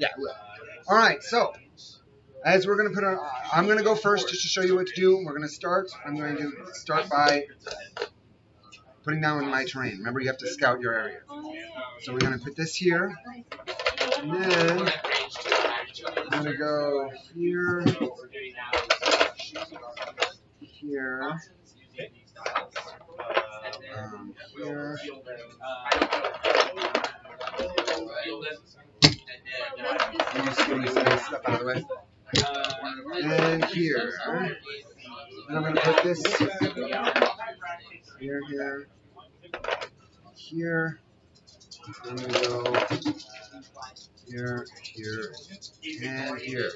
Yeah, I will. All right, so as we're gonna put our, I'm gonna go first just to show you what to do. We're gonna start. I'm going to start by putting down my terrain. Remember, you have to scout your area. So we're gonna put this here, and then I'm gonna go here, here, here. You just give me some stuff out of the way. And here. And I'm going to put this here, here, here. I'm going to go here, here, and here.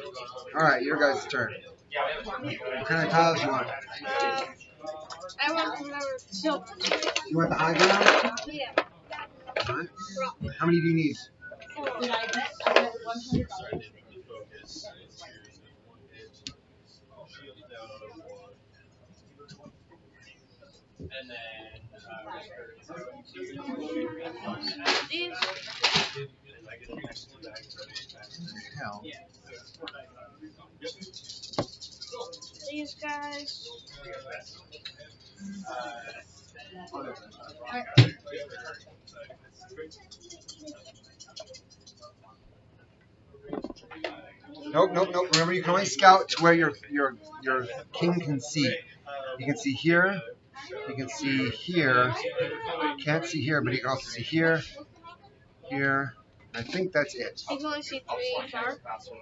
Alright, your guys' turn. What kind of tiles you want? I want silver. You want the high ground? Yeah. Alright. How many do you need? These. Hell. These guys. Nope, nope, nope. Remember, you can only scout to where your king can see. You can see here. You can see here. Can't see here, but you can also see here, here. I think that's it. You can only see 3 sharp.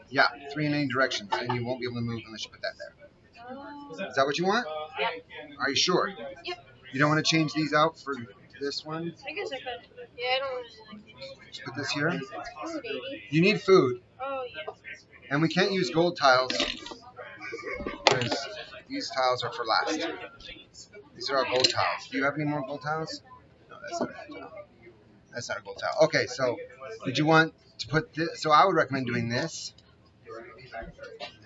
Yeah, 3 in any direction, and you won't be able to move unless you put that there. Is that what you want? Yep. Are you sure? Yep. You don't want to change these out for this one? I guess I could. Yeah, I don't really like these. Just put this here. Food, 80. You need food, Oh, yeah. and we can't use gold tiles because these tiles are for last. These are our gold tiles. Do you have any more gold tiles? No, that's not a gold tile. That's not a gold tile. Okay, so did you want to put this? So I would recommend doing this.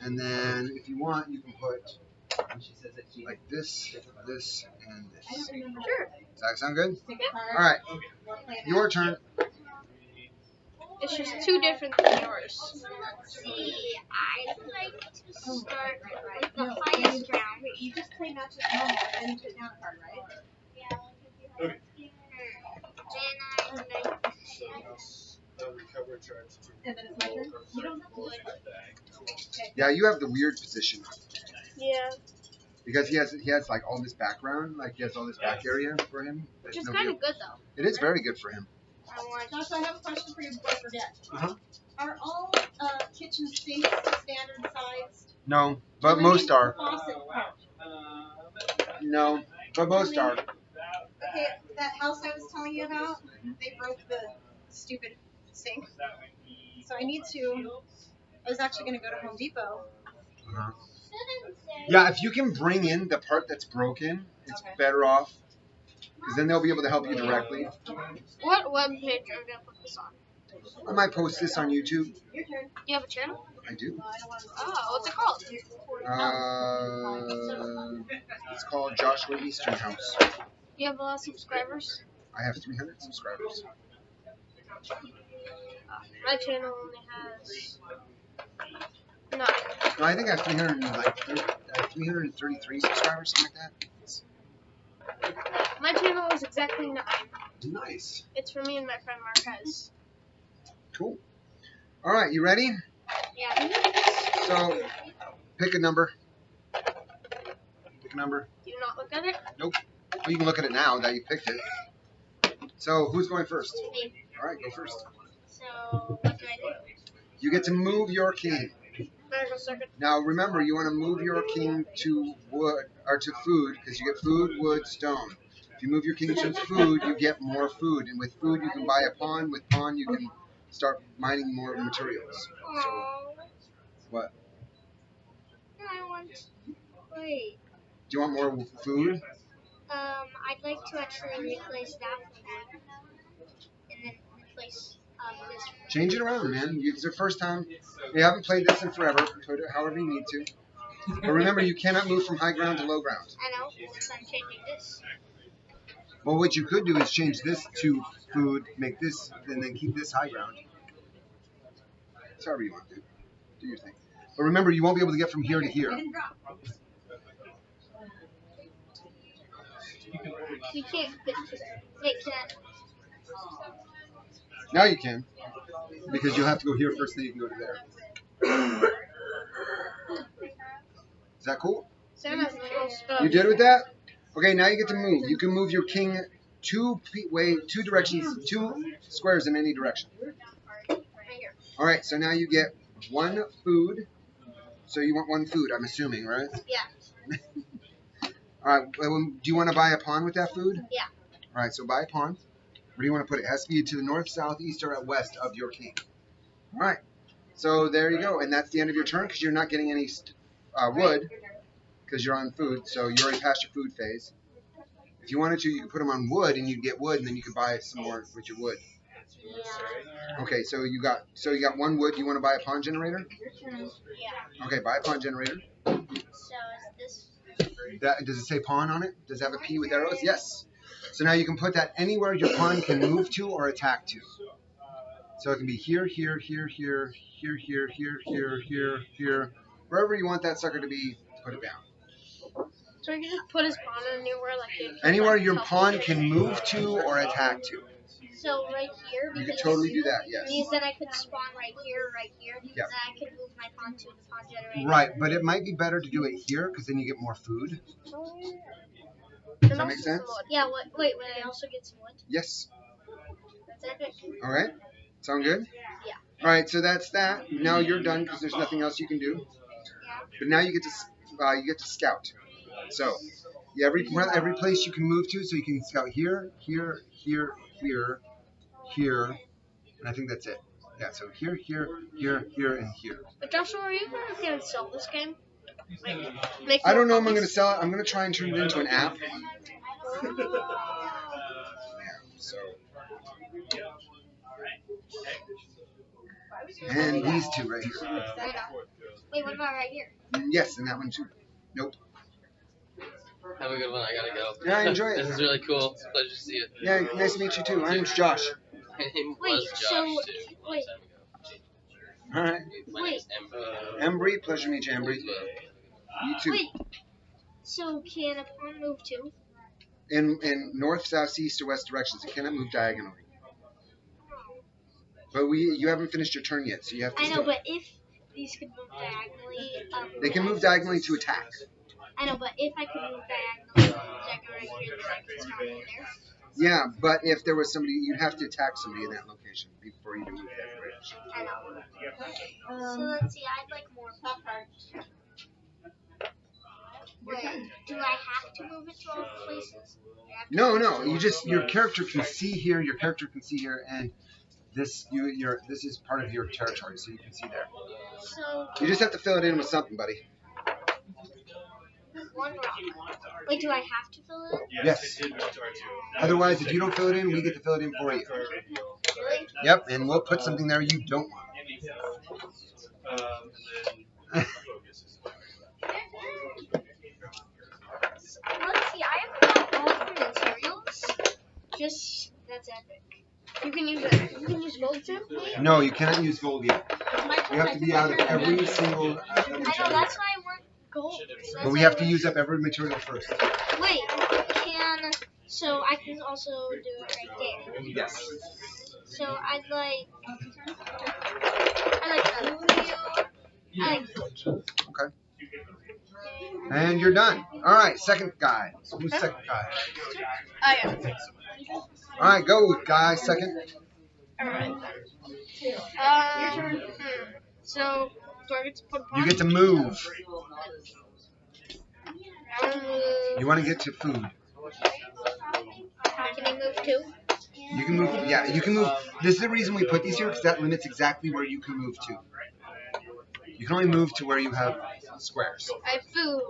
And then if you want, you can put like this, this, and this. Sure. Does that sound good? Yeah. All right, your turn. It's just 2 different than yours. See, I'd like to start with the highest ground. Wait, you just play matches normal and you put down a card, right? Yeah. Then I'd like to And then it's my turn? You don't have to look. Yeah, you have the weird position Yeah. because he has like all this background, like he has all this back area for him. Which is kind of good, though. It is very good for him. I want. Josh, I have a question for you before I forget. Uh-huh. Are all kitchen sinks standard sized? No, but most are. Faucet part. No, but most are. Okay, that house I was telling you about, they broke the stupid sink. So I need to. I was actually going to go to Home Depot. Uh-huh. Yeah, if you can bring in the part that's broken, it's better off. Because then they'll be able to help you directly. What web page are you going to put this on? I might post this on YouTube. Your turn. You have a channel? I do. Oh, what's it called? It's called Joshua Eastern House. You have a lot of subscribers? I have 300 subscribers. My channel only has 9. No, I think I have 333 subscribers, something like My channel is exactly 9. that. Nice. It's for me and my friend Marquez. Cool. All right, you ready? Yeah. So, pick a number. Pick a number. Do you not look at it? Nope. Well, you can look at it now that you picked it. So, who's going first? Me. All right, go first. So, what do I do? You get to move your king. Better go second. Now, remember, you want to move your king to wood or to food because you get food, wood, stone. If you move your king to food, you get more food, and with food, you can buy a pawn. With pawn, you can start mining more materials. So, what? I want. Wait. Do you want more food? I'd like to actually replace that with that, and then replace this. Change it around, man. It's your first time. You haven't played this in forever. Put it however you need to. But remember, you cannot move from high ground to low ground. I know. So I'm changing this. Well, what you could do is change this to food, make this, and then keep this high ground. It's however you want to do. Do your thing. But remember, you won't be able to get from here to here. You can't get to there. Wait, can I? Now you can. Because you'll have to go here first, then you can go to there. Is that cool? Sam has little spells. You did with that? Okay, now you get to move. You can move your king two directions, 2 squares in any direction. Right here. All right, so now you get 1 food. So you want 1 food, I'm assuming, right? Yeah. All right, do you want to buy a pawn with that food? Yeah. All right, so buy a pawn. Where do you want to put it? It has to be to the north, south, east, or west of your king. All right, so there you go. And that's the end of your turn because you're not getting any wood because you're on food. So you already passed your food phase. If you wanted to, you could put them on wood and you'd get wood, and then you could buy some more with your wood. Yeah. Okay, so you got 1 wood. You want to buy a pawn generator? Yeah. Okay, buy a pawn generator. So is this? Does it say pawn on it? Does it have a P with arrows? Yes. So now you can put that anywhere your pawn can move to or attack to. So it can be here, here, here, here, here, here, here, here, here, here. Wherever you want that sucker to be, put it down. So he can just put his pawn anywhere, like Anywhere your pawn can move to or attack to. So right here. You Because can totally do that, yes. Because then I could spawn right here. Yep. Then I could move my pawn to the pawn generator. Right, but it might be better to do it here because then you get more food. Does that make sense? Yeah. Wait. Will I also get some wood? Yes. That's epic. All right. Sound good? Yeah. All right, so that's that. Now you're done because there's nothing else you can do. Yeah. But now you get to scout. So every place you can move to, so you can scout here, here, here, here, here, and I think that's it. Yeah, so here, here, here, here, and here. But Joshua, are you ever going to sell this game? I don't know if I'm going to sell it. I'm going to try and turn it into an app. Yeah, so. And these 2 right here. Wait, what about right here? Yes, and that one too. Nope. Have a good one. I gotta go. Yeah, I enjoy it. This is really cool. It's a pleasure to see you. Yeah, nice to meet you too. My name's Josh. My name Wait, was Josh so- too. a long wait. time ago. All right. My name's Embry. Embry, pleasure to meet you, Embry. You too. Wait. So can a pawn move too? In north, south, east, or west directions, it cannot move diagonally. But you haven't finished your turn yet, so you have to. I know, still, but if these could move diagonally, they can move diagonally to attack. I know, but if I could move diagonally, right here, then I could spawn in there. Yeah, but if there was somebody, you'd have to attack somebody in that location before you can move that bridge. I know. So let's see. I'd like more pop art. Wait, do I have to move it to all the places? No. You just your character can see here. Your character can see here, and this this is part of your territory, so you can see there. So You just have to fill it in with something, buddy. 1 rock. Wait, do I have to fill it in? Yes. Otherwise, if you don't fill it in, we get to fill it in for you. Really? Yep, and we'll put something there you don't want. Let's see. I have all the materials. Just that's epic. You can use it. You can use gold too. No, you cannot use gold yet. You have to be out of every single I know. That's why I want gold. But we have to use up every material first. Wait. So I can also do it right there. Yes. So I'd like blue. I like blue. Okay. And you're done. All right, second guy. Who's second guy? Oh yeah. All right, go, guy. Second. Alright. So do I get to put a pawn? You get to move. Um, You want to get to food. Can I move too? You can move. Yeah, you can move. This is the reason we put these here, because that limits exactly where you can move to. You can only move to where you have squares. I have food.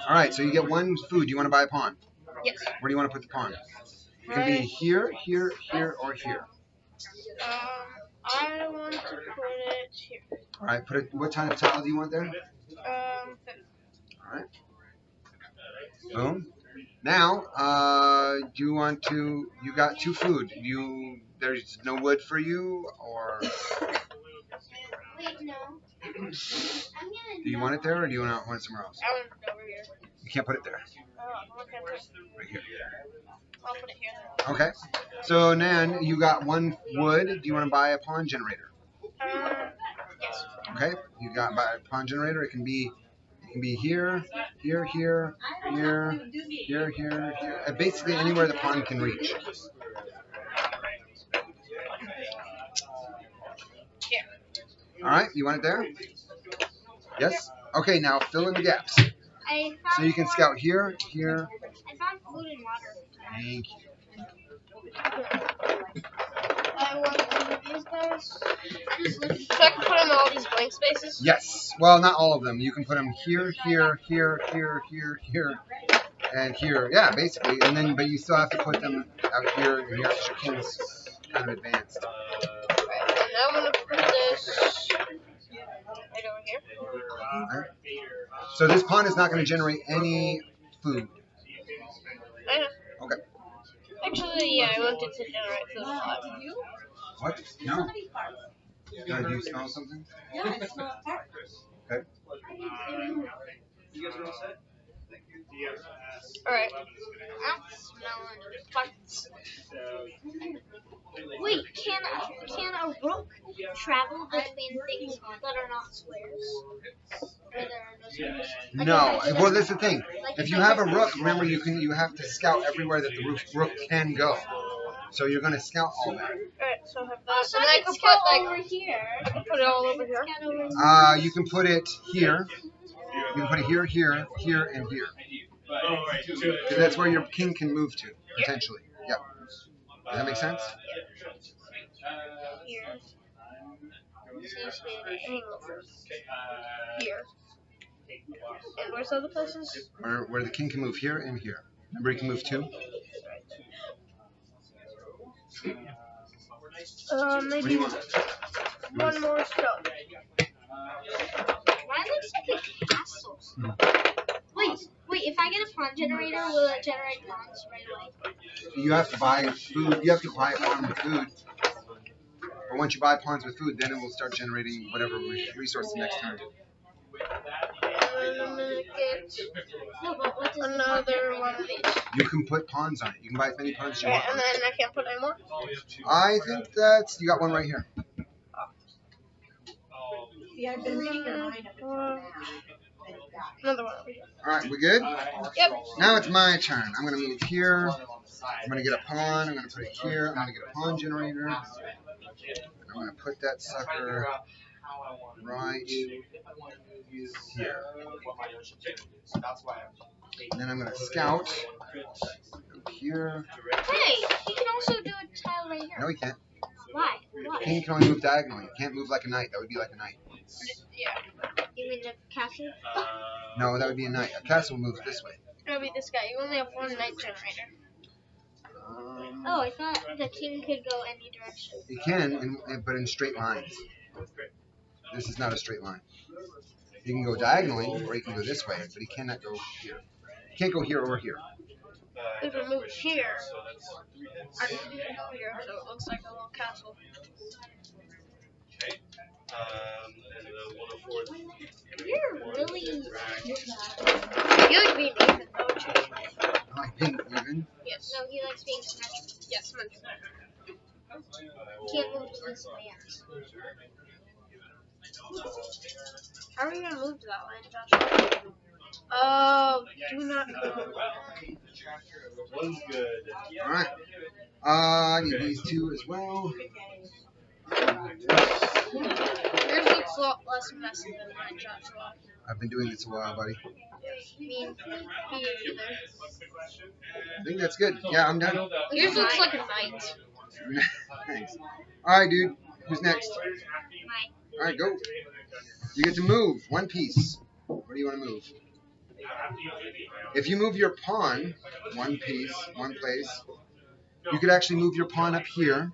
All right, so you get 1 food. You want to buy a pawn. Yes. Where do you want to put the pawn? It can be here, here, here, or here. I want to put it here. All right, put it. What kind of tile do you want there? Food. All right. Boom. Now, do you want to? You got 2 food. There's no wood for you, or Do you want it there, or do you want it somewhere else? I want it over here. You can't put it there. Oh, okay. Right here. I'll put it here. Okay. So Nan, you got one wood. Do you want to buy a pawn generator? Yes. Okay. You got buy a pawn generator. It can be here, here, here, here, here, here, here. Basically anywhere the pawn can reach. Here. All right. You want it there? Yes. Okay. Now fill in the gaps. I So found you can one- scout here, here. I found food and water. Thank you. I want to use these guys. So I can put them in all these blank spaces? Yes. Well, not all of them. You can put them here, here, here, here, here, here, and here. Yeah, basically. And then, but you still have to put them out here and here because your king's kind of advanced. Right, and I'm going to put this right over here. Okay. So this pawn is not going to generate any food. I know. Okay. Actually, yeah, I wanted to generate food a lot. What? No. Do you smell something? Yeah, I smell fart. Okay. Alright. I'm smelling farts. Wait, can a rook travel between things that are not squares? Where there are no squares? Like No. if I- Well, that's the thing. like If if you I have a did rook, this- remember you have to scout everywhere that the rook can go. So you're going to scout all that. Alright, so I have Oh, that. so And I I can can scout put, over like, here. I can put it all over here. Scout over here. You can put it here. You can put it here, here, here, and here. Because that's where your king can move to, potentially. Yep. Does that make sense? Here. Seems to be an angle. Here. And where's the other places? Where the king can move here and here. Remember, he can move two? What do Maybe you want? one more stone. Mine looks like a castle. Wait, if I get a pawn generator, will it generate pawns right away? You have to buy food. You have to buy a pawn with food. But once you buy pawns with food, then it will start generating whatever resource the next turn. And I'm gonna get No, but what does the pawn another generator one of do? these. You can put pawns on it. You can buy as many pawns as you Okay, want. and then I can't put any more? I think that's... You got one right here. Yeah, I've been reading your mind up until now. Another one over here. Alright, we good? Yep. Now it's my turn. I'm going to move here. I'm going to get a pawn. I'm going to put it here. I'm going to get a pawn generator. I'm going to put that sucker right here. And then I'm going to scout. Go here. Hey, he can also do a tile right here. No, he can't. Why? Why? King can only move diagonally. He can't move like a knight. That would be like a knight. Yeah. You mean the castle? No, that would be a knight. A castle moves this way. It'll be this guy. You only have one night generator. Oh, I thought the king could go any direction. He can, but in straight lines. This is not a straight line. He can go diagonally, or he can go this way, but he cannot go here. He can't go here or here. If we move here, I can go here, so it looks like a little castle. You're really. You would be even, don't you? I like being even. Yes. No, he likes being symmetrical. Yes, man. Can't move to this land. How are you gonna move to that land, Joshua? Oh, do not go. Alright. I need these two as well. Yours looks a lot less messy than mine, Joshua. I've been doing this a while, buddy. Me either. I think that's good. Yeah, I'm done. Yours looks like a knight. Thanks. Alright, dude. Who's next? Mine. Alright, go. You get to move one piece. Where do you want to move? If you move your pawn one piece, one place, you could actually move your pawn up here.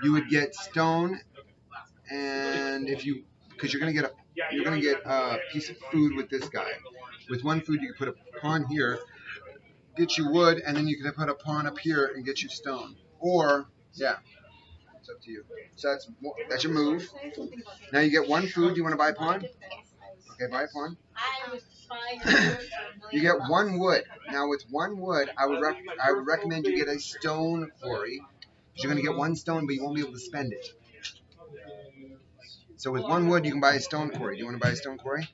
You would get stone, and if you, because you're gonna get a piece of food with this guy. With one food, you could put a pawn here, get you wood, and then you could put a pawn up here and get you stone. Or, yeah. It's up to you. So that's your move. Now you get one food. Do you want to buy a pawn? Okay, buy a pawn. You get one wood. Now with one wood, I would recommend you get a stone quarry. Because you're going to get one stone, but you won't be able to spend it. So with one wood, you can buy a stone quarry. Do you want to buy a stone quarry?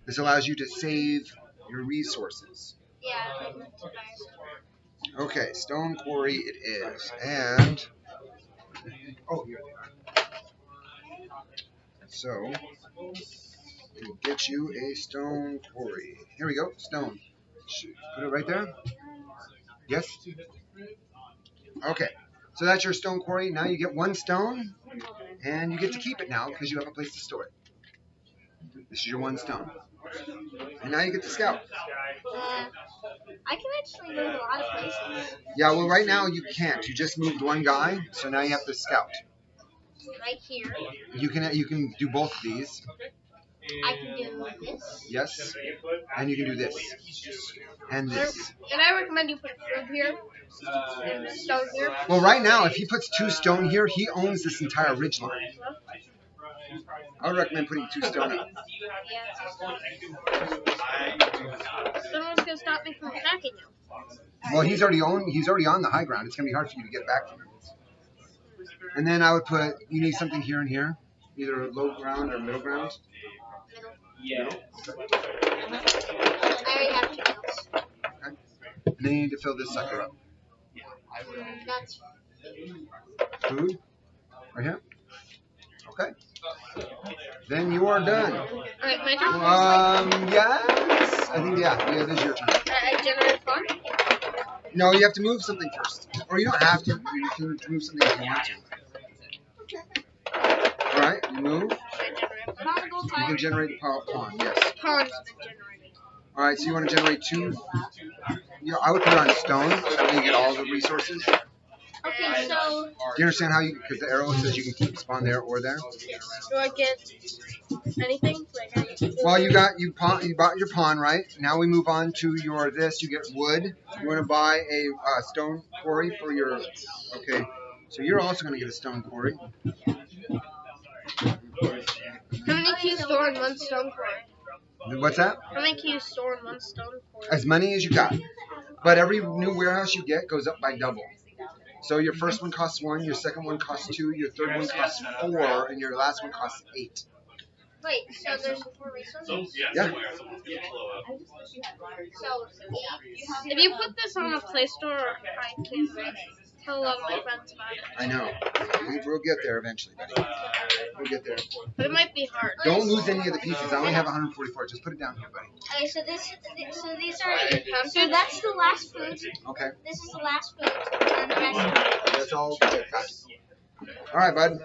This allows you to save your resources. Yeah, I'd like to buy some. Okay, stone quarry it is. And oh, here they are. So we'll get you a stone quarry. Here we go, stone. Put it right there. Yes. Okay, so that's your stone quarry. Now you get one stone, and you get to keep it now because you have a place to store it. This is your one stone. And now you get to scout. I can actually move a lot of places. Yeah, well, right now you can't. You just moved one guy, so now you have to scout. Right here. You can do both of these. I can do this. Yes. And you can do this. And this. And I recommend you put food here and stone here. Well, right now, if he puts 2 stone here, he owns this entire ridge line. I would recommend putting 2 stone up. Someone's gonna stop me from attacking you. Well, he's already on the high ground. It's gonna be hard for you to get back from him. And then I would put, you need something here and here, either low ground or middle ground. Yeah. I already have two meals. Okay. And then you need to fill this sucker up. That's Food, right here. Okay. Then you are done. Alright, my turn. Yes. I think yeah, this is your turn. I generate fun. No, you have to move something first, or you don't have to. You can move something if you want to. All right, you move. You can generate a pawn. Yes. Pawn's been generated. All right, so you want to generate 2. Yeah, I would put it on stone. That way you get all the resources. Do okay. So you understand how you? Because the arrow says you can keep spawn there or there. Do I get anything? Well, you bought your pawn, right? Now we move on to your this. You get wood. You want to buy a stone quarry for your. Okay, so you're also going to get a stone quarry. How many can you store in one stone quarry? What's that? How many can you store in one stone quarry? As many as you got. But every new warehouse you get goes up by double. So your first one costs 1, your second one costs 2, your third one costs 4, and your last one costs 8. wait. So there's 4 resources. Yeah. So If you put this on a Play Store, I can tell a lot of my friends about it. I know. We'll get there eventually, buddy. We'll get there. But it might be hard. Don't lose any of the pieces. I only have 144. Just put it down here, buddy. okay. So these are. So that's the last food. Okay. This is the last food, and the rest. That's all. All right, bud.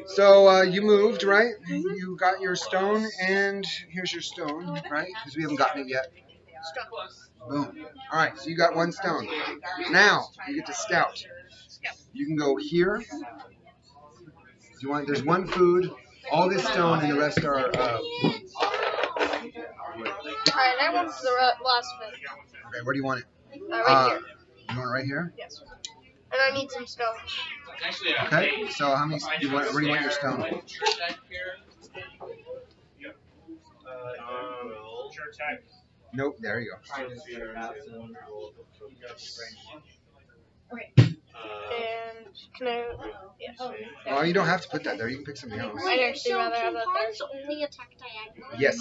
So you moved, right? You got your stone, and here's your stone, right? Because we haven't gotten it yet. Boom. All right, so you got 1 stone. Now you get to scout. You can go here. If you want, there's 1 food, all this stone, and the rest are. Alright, I want the last food. Okay, where do you want it? Right here. You want it right here? Yes. And I need some stone. Okay. So how many? Where do you want your stone? Nope. There you go. And can I? Yes. Oh, you don't have to put that there. You can pick something else. I'd actually So rather have can that pawns only attack diagonally? Yes.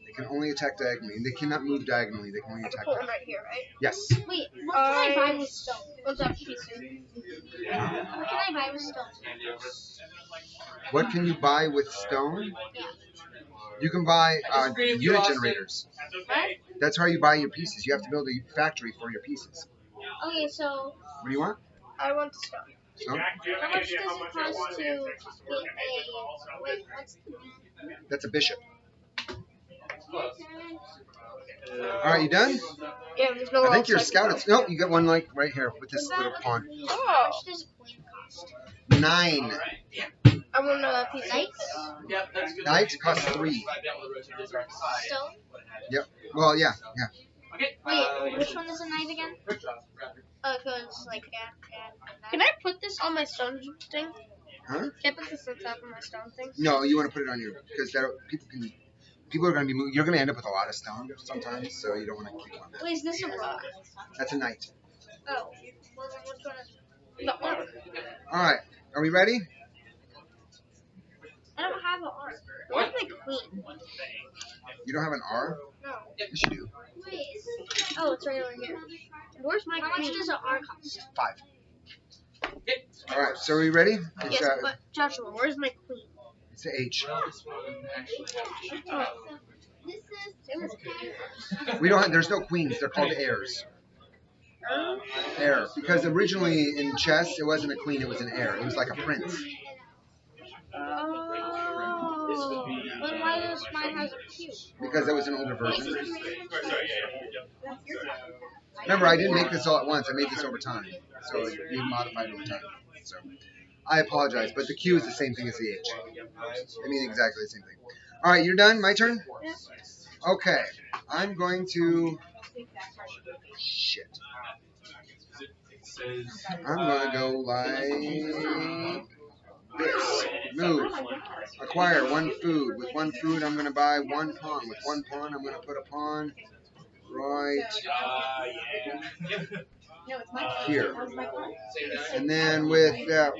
They can only attack diagonally. They cannot move diagonally. They can only there. attack Put one diagonally. right here, right? Yes. Wait, what can I buy with stone? What's up, PC? What can I buy with stone? What can you buy with stone? Yeah. You can buy unit generators. What? That's how you buy your pieces. You have to build a factory for your pieces. Okay, so What do you want? I want the stone. Stone? how much does it cost to get a? Wait, what's the? That's a bishop. All right, you done? Yeah, there's no I think you're outside. scouted. Nope, you got one like right here with this little pawn. How much does a coin cost? 9. I want that piece. Knights? Knights cost 3. Stone? Yep. Well, yeah. Wait, which one is a knight again? Cause like Can I put this on my stone thing? Huh? Can I put this on top of my stone thing? No, you want to put it on your because people are going to be moving. You're going to end up with a lot of stone sometimes, so you don't want to keep one. Wait, is this a rock? That's a knight. Oh, well then which one is? The arm. All right, are we ready? I don't have an arm. Where's my queen? You don't have an R? No. Yes, you do. Oh, it's right over here. Where's my How much queen? does an R cost? 5. All right, so are we ready? Yes, but Joshua, where's my queen? It's the H. We don't. There's no queens. They're called heirs. Heir, because originally in chess it wasn't a queen. It was an heir. It was like a prince. Oh. Then why does mine has a Q? Because that was an older version. Remember, I didn't make this all at once. I made this over time, so it modified over time. So I apologize, but the Q is the same thing as the H. I mean exactly the same thing. All right, you're done. My turn. Okay, I'm going to. Shit. I'm going to go like this. Move. Acquire 1 food. With 1 food, I'm going to buy 1 pawn. With 1 pawn, I'm going to put a pawn right here. And then with that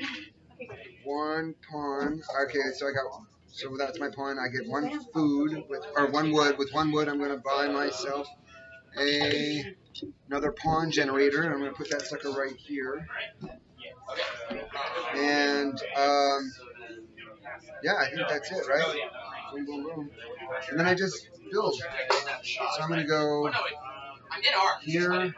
1 pawn, okay, so I got, so that's my pawn. I get 1 food, or 1 wood. With 1 wood, I'm going to buy myself another pawn generator, and I'm going to put that sucker right here. And, yeah, I think that's it, right? Boom, boom, boom. And then I just build. So I'm going to go here, here,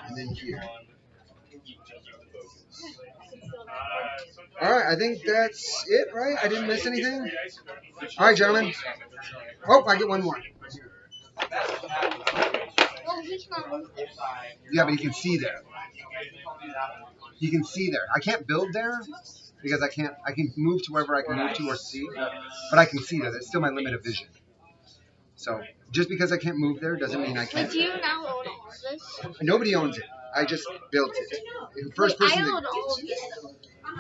and then here. Alright, I think that's it, right? I didn't miss anything? Alright, gentlemen. Oh, I get 1 more. Oh, he cannot move there. Yeah, but you can see there. You can see there. I can't build there because I can move to wherever I can move to or see, but I can see there. That's still my limit of vision. So just because I can't move there doesn't mean I Wait, can't. do you now own all of this? Nobody owns it. I just built it. The first Wait, person I to, own all of this.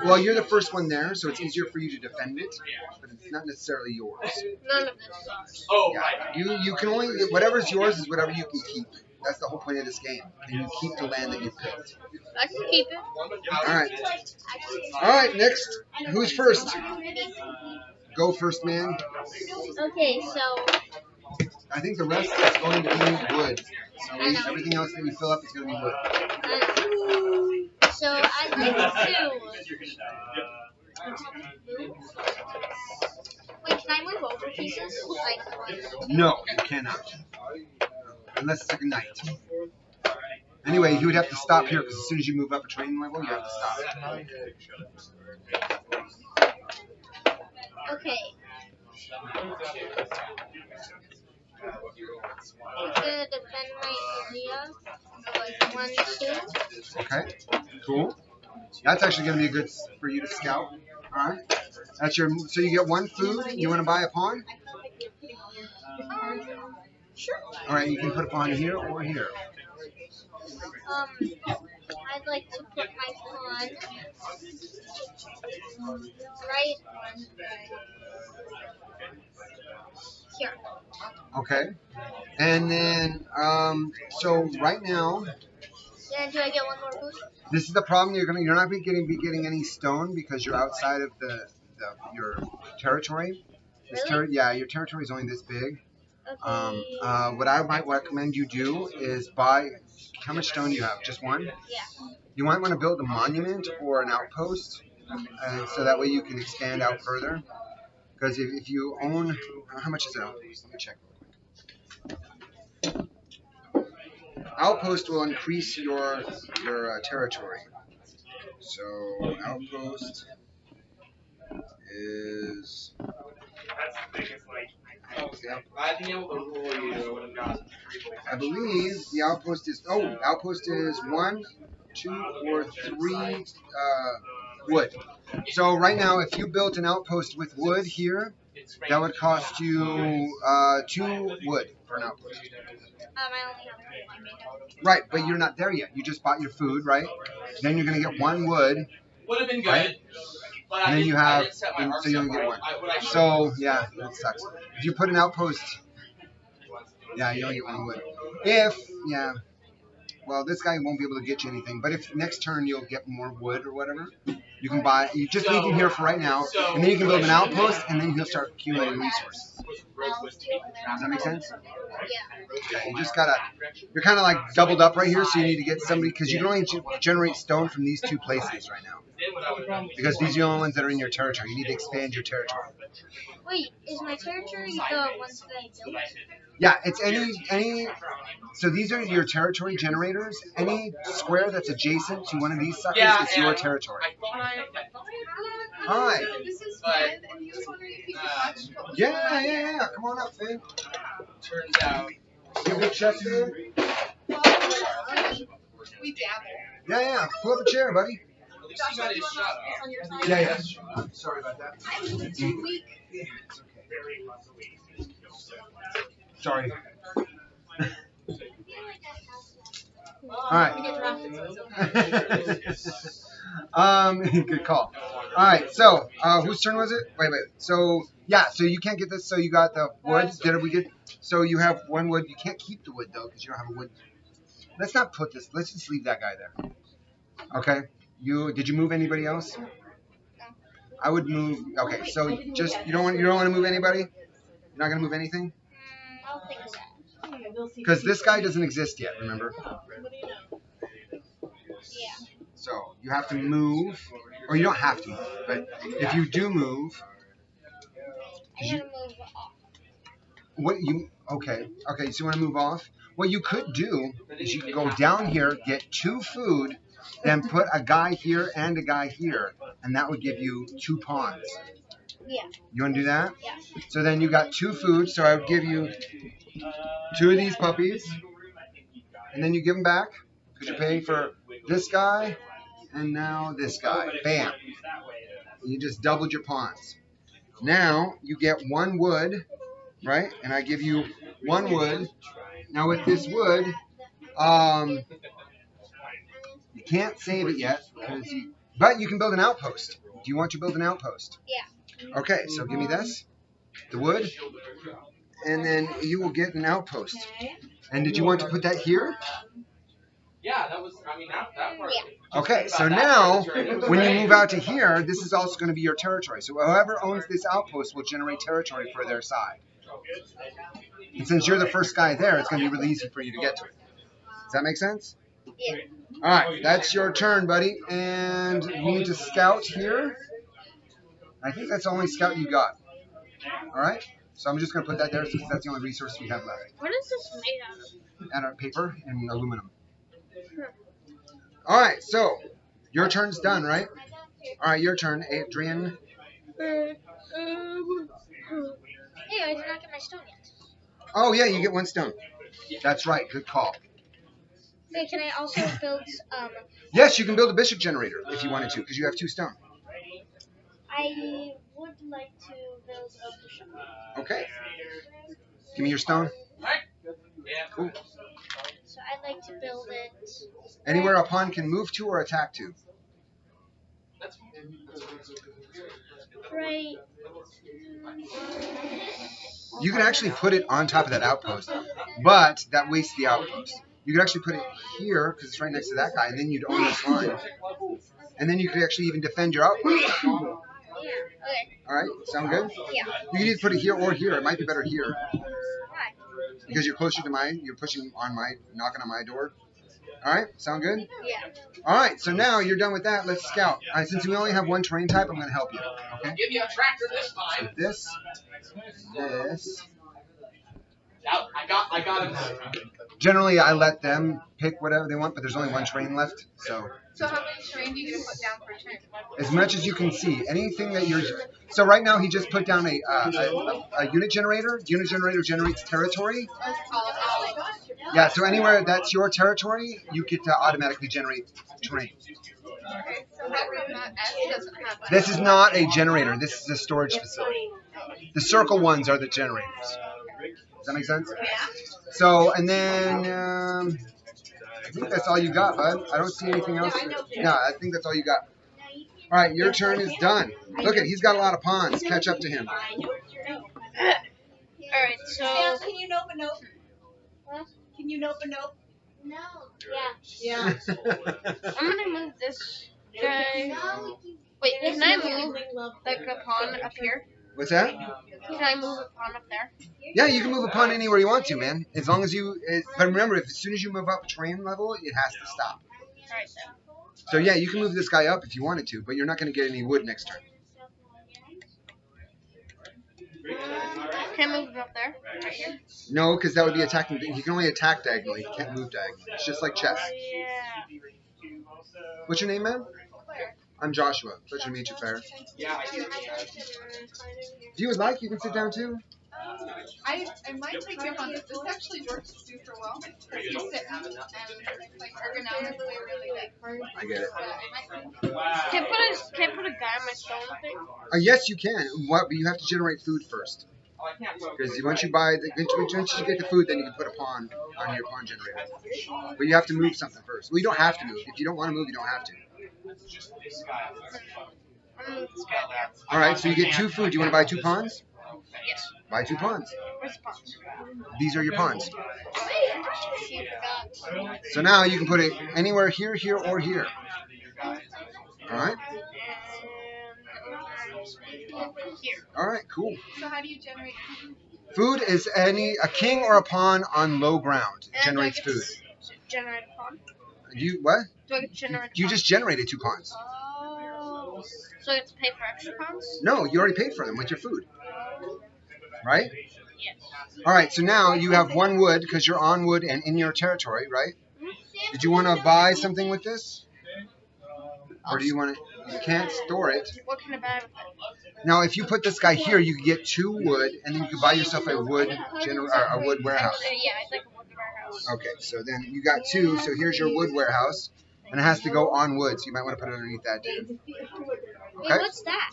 well, you're the first one there, so it's easier for you to defend it, but it's not necessarily yours. None of this is ours. Yeah. You can only, whatever's yours is whatever you can keep. That's the whole point of this game. Can you keep the land that you picked? I can keep it. All right, next. Who's first? Go first, man. Okay, so I think the rest is going to be wood. So everything else that we fill up is going to be wood. I'd like to. Wait, can I move over pieces? Like, No, you cannot. Unless it's like a knight. Anyway, you would have to stop here because as soon as you move up a training level, you have to stop. okay. I'm gonna defend my area. So like 1, 2. Okay, cool. That's actually going to be good for you to scout. All right. That's your. So you get 1 food. You want to buy a pawn? Sure. All right. You can put a pawn here or here. I'd like to put my pawn right here. Okay. And then, so right now, And do I get 1 more boost? this is the problem. You're not be getting any stone because you're outside of your territory. Really? Yeah, your territory is only this big. Okay. What I might recommend you do is buy. How much stone do you have? Just 1? Yeah. You might want to build a monument or an outpost, so that way you can expand out further. Because if you own, how much is an outpost? Let me check real quick. Outpost will increase your territory. So outpost is. I believe the outpost is. Oh, outpost is 1, 2, or 3 wood. So right now, if you built an outpost with wood here, that would cost you 2 wood for an outpost. I only have 1. Right, but you're not there yet. You just bought your food, right? Then you're gonna get 1 wood, Would have been good. right? But And I then you didn't- I have, didn't set my and arc so you set only get right. 1. What I should've So yeah, that sucks. If you put an outpost, yeah, you only get 1 wood. Well, this guy won't be able to get you anything. But if next turn you'll get more wood or whatever, you can buy. You just leave him here for right now, and then you can build an outpost, and then he'll start accumulating resources. Does that make sense? Yeah. Okay, you just gotta. You're kind of like doubled up right here, so you need to get somebody because you can only generate stone from these 2 places right now. Because these are the only ones that are in your territory. You need to expand your territory. Wait, is my territory the ones that I built? Yeah, it's any. So these are your territory generators. Any square that's adjacent to one of these suckers is your territory. I thought I Hi. This is But, Finn, and he was wondering if he could watch. Yeah. Come on up, Finn. turns out You big chest, Finn? We dabble. Yeah. Pull up a chair, buddy. at least he got his shot off. On your side. Yeah. Sorry about that. I'm too weak. Sorry. All right. We get drafted, so it's okay. Good call. All right. So, whose turn was it? Wait. So, yeah. So you can't get this. So you got the wood. Did we get? So you have 1 wood. You can't keep the wood though because you don't have a wood. Let's not put this. Let's just leave that guy there. Okay. Did you move anybody else? No. I would move. Okay. So just you don't want to move anybody. You're not gonna move anything I don't think so. because this guy doesn't exist yet. Remember. Yeah. So you have to move, or you don't have to, but if you do move, I gotta move off. okay, so you want to move off? What you could do is you could go down here, get 2 food, then put a guy here and a guy here, and that would give you 2 pawns. Yeah. You want to do that? Yeah. So then you got 2 food, so I would give you 2 of these puppies, and then you give them back because you're paying for this guy and now this guy. Bam. You just doubled your pawns. Now you get 1 wood, right? And I give you 1 wood. Now with this wood, you can't save it yet, but you can build an outpost. Do you want to build an outpost? Yeah. Okay, so give me this, the wood, and then you will get an outpost. And did you want to put that here? Yeah, that was. I mean, that part. Yeah. Okay, so now when you move out to here, this is also going to be your territory. So whoever owns this outpost will generate territory for their side. And since you're the first guy there, it's going to be really easy for you to get to it. Does that make sense? Yeah. All right, that's your turn, buddy. And you need to scout here. I think that's the only scout you got. All right? So I'm just going to put that there since that's the only resource we have left. What is this made out of? And our paper and aluminum. All right, so your turn's done, right? All right, your turn, Adrian. Hey, I did not get my stone yet. Oh, yeah, you get 1 stone. That's right, good call. Wait, can I also build, Yes, you can build a bishop generator if you wanted to, because you have 2 stone. I would like to build a bishop. Okay. Give me your stone. Yeah. Cool. So I'd like to build it Anywhere a pawn can move to or attack to. That's right. You can actually put it on top of that outpost, but that wastes the outpost. You could actually put it here, because it's right next to that guy, and then you'd own this line. And then you could actually even defend your outpost. Yeah. Okay. All right, sound good? Yeah. You can either put it here or here. It might be better here, Why? because you're closer to mine. You're pushing on knocking on my door. All right, sound good? Yeah. All right, so now you're done with that. Let's scout. All right, since we only have 1 terrain type, I'm going to help you. Okay? Give you a tractor this time. This. I got him that time. Generally, I let them pick whatever they want, but there's only 1 terrain left, so So how many terrain do you get to put down per turn? as much as you can see, anything that you're. So right now, he just put down a unit generator. Unit generator generates territory. Yeah, so anywhere that's your territory, you get to automatically generate terrain. Okay, so how come not S doesn't have that? This is not a generator. This is a storage facility. The circle ones are the generators. Does that make sense? So, and then I think that's all you got, bud. I don't see anything else. Yeah, I think that's all you got. All right, your turn is done. Look at, he's got a lot of pawns. Catch up to him. Alright, so. Sam, can you nope a nope? Huh? Can you nope a nope? No. Yeah. Yeah. I'm gonna move this guy. No. Wait, can I move like a pawn up here? What's that? Can I move a pawn up there? Yeah, you can move a pawn anywhere you want to, man. As long as you, but remember, as soon as you move up train level, it has to stop. Alright, then. So yeah, you can move this guy up if you wanted to, but you're not going to get any wood next turn. Can I move it up there? Right here? No, because that would be attacking. He can only attack diagonally. He can't move diagonally. It's just like chess. Yeah. What's your name, man? I'm Joshua. Pleasure to meet you, Claire. Yeah. Mm-hmm. If you would like, you can sit down too. I might take you up on this. This actually works super well. Because you sit and like ergonomically really good. I get it. Can I put a guy on my stone thing? Yes, you can. What? But you have to generate food first. Because once you buy, once you get the food, then you can put a pawn on your pawn generator. But you have to move something first. Well, you don't have to move. If you don't want to move, you don't have to. I'm gonna move this guy there. All right. So you get 2 food. Do you want to buy 2 pawns? Yes. Buy 2 pawns. Where's the pawns? These are your pawns. See, forgot. So now you can put it anywhere here, here, or here. All right. And here. All right. Cool. So how do you generate food? Food is a king or a pawn on low ground And generates do I get food. to generate a pawn? You what? Do I get to generate a You pawn? just generated 2 pawns. Oh. So I get to pay for extra pawns? No, you already paid for them with your food, right? Yes. All right. So now you have 1 wood because you're on wood and in your territory, right? Did you want to buy something with this, or do you want to? You can't store it. What can I buy with it? Now, if you put this guy here, you can get 2 wood, and then you can buy yourself a wood a wood warehouse. Yeah, I'd like a wood warehouse. Okay, so then you got 2. So here's your wood warehouse, and it has to go on wood. So you might want to put it underneath that too. Wait, Okay. what's that?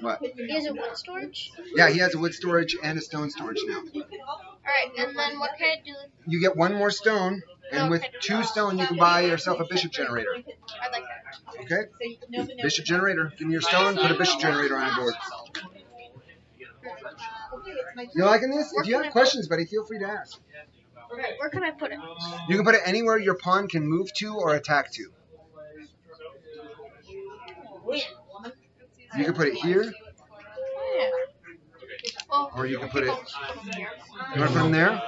What? He has a wood storage? Yeah, he has a wood storage and a stone storage now. Alright, and then what can I do? You get 1 more stone, and with 2 stone, you can buy yourself a bishop generator. I'd like that. Okay? Bishop generator. Give me your stone. Put a bishop generator on the board. You liking this? If you have questions, buddy, feel free to ask. Where can I put it? You can put it anywhere your pawn can move to or attack to. You can put it here, Yeah. Well, or you can put it. here. You want to put them there?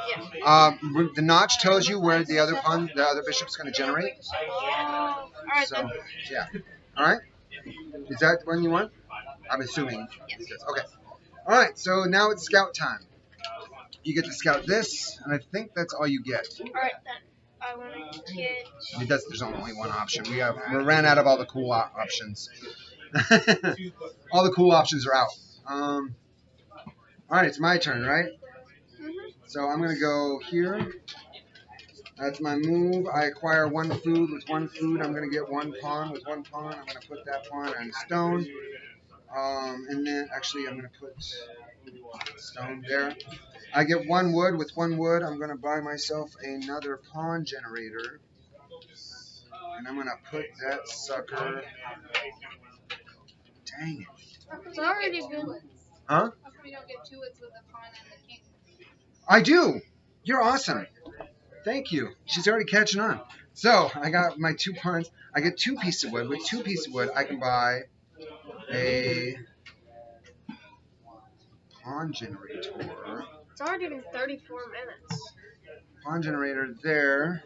Yeah. The notch tells you where the other pawn, the other bishop's going to generate. Oh. Alright So, then. yeah. All right. Is that one you want? I'm assuming. Okay. All right. So now it's scout time. You get to scout this, and I think that's all you get. Alright then. I want to get. There's only one option. We ran out of all the cool options. All the cool options are out. All right, it's my turn, right? So I'm gonna go here. That's my move. I acquire 1 food. With 1 food, I'm gonna get 1 pawn. With 1 pawn, I'm gonna put that pawn on stone. And then actually, I'm gonna put stone there. I get 1 wood. With 1 wood, I'm gonna buy myself another pawn generator. And I'm gonna put that sucker. Dang it. It's already good. Huh? How come we don't get 2 woods with a pawn and the king? I do. You're awesome. Thank you. She's already catching on. So I got my 2 pawns. I get 2 pieces of wood. With 2 pieces of wood, I can buy a pawn generator. It's already been 34 minutes. Pawn generator there.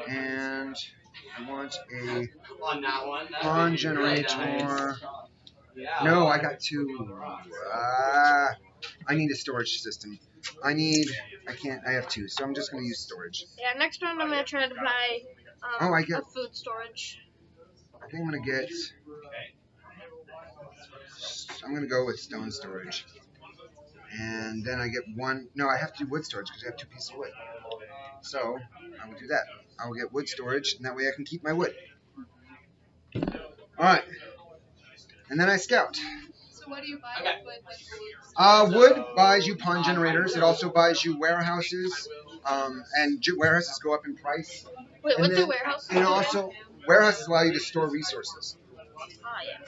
And I want a On that one. pawn generator. No, I got 2. I need a storage system. I have 2, so I'm just going to use storage. Yeah, next round I'm going to try to buy Oh, I get- a food storage. I think I'm going to go with stone storage. And then I get 1, no, I have to do wood storage because I have 2 pieces of wood. So, I will do that. I will get wood storage, and that way I can keep my wood. Alright. And then I scout. So What do you buy? Okay. Wood buys you pawn generators. It also buys you warehouses, and warehouses go up in price. Wait, And what do then- warehouses do? And also, warehouses allow you to store resources. Ah, yeah.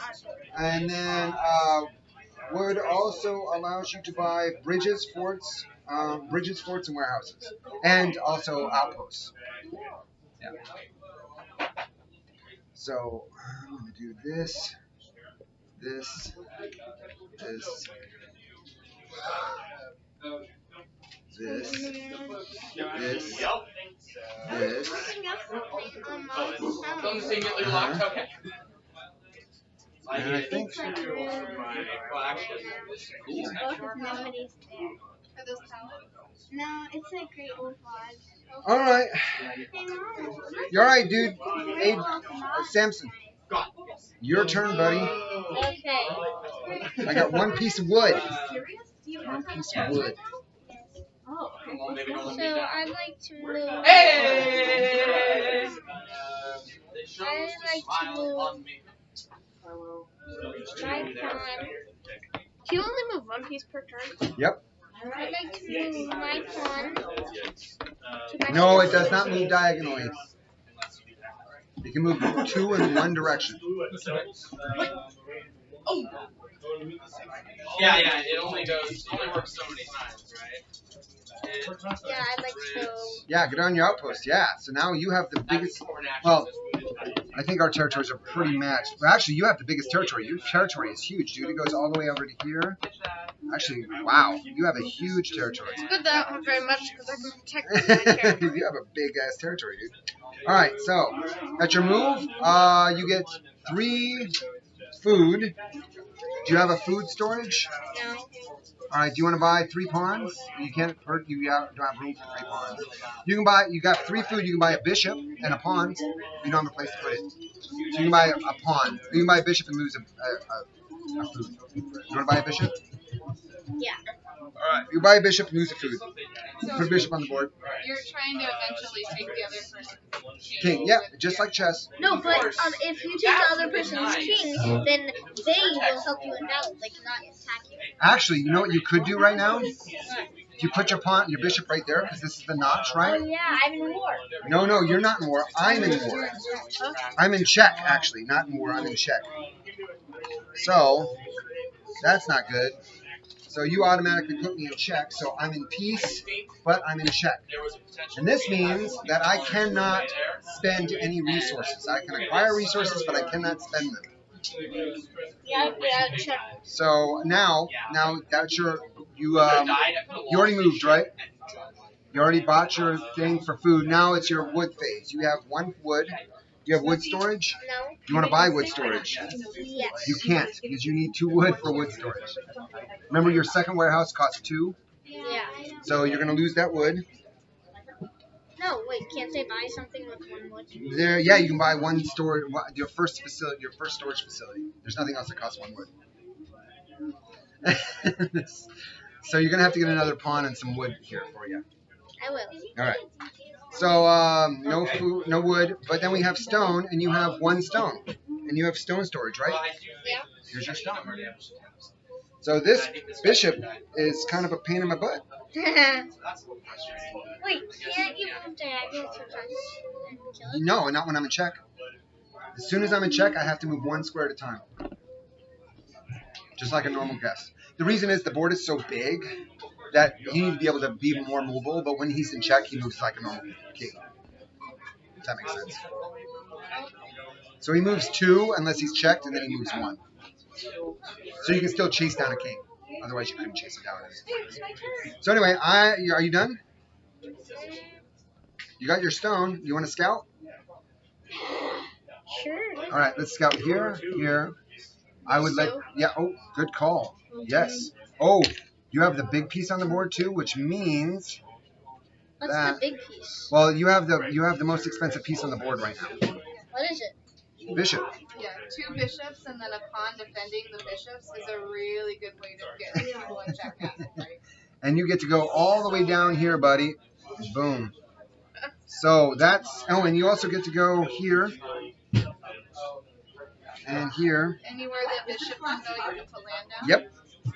And then wood also allows you to buy bridges, forts, and warehouses, and also outposts. Yeah. So I'm gonna do this, this, this, this, this, this. Thumbs immediately locked. Okay. And I think Well, actually, Are those pallets? No, it's a great old lodge. all right. Hey, Mom. You're all right, dude. Hey, Samson, your turn, buddy. Okay. I got one piece of wood. Serious? Do you One have piece of wood. Oh, okay. well, maybe don't So need that. I'd like to move. Hey! They show I us to like to smile move. on me. My pawn. Can you only move one piece per turn? Yep. I'd like to move my pawn to my No, it does not move diagonally. You can move two in one direction. Oh! Yeah, it only works so many times, right? Yeah, I'd like to. Yeah, get on your outpost. Yeah. So now you have the biggest. Well, I think our territories are pretty matched. But actually, you have the biggest territory. Your territory is huge, dude. It goes all the way over to here. Actually, wow, you have a huge territory. It's good that I don't have very much because I can protect my character. You have a big ass territory, dude. All right, so at your move, you get 3 food. Do you have a food storage? No. All right. Do you want to buy 3 pawns? You can't. You don't have room for 3 pawns. You can buy. You got 3 food. You can buy a bishop and a pawn. You don't have a place to put it. So you can buy a pawn. You can buy a bishop and lose a food. You want to buy a bishop? Yeah. All right. You buy a bishop and lose a food. Put a bishop on the board. You're trying to eventually take the other person's King. Yeah, just like chess. No, but if you take the other person's king, then they will help you in battle. They cannot attack you. Actually, you know what you could do right now? If you put your bishop right there, because this is the notch, Oh right? yeah, I'm in war. No, you're not in war. I'm in war. I'm in check, actually. Not in war, I'm in check. So, that's not good. So you automatically put me in check, so I'm in peace, but I'm in check. And this means that I cannot spend any resources. I can acquire resources, but I cannot spend them. Yeah, check. So now that's you already moved, right? You already bought your thing for food. Now it's your wood phase. You have 1 wood. You have wood storage? No. You want to buy wood storage? Yes. You can't, because you need 2 wood for wood storage. Remember, your second warehouse costs 2, Yeah. so you're going to lose that wood. No, wait. Can't they buy something with 1 wood? There, yeah, you can buy 1 storage. Your first storage facility. There's nothing else that costs 1 wood. So you're going to have to get another pawn and some wood here for you. I will. All right. So no food, no wood, but then we have stone, and you have 1 stone, and you have stone storage, right? Yeah. Here's your stone. So this bishop is kind of a pain in my butt. Wait, can't you move diagonal sometimes and kill it? No, not when I'm in check. As soon as I'm in check, I have to move 1 square at a time, just like a normal guest. The reason is the board is so big that you need to be able to be more mobile, but when he's in check, he moves like a normal king. If that makes sense. So he moves 2 unless he's checked, and then he moves 1. So you can still chase down a king. Otherwise, you couldn't chase him down. So anyway, are you done? You got your stone. You want to scout? Sure. All right, let's scout here, here. I would like, yeah. Oh, good call. Yes. Oh, you have the big piece on the board too, which means What's that. the big piece? Well, you have the most expensive piece on the board right now. What is it? Bishop. Yeah, 2 bishops and then a pawn defending the bishops is a really good way to get people in check at it, right? And you get to go all the way down here, buddy. Boom. So that's, oh, and you also get to go here. And here. Anywhere that bishop can go, you can put land down? Yep.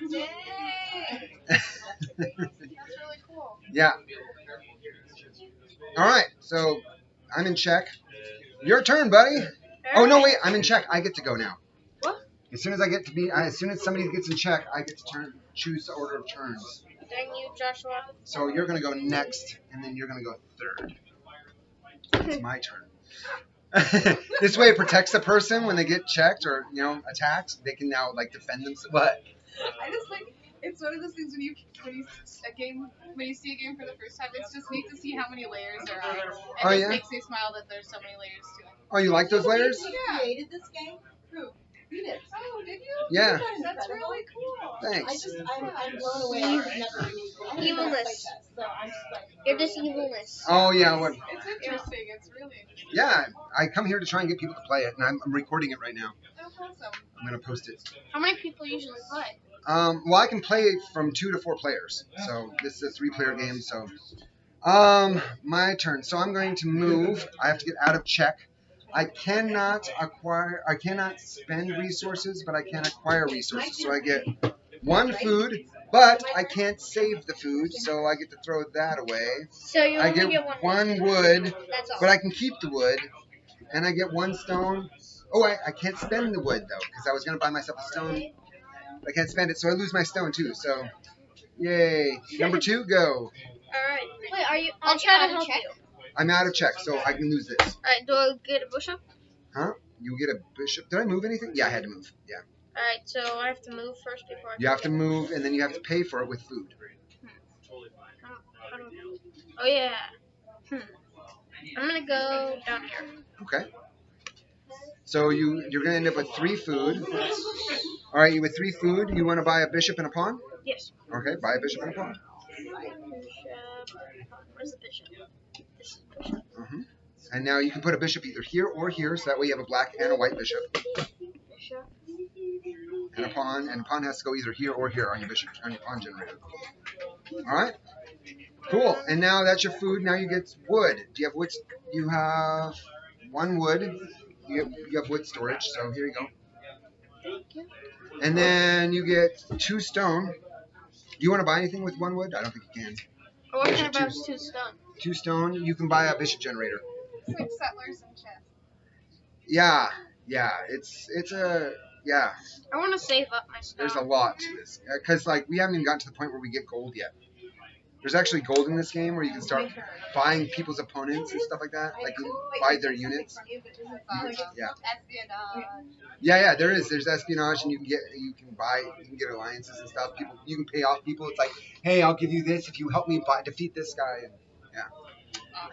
Yay! That's really cool. Yeah. All right. So I'm in check. Your turn, buddy. Oh no, wait. I'm in check. I get to go now. What? As soon as somebody gets in check, I get to choose the order of turns. Then you, Joshua. So you're gonna go next, and then you're gonna go third. It's my turn. This way, it protects the person when they get checked or attacked. They can now like defend themselves. What? I just like it's one of those things when you see a game for the first time. It's just neat to see how many layers there are. And it just makes me smile that there's so many layers to it. Oh, you like those layers? You created this game? Who? You did. Oh, did you? Yeah. That's really cool. Thanks. I'm blown away. I've never Evilness. so I'm just like, You're just evilness. Oh yeah. What? It's interesting. It's really interesting. Yeah. I come here to try and get people to play it, and I'm recording it right now. That's awesome. I'm gonna post it. How many people usually play? Well, I can play from 2 to 4 players. So this is a 3-player game. So, my turn. So I'm going to move. I have to get out of check. I cannot spend resources, but I can acquire resources. So I get 1 food, but I can't save the food, so I get to throw that away. So you I only get get 1 wood, That's all. but I can keep the wood, and I get 1 stone. Oh, I can't spend the wood though, because I was gonna buy myself a stone. I can't spend it, so I lose my stone too. So, yay! Number 2, go. Alright. Wait, are you? I'll try to help check? you. I'm out of check, so I can lose this. Alright, do I get a bishop? Huh? You get a bishop. Did I move anything? Yeah, I had to move. Yeah. Alright, so I have to move first before I You have to move, and then you have to pay for it with food. Oh yeah. I'm gonna go down here. Okay. So you're gonna end up with 3 food. All right, with 3 food, you want to buy a bishop and a pawn? Yes. Okay, buy a bishop and a pawn. Bishop. Where's the bishop? This is bishop. And now you can put a bishop either here or here, so that way you have a black and a white bishop. Bishop. And a pawn has to go either here or here on your bishop, on your pawn generator. All right, cool. And now that's your food. Now you get wood. Do you have wood? You have 1 wood. You have wood storage. So here you go. And then you get 2 stone. Do you want to buy anything with 1 wood? I don't think you can. Or what can I Bishop buy two. with 2 stone? 2 stone. You can buy a bishop generator. It's like settlers and chess. Yeah. I want to save up my stone. There's a lot to this because we haven't even gotten to the point where we get gold yet. There's actually gold in this game where you can start buying people's opponents and stuff like that. Like you buy their units. Yeah. Yeah, there is. There's espionage, and you can get alliances and stuff. You can pay off people. It's like, hey, I'll give you this if you help me defeat this guy. And, yeah.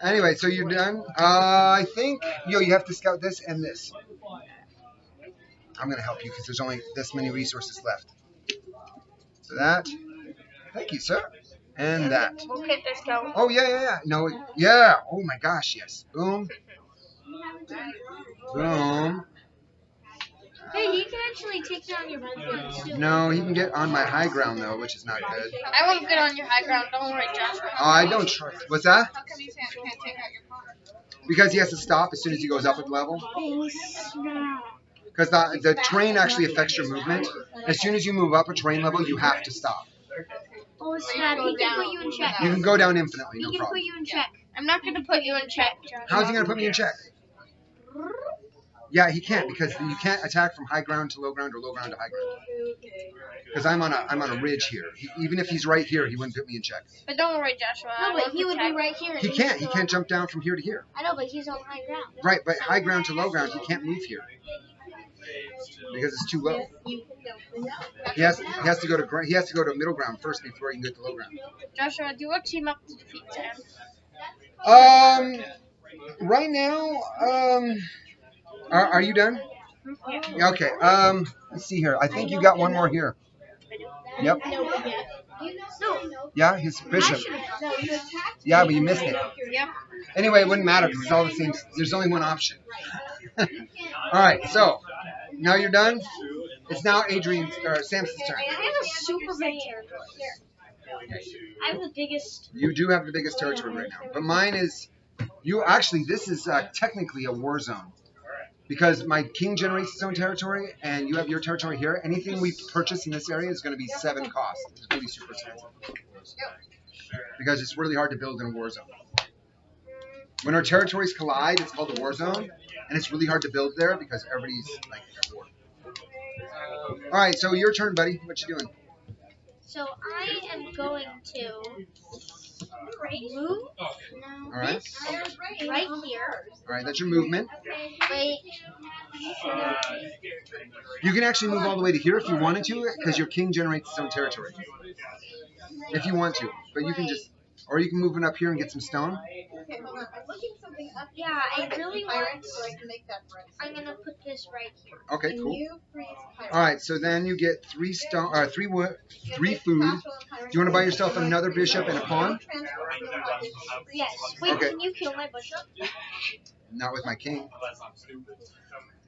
Anyway, so you're done. I think you have to scout this and this. I'm gonna help you because there's only this many resources left. So that. Thank you, sir. And that. Okay, there's go. Oh yeah. No, yeah. Oh my gosh, yes. Boom. Boom. Hey, he can actually take down your background too. No, he can get on my high ground though, which is not good. I won't get on your high ground. Don't worry, Joshua. Oh, I don't trust. What's that? How come you can't take out your pawn? Because he has to stop as soon as he goes up a level. Because the terrain actually affects your movement. As soon as you move up a terrain level, you have to stop. Oh, snap. He can put you in check. You can go down infinitely, He no can put problem. you in check. I'm not going to put you in check, Joshua. How's he gonna put me in check? Yeah, he can't because you can't attack from high ground to low ground or low ground to high ground. Because I'm on a ridge here. Even if he's right here, he wouldn't put me in check. But don't worry, Joshua. No, I but won't he would be attack. right here. He can't. He can't jump down from here to here. I know, but he's on high ground. Right, but high ground to low ground, he can't move here because it's too low. He has to go to middle ground first before he can get to low ground. Joshua, do you team up to defeat Sam? Right now, are you done? Yeah. Okay. Let's see here. I think you got 1 more here. Yep. No. Yeah, his bishop. No, you attacked. Yeah, but you missed it. Yep. Anyway, it wouldn't matter because it's all the same. There's only 1 option. All right. So now you're done. It's now Samson's turn. I have a super big territory. I have the biggest. You do have the biggest territory right now, but mine is. This is technically a war zone. Because my king generates his own territory, and you have your territory here. Anything we purchase in this area is going to be 7 cost. It's going to be super expensive. Because it's really hard to build in a war zone. When our territories collide, it's called a war zone, and it's really hard to build there because everybody's like at war. All right, so your turn, buddy. What you doing? So I am going to move All right. this right here. All right, that's your movement. Wait. You can actually move all the way to here if you wanted to, because your king generates his own territory. If you want to, but you can just, or you can move it up here and get some stone. Okay, hold on. I'm looking something up. Yeah, I really want. So I can make that for us. I'm gonna put this right here. Okay, Can cool. you freeze pirates? All right, so then you get 3 stone, 3 wood, 3 food. Do you want to buy yourself another bishop and a pawn? Yes. Wait, Okay. can you kill my bishop? Not with my king.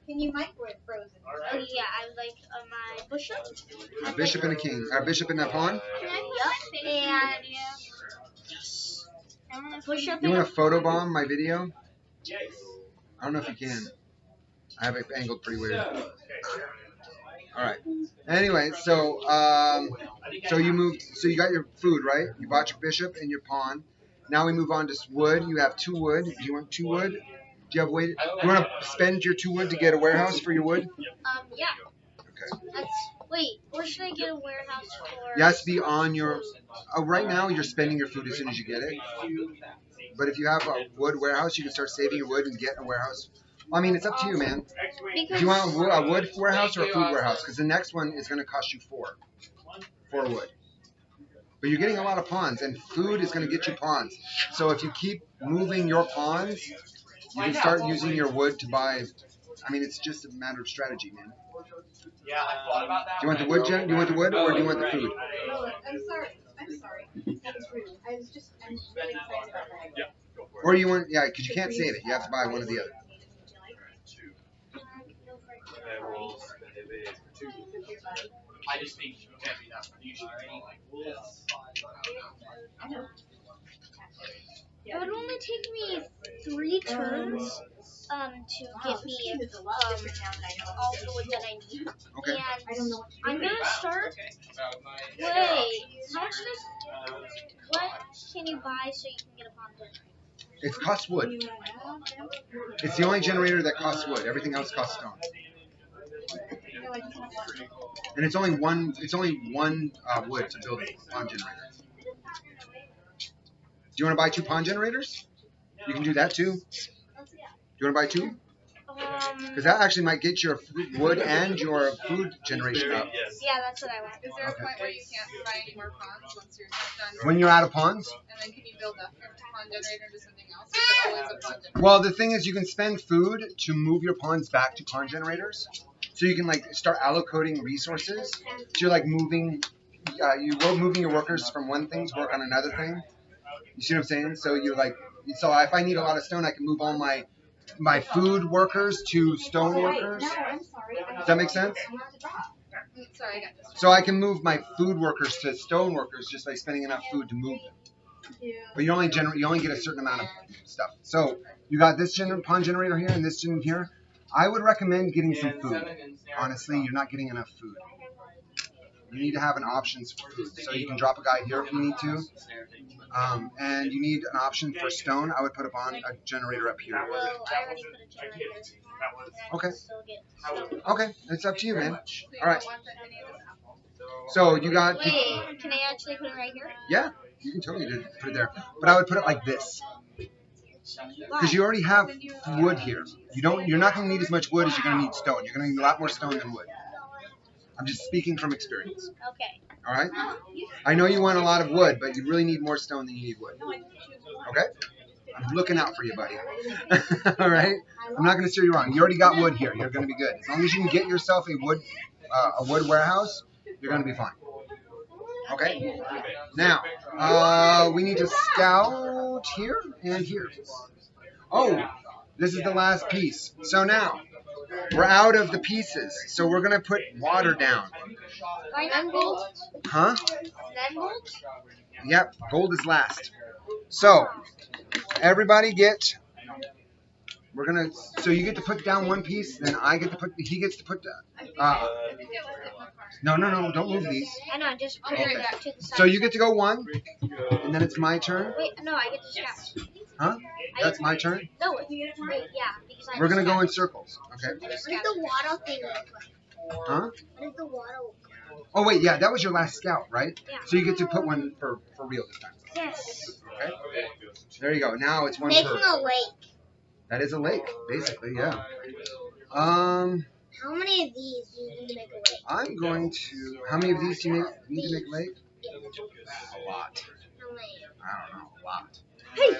Can you microwave frozen? Oh yeah, I like my bishop. A bishop and a king. A bishop and a pawn. Yep. And bishop. You want to photobomb my video? I don't know if you can. I have it angled pretty weird. All right. Anyway, so so you moved. So you got your food, right? You bought your bishop and your pawn. Now we move on to wood. You have 2 wood. Do you want 2 wood? Do you have weight? You want to spend your 2 wood to get a warehouse for your wood? Yeah. Okay. Wait, where should I get a warehouse for? It has to be on your. Right now, you're spending your food as soon as you get it. But if you have a wood warehouse, you can start saving your wood and get a warehouse. I mean, it's up to you, man. Because Do you want a wood warehouse or a food warehouse? Because the next one is going to cost you 4 wood. But you're getting a lot of pawns, and food is going to get you pawns. So if you keep moving your pawns, you can start using your wood to buy. I mean, it's just a matter of strategy, man. Yeah, I thought about that. Do you want the wood, Jen? Do you want the wood, or do you want the food? I'm sorry. That was rude. I'm really excited about that. Or you want, yeah, because you can't save it. You have to buy one or the other. I just think you can't be that usually like this. it would only take me 3 turns to get me all the wood that I need. Okay. And I'm gonna start. Wait, how much does what can you buy so you can get a pawn generator? It costs wood. It's the only generator that costs wood. Everything else costs stone. And it's only one. It's only one wood to build a pawn generator. Do you want to buy 2 pawn generators? You can do that too. Do you want to buy 2? Because that actually might get your wood and your food generation up. Yeah, that's what I want. Is there a point where you can't buy any more pawns once you're done? When you're out of pawns? And then can you build up your pawn generator into something else? Is it always a pawn generator? Well, the thing is, you can spend food to move your pawns back to pawn generators. So you can like start allocating resources. So you're like moving, moving your workers from one thing to work on another thing. You see what I'm saying? So you're like, so if I need a lot of stone, I can move all my food workers to stone workers. Does that make sense? Sorry, I got this. So I can move my food workers to stone workers just by spending enough food to move them. But you only get a certain amount of stuff. So you got this pawn generator here and this gen here. I would recommend getting some food. Honestly, you're not getting enough food. You need to have an options for food. So you can drop a guy here if you need to. And you need an option for stone. I would put a generator up here. Well, I already put a generator. And I Okay. can still get Okay, it's up to you, man. So you All right. don't want any of this apple. So you got. Wait, can I actually put it right here? Yeah, you can totally put it there. But I would put it like this. Because you already have wood here. You're not going to need as much wood as you're going to need stone. You're going to need a lot more stone than wood. I'm just speaking from experience. Okay. All right? I know you want a lot of wood, but you really need more stone than you need wood. Okay? I'm looking out for you, buddy. All right? I'm not going to steer you wrong. You already got wood here. You're going to be good. As long as you can get yourself a wood warehouse, you're going to be fine. Okay? Now, we need to scout here and here. Oh, this is the last piece. So now, we're out of the pieces. So we're going to put water down. Then gold. Huh? Then gold. Yep, gold is last. So, everybody get We're gonna. So you get to put down one piece, then I get to put. He gets to put. No, don't move these. I know, just put Okay. it back to the side. So you get to go one, and then it's my turn. Wait, no, I get to scratch. Huh? That's my turn. No, wait, yeah, because I We're gonna go in scratch. circles. Okay. What does the waddle thing look like? Huh? What does the waddle look like? Oh wait, yeah, that was your last scout, right? Yeah. So you get to put one for real this time. Yes. Okay. There you go. Now it's one Making per. a lake. That is a lake, basically. Yeah. How many of these do you need to make a lake? I'm going to. How many of these do you need to make a lake? A lot. How many? I don't know. A lot. Hey!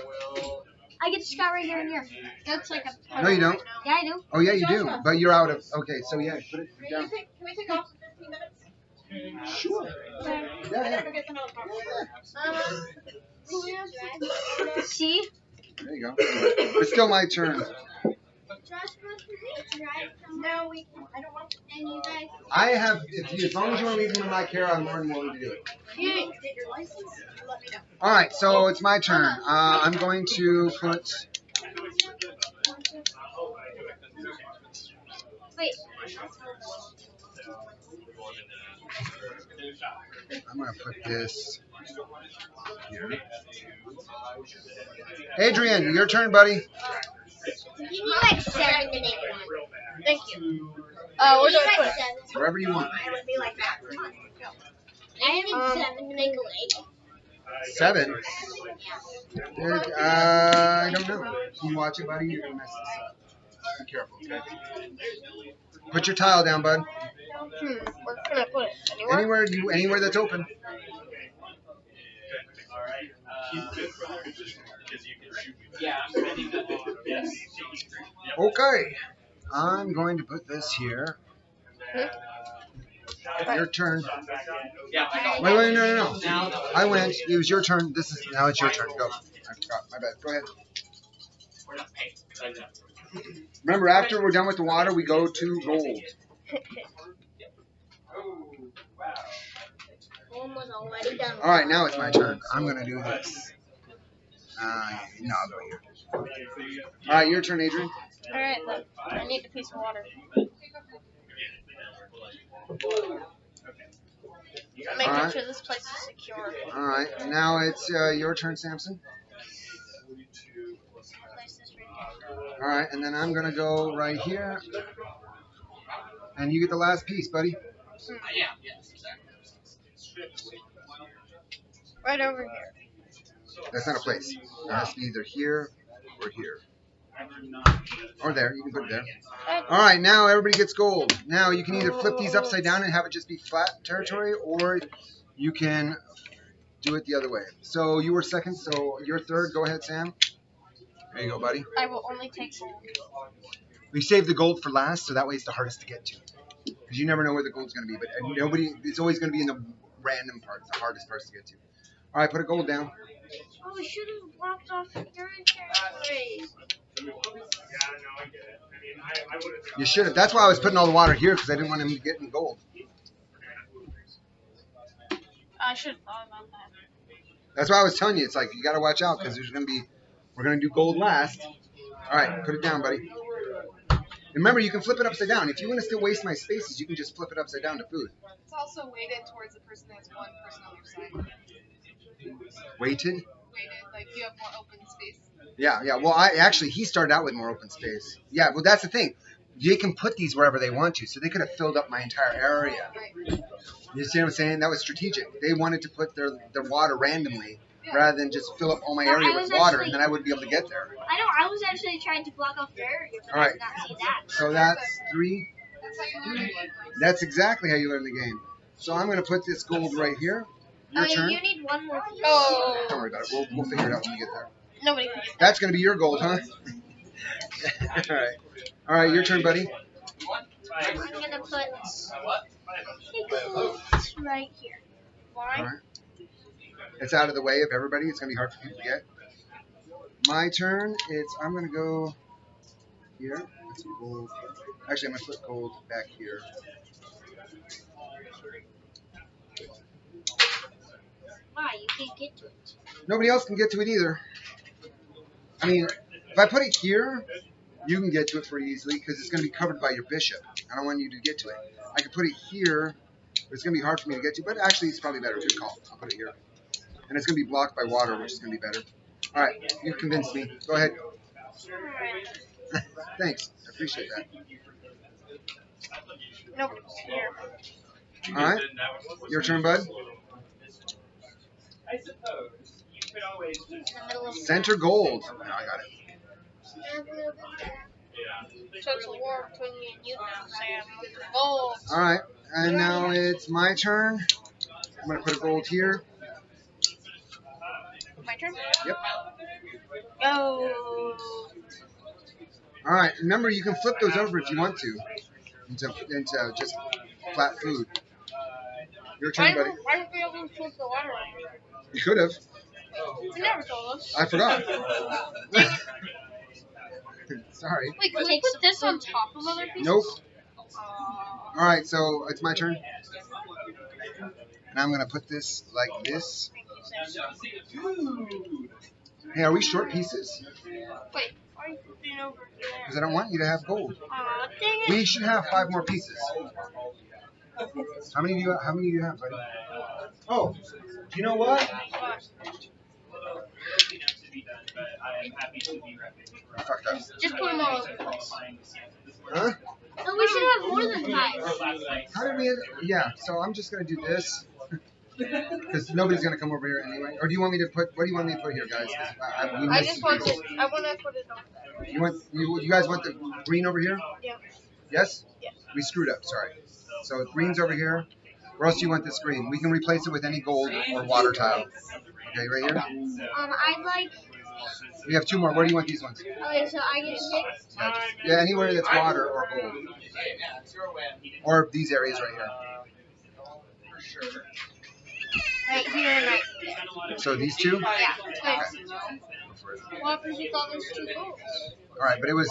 I get to scout right here and here. That's like a. No, you don't. Yeah, I do. Oh yeah, you do. But you're out of. Okay, so yeah, put it down. Can we take off for 15 minutes? Sure. I Yeah, gotta go get some other See? There you go. It's still my turn. No, I don't want to. And you guys. I have. As long as you want to leave them in my care, I'm more than willing to do it. You get your license. Let me know. All right, so it's my turn. I'm going to put. Wait. I'm going to put this here. Adrian, your turn, buddy. You need like 7 to make one. Thank you. Where's Where's our our 7? Wherever you want. I would be like that. Come on, go. I need 7 to make a lake. 7. I don't know. Can you watch it, buddy? You're going to mess this up. Be careful, okay? Put your tile down, bud. Where can I put it? Anywhere? Anywhere that's open. Yeah, I'm spending that. Yes. Okay. I'm going to put this here. Your turn. Yeah, I got Wait, no. now. I went. It was your turn. Now it's your turn. Go. I forgot. My bad. Go ahead. We're not paying. I know. Remember, after we're done with the water, we go to gold. Almost already done. All right, now it's my turn. I'm gonna do this. No, I'll go here. All right, your turn, Adrian. Alright, then. I need a piece of water. I'm making Alright. sure this place is secure. All right, now it's your turn, Samson. Place this right here. All right, and then I'm gonna go right here, and you get the last piece, buddy. Yeah, yes, exactly. Right over here. That's not a place. It has to be either here or here. Or there. You can put it there. All right, now everybody gets gold. Now you can either flip these upside down and have it just be flat territory, or you can do it the other way. So you were second, so you're third. Go ahead, Sam. There you go, buddy. I will only take gold. We saved the gold for last, so that way it's the hardest to get to. Because you never know where the gold's going to be, but it's always going to be in the random parts, the hardest parts to get to. All right, put a gold down. Oh, we should have blocked off your territory. You should have. That's why I was putting all the water here, because I didn't want him to get in gold. I should have thought about that. That's why I was telling you. It's like you got to watch out, because we're going to do gold last. All right, put it down, buddy. Remember, you can flip it upside down. If you want to still waste my spaces, you can just flip it upside down to food. It's also weighted towards the person that has one person on their side. Weighted? Weighted, like you have more open space. Yeah. Well, he started out with more open space. Yeah, well, that's the thing. They can put these wherever they want to, so they could have filled up my entire area. Right. You see what I'm saying? That was strategic. They wanted to put their water randomly rather than just fill up all my area with water, and then I wouldn't be able to get there. I know, I was actually trying to block off their area, but All I right. did not see that. So that's 3. That's how you learn it. That's exactly how you learn the game. So I'm going to put this gold right here. Your turn. You need one more piece. Oh. Don't worry about it. We'll figure it out when we get there. Nobody can get That's going to be your gold, huh? All right, your turn, buddy. I'm gonna put What? pickles right here. All Why? right. It's out of the way of everybody. It's going to be hard for people to get. My turn. I'm going to go here. Put some gold. Actually, I'm going to put gold back here. Why? You can't get to it. Nobody else can get to it either. I mean, if I put it here, You can get to it pretty easily because it's going to be covered by your bishop. I don't want you to get to it. I can put it here, but it's going to be hard for me to get to. But actually, it's probably better. Good call. I'll put it here. And it's going to be blocked by water, which is going to be better. All right, you convinced me. Go ahead. Thanks. I appreciate that. Nope. Here. All right. Your turn, bud. In the middle of Center gold. No, I got it. So it's a war between me and you now, Sam. Gold. All right. And now it's my turn. I'm going to put a gold here. My turn? Yep. Go. All right. Remember, you can flip those over if you want to into just flat food. Your turn, buddy. Why didn't we ever flip the water over? You could have. You never told us. I forgot. Sorry. Wait, can we put this on top of other pieces? Nope. All right. So it's my turn. And I'm going to put this like this. Hey, are we short pieces? Wait, why are you flipping over there? Because I don't want you to have gold. Aw, dang it. We should have 5 more pieces. How many do you have, buddy? Oh, you know what? I fucked up. Just put them all over the place. Huh? No, we should have more than 5. How did we end? Yeah. So I'm just gonna do this. Because nobody's gonna come over here anyway. Or do you want me to put? What do you want me to put here, guys? We I missed just the want gold. I want to put it over there. You guys want the green over here? Yeah. Yes? Yeah. We screwed up, sorry. So green's over here. Where else do you want this green? We can replace it with any gold or water tile. Okay, right here? I'd like. We have 2 more. Where do you want these ones? Okay, so I get to pick. Yeah, anywhere that's water or gold. Or these areas right here. Right here and right there. So these 2? Yeah. Okay. What happens with all those 2 golds? All right, but it was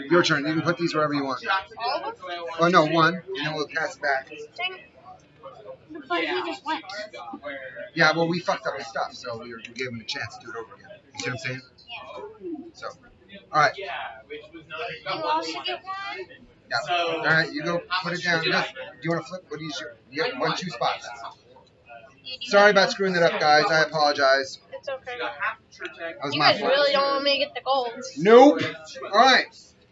your turn. You can put these wherever you want. All of them? Oh no, 1, and then we'll cast it back. Dang it. But he just went. Yeah, well we fucked up his stuff, so we gave him a chance to do it over again. You see what I'm saying? So, all right. You also get one? Yeah. All right, you go put it down. Do you want to flip? What do you have 1, 2 spots. Sorry about screwing that up, guys. I apologize. It's okay. That was You my guys fault. really don't want me to get the gold. Nope. All right.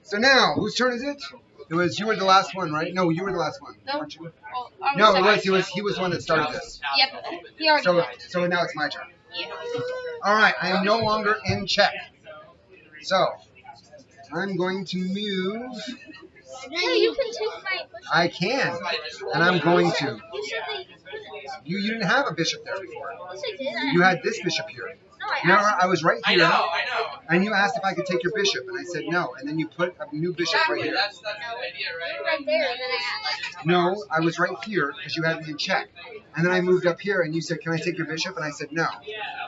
So now, whose turn is it? It was you were the last one, right? No, you were the last one. No. Weren't you? Well, I No, second. he was the one that started this. Yep. He already So went. so now it's my turn. Yeah. All right, I am no longer in check. So I'm going to move. Hey, you can take my bishop. I can, and I'm going to. You said that you couldn't. You didn't have a bishop there before. Yes, I did. You had this bishop here. No, I Remember, asked. I was right I here, know. and you asked if I could take your bishop, and I said no. And then you put a new bishop right here. That's the idea, You were right? right there, and then I asked. No, I was right here because you had me in check. And then I moved up here, and you said, "Can I take your bishop?" And I said no,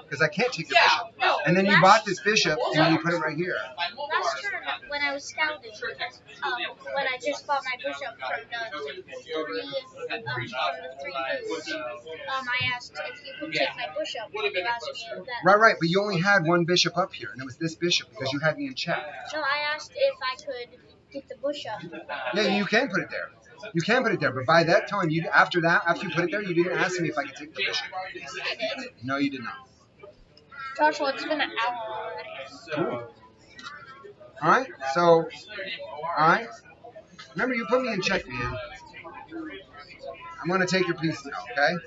because I can't take your bishop. No. And then you bought this bishop, and then you put it right here. Last turn, when I was scouting, when I just bought my bishop from the 3 booths, I asked if you could take my bishop, and you asked me that. Right, but you only had 1 bishop up here, and it was this bishop because you had me in check. No, I asked if I could get the bishop. Yeah, you can put it there. You can put it there, but by that time, after you put it there, you didn't ask me if I could take the bishop. I did. No, you did not. Joshua, it's been an hour already. Cool. All right, so, all right. Remember, you put me in check, man. I'm going to take your piece now, okay?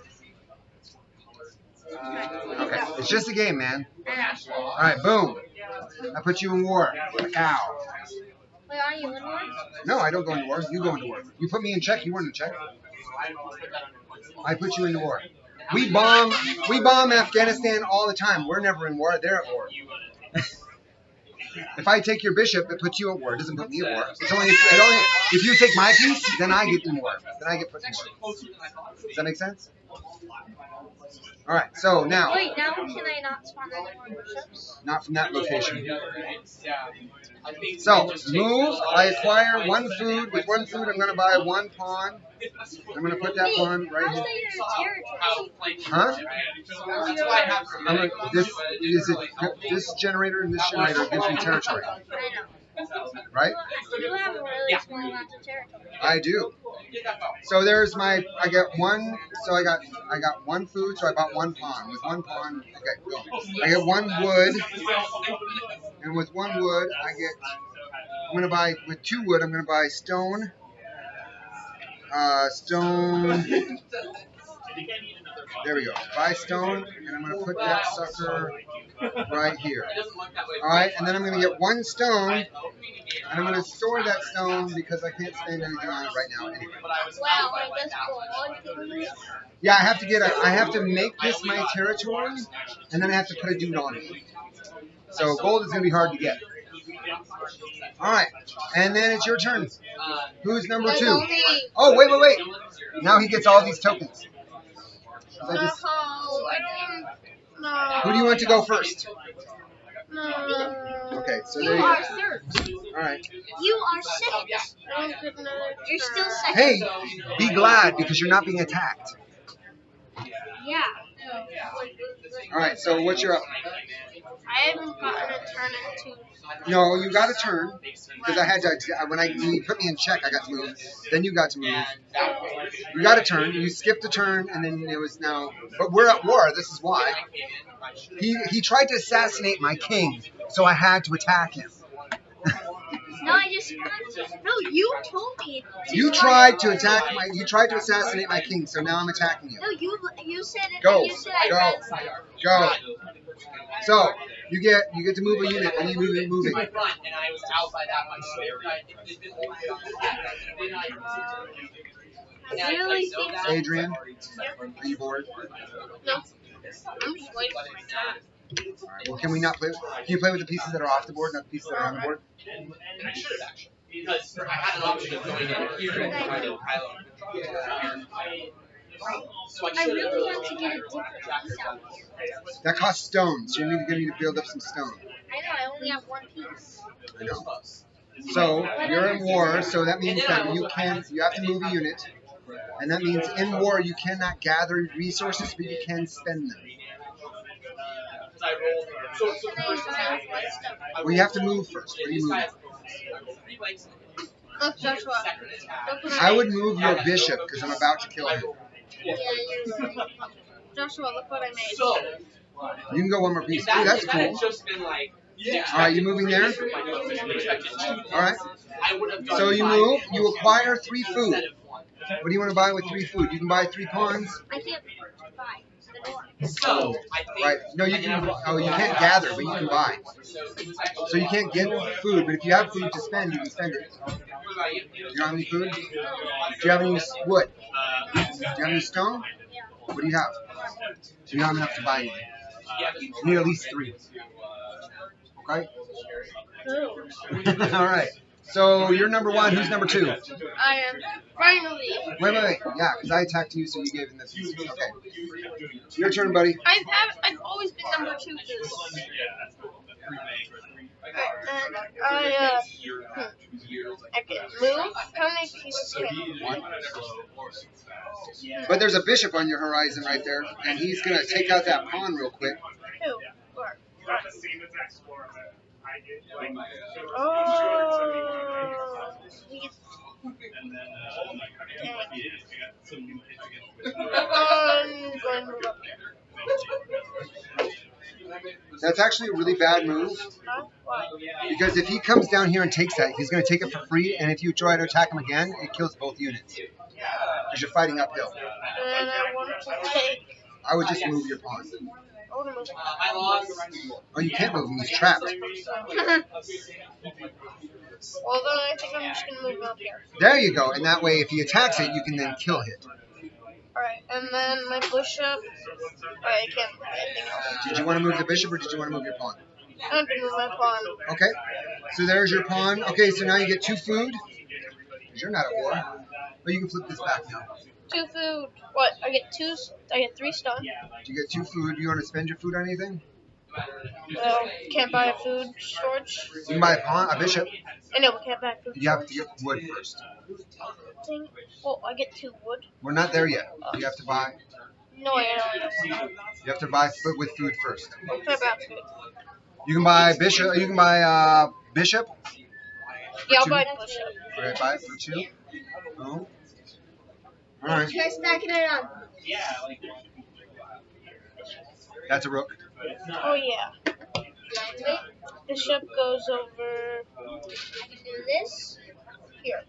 Okay, it's just a game, man. All right, boom. I put you in war. Ow. Wait, are you in one? No, I don't go into war. You go into war. You put me in check. You weren't in check. I put you into war. We bomb Afghanistan all the time. We're never in war. They're at war. If I take your bishop, it puts you at war. It doesn't put me at war. It's only if you take my piece, then I get in war. Then I get put in war. Does that make sense? All right. So now, Wait, now can I not spawn any more bishops? not from that location. So move. I acquire 1 food. With 1 food, I'm going to buy 1 pawn. I'm going to put that Wait, pawn right how's here. that your territory? Huh? That's why I have This generator and this generator gives me territory. I know. right? You have a really small amount of territory. I do. So there's my. I got one. So I got one food. So I bought one pawn. With one pawn, okay, go. I get one wood, and with one wood, I get. I'm gonna buy with 2 wood. I'm gonna buy stone. Stone. There we go. Buy stone, and I'm gonna put that sucker right here. All right, and then I'm gonna get 1 stone, and I'm gonna store that stone because I can't spend anything on it right now anyway. Wow, I guess gold. Yeah, I have to make this my territory, and then I have to put a dude on it. So gold is gonna be hard to get. All right, and then it's your turn. Who's number 2? Oh, wait. Now he gets all these tokens. I just, who do you want to go first? Okay, so there you go. Third. All right. You are second. You're still second. Hey, be glad because you're not being attacked. Yeah. All right, so what's your up? I haven't gotten a turn in 2. No, you got a turn because I had to. When you put me in check, I got to move. Then you got to move. You got a turn. You skipped a turn, and then it was now. But we're at war. This is why. He tried to assassinate my king, so I had to attack him. No, I just. No, you told me. You tried to attack my. You tried to assassinate my king, so now I'm attacking you. No, you said it. Go, You said go. So you get to move a unit, and you move it moving. And I was out by that much. Really? Adrian, are you bored? No. I'm just waiting for my turn. Alright, well, can we not play? Can you play with the pieces that are off the board, not the pieces that are on the board? And I should have actually. Because I had an option of going in here and trying to pile on. So I really want to get a different piece out. That costs stone, so you're going to need to build up some stone. I know, I only have 1 piece. I know. So you're in war, so that means that you have to move a unit, and that means in war you cannot gather resources, but you can spend them. Well, you have to move first. Where do you move? Look, Joshua. Look what I would move your bishop because I'm about to kill him. Yeah, you're right. Joshua, look what I made. You can go 1 more piece. Ooh, that's cool. All right, you moving there? All right. So you move. You acquire 3 food. What do you want to buy with 3 food? You can buy 3 pawns. I can't buy. So, Right. No, you can. Oh, you can't gather, but you can buy. So you can't get food, but if you have food to spend, you can spend it. You don't have any food? Do you have any wood? Do you have any stone? What do you have? So you don't have enough to buy anything. You need at least 3. Okay. All right. So you're number 1. Who's number 2? I am. Finally. Wait. Yeah, because I attacked you, so you gave him this. Okay. Your turn, buddy. I've always been number 2 for this. And I can move. How many pieces can I move? But there's a bishop on your horizon right there, and he's gonna take out that pawn real quick. Who? Where? Oh. I'm going to move up here. That's actually a really bad move. Huh? Why? Because if he comes down here and takes that, he's going to take it for free, and if you try to attack him again, it kills both units. Because you're fighting uphill. And I want to take. I would just move your pawn. I want to move. Oh, you can't move him, he's trapped. Well, then I think I'm just going to move him up here. There you go, and that way if he attacks it, you can then kill it. Alright, and then my bishop. I can't move anything else. Did you want to move the bishop, or did you want to move your pawn? I'm going to move my pawn. Okay, so there's your pawn. Okay, so now you get 2 food. Because you're not at war. But you can flip this back now. 2 food. What? I get 3 stone. You get 2 food. Do you want to spend your food on anything? Can't buy a food storage. You can buy a pawn, a bishop. I know, but can't buy food You have to get wood first. thing. Oh, I get 2 wood. We're not there yet. You have to buy. No, I don't. You have to buy food with food first. Can I buy food? You can buy bishop. You can buy bishop, Yeah, I'll two? buy push up. Okay, buy it for 2. Oh. Alright. Try stacking it up. That's a rook. Oh yeah. Bishop goes over I can do this. here.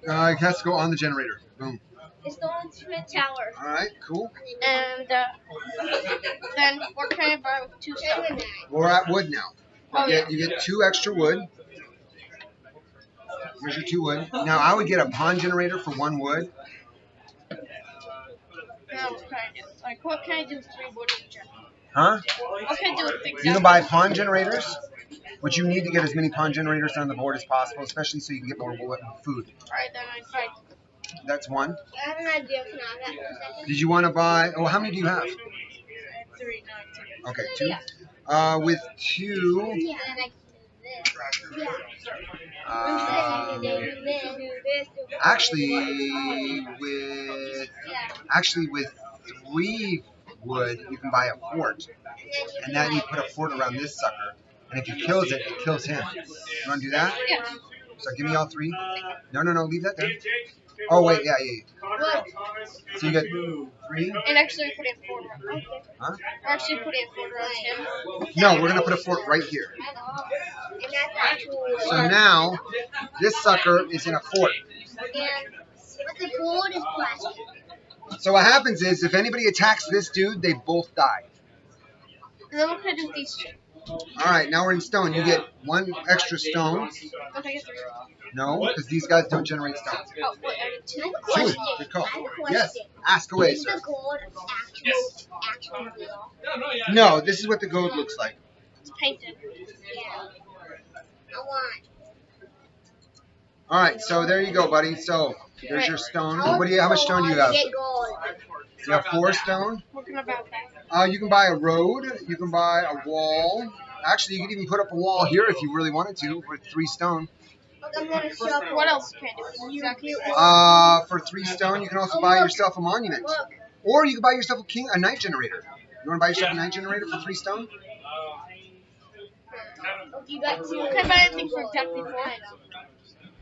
And I can do It has to go on the generator. Boom. It's the ultimate tower. Alright, cool. And then what can I buy with 2 stuff? We're at wood now. Oh, You get 2 extra wood. Here's your 2 wood. Now I would get a pawn generator for 1 wood. Now what can I do? Like what can I do with 3 wood each? Huh? What can I do with 6? You can buy pawn generators, but you need to get as many pawn generators on the board as possible, especially so you can get more food. Alright, then I buy That's 1. I have an idea for now. Did you want to buy? Oh, how many do you have? 3, no, 2. Okay, 2. With 2. Yeah. And I can do this. Yeah. Actually, with 3 wood, you can buy a fort, and then you put a fort around this sucker. And if he kills it, it kills him. You want to do that? Yeah. So give me all 3. No, leave that there. Oh wait, yeah. Well, So you get 3. and actually put in 4 rounds. Okay. Huh? Or actually put in 4 rounds him. No, we're gonna put a fort right here. And that's actual. So now this sucker is in a fort. And but the gold is plastic. So what happens is, if anybody attacks this dude, they both die. And then what can I do with these 2? All right, now we're in stone. You get 1 extra stone. Okay, I get 3. No, because these guys don't generate stones. Oh, what? I did 2? I have a 2. question. Good call. I have a Yes. question. Ask away, Is sir. the gold actual real? No, this is what the gold looks like. It's painted. Yeah. I want. All right, so there you go, buddy. So there's your stone. How much stone do you have? Get gold. You have 4 stone. What can I buy with that? You can buy a road. You can buy a wall. Actually, you could even put up a wall here if you really wanted to for 3 stone. Look, I'm gonna show you. What else can I do? Exactly. For 3 stone, you can also buy yourself a monument, or you can buy yourself a night generator. You want to buy yourself a night generator for 3 stone? You got 2. Can I buy anything for exactly 4?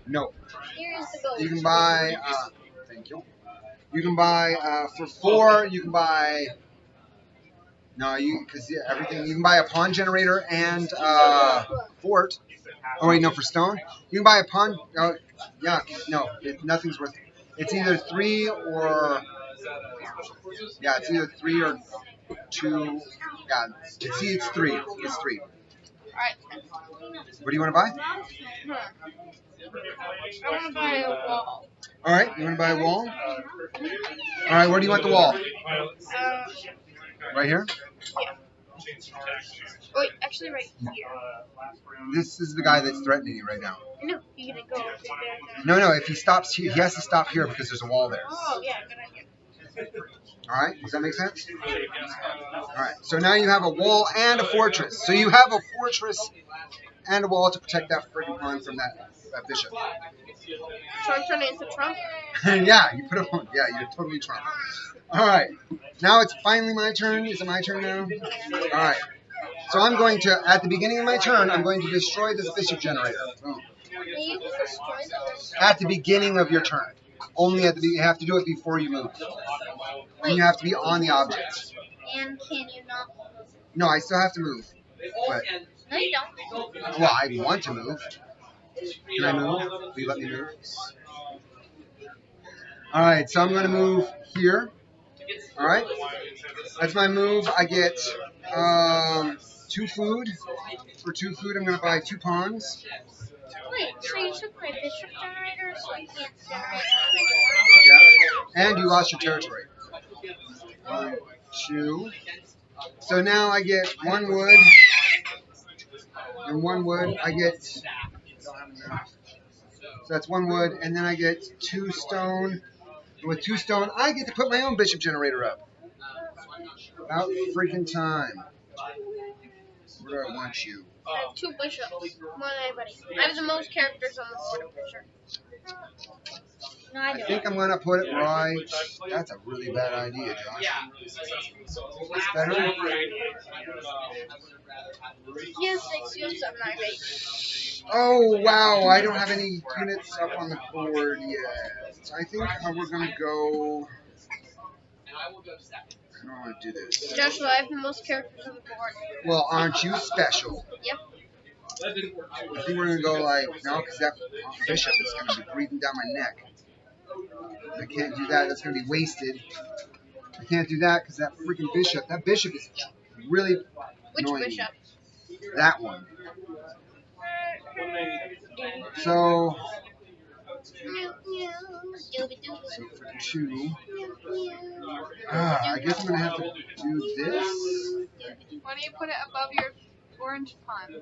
No. Here's the gold. You can buy. Thank you. You can buy for 4. You can buy. No, because everything. You can buy a pawn generator and fort. Oh wait, no, for stone. You can buy a pawn. Yeah, no, nothing's worth it. It's either 3 or. Yeah, it's either 3 or 2. Yeah, it's 3. It's 3. Alright. What do you want to buy? I want to buy a wall. All right, you want to buy a wall? All right, where do you want the wall? Right here? Yeah. Wait, actually right here. This is the guy that's threatening you right now. No, you're gonna go over there. No, if he stops here, he has to stop here because there's a wall there. Oh, yeah, good idea. All right, does that make sense? All right, so now you have a wall and a fortress. So you have a fortress and a wall to protect that freaking pawn from that bishop. So I'm turning into Trump? Yeah, you put it on. Yeah, you're totally Trump. All right, now it's finally my turn. Is it my turn now? All right. So I'm going to, at the beginning of my turn, I'm going to destroy this bishop generator. Boom. You can destroy those. At the beginning of your turn. Only at the you have to do it before you move. And you have to be on the object. And can you not? No, I still have to move. But, No, you don't. well, I want to move. Can I move? Will you let me move? Alright, so I'm going to move here. Alright? That's my move. I get 2 food. For 2 food, I'm going to buy 2 pawns. Wait, so you took my bishop generator, so I can't generate Yeah. And you lost your territory. 1, 2. So now I get 1 wood. And 1 wood. I get. So that's 1 wood. And then I get 2 stone. And with 2 stone, I get to put my own bishop generator up. About freaking time. Where do I want you? I have 2 bishops. More than anybody. I have the most characters on the board, I'm pretty sure. No, I I think I'm going to put it right. That's a really bad idea, Josh. This better? He has 6, you have 7, I have 8. Oh, wow, I don't have any units up on the board yet. I think we're going to go... I don't want to do this. Joshua, I have the most characters on the board. Well, aren't you special? Yep. I think we're going to go like... No, because that bishop is going to be breathing down my neck. I can't do that. That's going to be wasted. I can't do that because that freaking bishop... That bishop is really Which annoying. bishop? That one. So for 2, I guess I'm gonna have to do this. Why don't you put it above your orange pawn?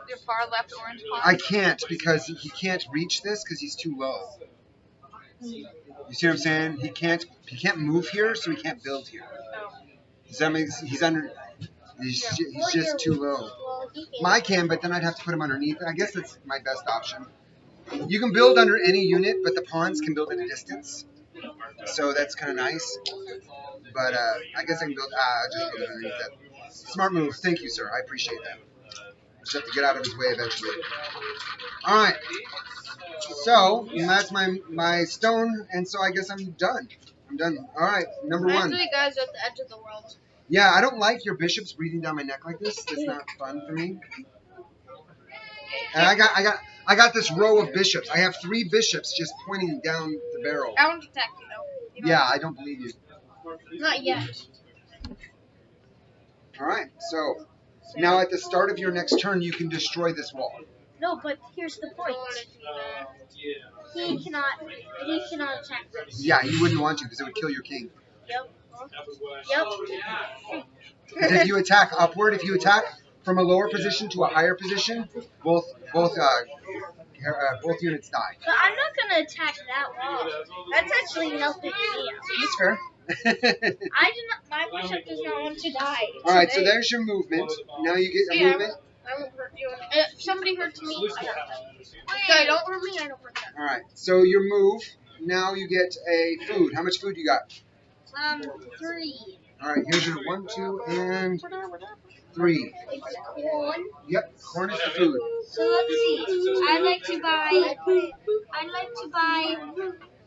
Your far left orange pawn? I can't because he can't reach this because he's too low. You see what I'm saying? He can't move here, so he can't build here. Does that make sense? He's just too low. I can, but then I'd have to put him underneath. I guess that's my best option. You can build under any unit, but the pawns can build at a distance. So that's kind of nice. But I guess I can build... just put it underneath that. Smart move. Thank you, sir. I appreciate that. Just have to get out of his way eventually. Alright. So, that's my stone, and so I guess I'm done. I'm done. Alright, number 1. Actually, guys, at the edge of the world. Yeah, I don't like your bishops breathing down my neck like this. It's not fun for me. And I got this row of bishops. I have 3 bishops just pointing down the barrel. I want to attack you, though. Yeah, I don't believe you. Not yet. Alright, so now at the start of your next turn, you can destroy this wall. No, but here's the point. He cannot attack this. Yeah, you wouldn't want to because it would kill your king. Yep. Because if you attack upward, if you attack from a lower position to a higher position, both units die. But I'm not gonna attack that wall. That's actually nothing to me. That's fair. My bishop does not want to die. Alright, so there's your movement. Now you get your movement. I won't hurt you. If somebody hurts me, I hurt them. Guy, don't hurt me, I don't hurt them. Alright, so your move, now you get a food. How much food you got? 3. Alright, here's your 1, 2, and 3. Corn. Yep, corn is the food. So let's see. I'd like to buy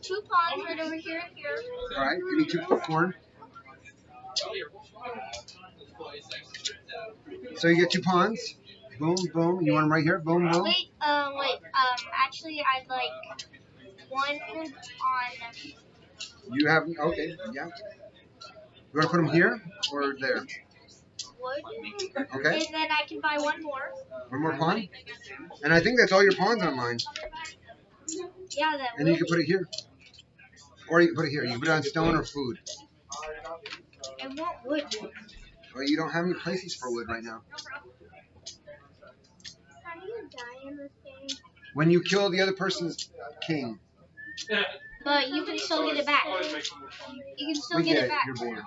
2 pawns right over here and here. Alright, give me 2 corn. So you get 2 pawns. Boom, boom. You want them right here? Boom, boom. Wait. Actually, I'd like 1 on. You have, okay, yeah. You want to put them here or there? Wood. Okay. And then I can buy 1 more. 1 more pawn? And I think that's all your pawns online. Yeah, that And you can put it here. Or you can put it here. You can put it on stone or food. I want wood. Well, you don't have any places for wood right now. How do you die in this game? When you kill the other person's king. But you can still get it back. You can still We get get it it. back. You're born.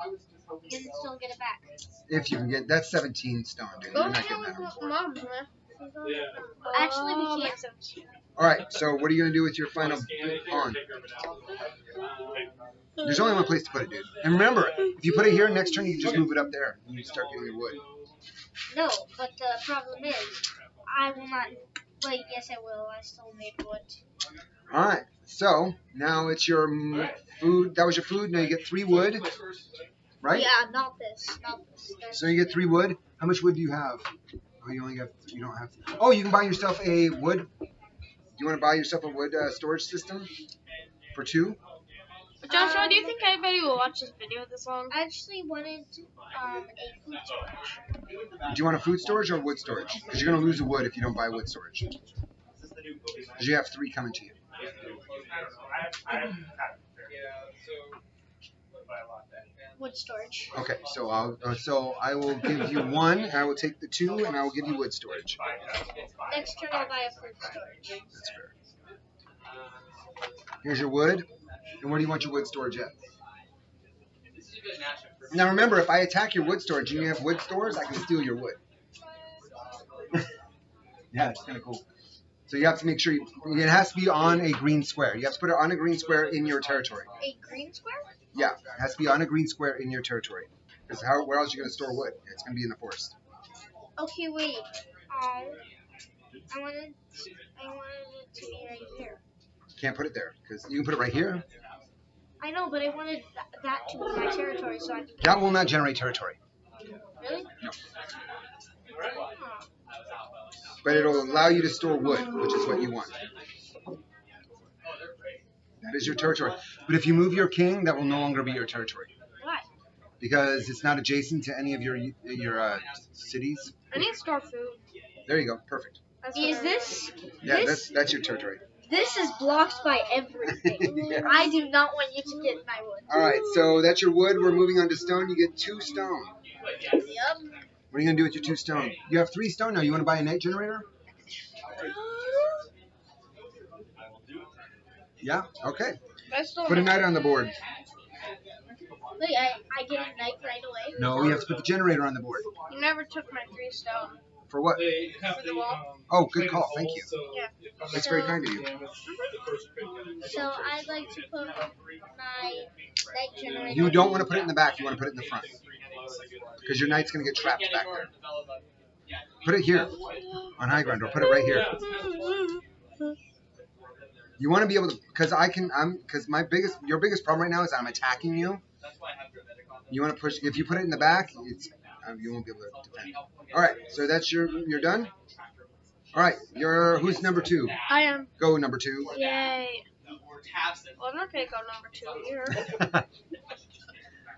You can still get it back. If you can get, that's 17 stone, dude. You're Go not deal getting with that. Mom, man. Actually, we can't. Alright, so what are you going to do with your final pawn? There's only one place to put it, dude. And remember, if you put it here, next turn you can just move it up there. And you start getting your wood. No, but the problem is, I will not. Wait, yes, I will. I still need wood. Alright, so now it's your food. That was your food. Now you get 3 wood. Right? Yeah, not this. Not this. So you get 3 wood. How much wood do you have? Oh, you only have. You don't have. Oh, you can buy yourself a wood. You want to buy yourself a wood storage system for 2? Joshua, do you think anybody will watch this video this long? I actually wanted a food storage. Do you want a food storage or wood storage? Because you're going to lose the wood if you don't buy wood storage. Because you have 3 coming to you. Wood storage. Okay, so I will give you 1, and I will take the 2, and I will give you wood storage. Next turn, I'll buy a food storage. That's fair. Here's your wood. And where do you want your wood storage at? Now remember, if I attack your wood storage and you have wood stores, I can steal your wood. Yeah, it's kind of cool. So you have to make sure it has to be on a green square. You have to put it on a green square in your territory. A green square? Yeah, it has to be on a green square in your territory. Because where else are you going to store wood? It's going to be in the forest. Okay, wait. I wanted it to be right here. Can't put it there because you can put it right here. I know, but I wanted that to be my territory, so I can. That will not generate territory. Really? No. Oh. But it'll allow you to store wood, which is what you want. That is your territory. But if you move your king, that will no longer be your territory. Why? Because it's not adjacent to any of your cities. I need to store food. There you go. Perfect. Is this? Yeah, this, that's your territory. This is blocked by everything. Yeah. I do not want you to get my wood. All right, so that's your wood. We're moving on to stone. You get 2 stone. Yep. What are you gonna do with your 2 stone? You have 3 stone now. You want to buy a night generator? Yeah. Okay. Put a night on the board. Wait, I get a night right away? No, you have to put the generator on the board. You never took my 3 stone. For what? For the wall. Oh, good call. Thank you. Yeah. That's very kind of you. So I'd like to put my night generator. You don't want to put it in the back. You want to put it in the front. Because your knight's going to get trapped back there. Put it here on high ground, or put it right here. You want to be able to, because your biggest problem right now is I'm attacking you. You want to push. If you put it in the back, you won't be able to defend. All right, so that's you're done. All right, who's number 2? I am. Go number 2. Yay. Well, I'm not gonna go number 2 here.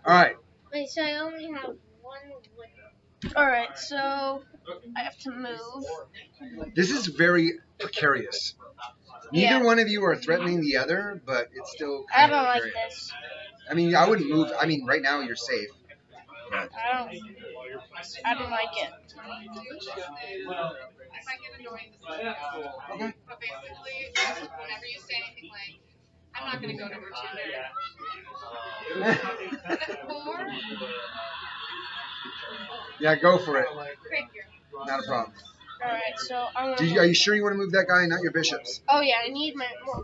All right. Wait, so I only have 1 wood. Alright, so I have to move. This is very precarious. Neither one of you are threatening the other, but it's still I kind don't of like precarious. this. I mean, I wouldn't move. I mean, right now you're safe. I don't like it. I might get annoying to say that. Okay. But basically, whenever you say anything like, I'm not going to go number 2 there. 4? Yeah, go for it. Right here. Not a problem. Alright, so I'm Are gonna. you sure you want to move that guy, not your bishops? Oh, yeah, I need my more.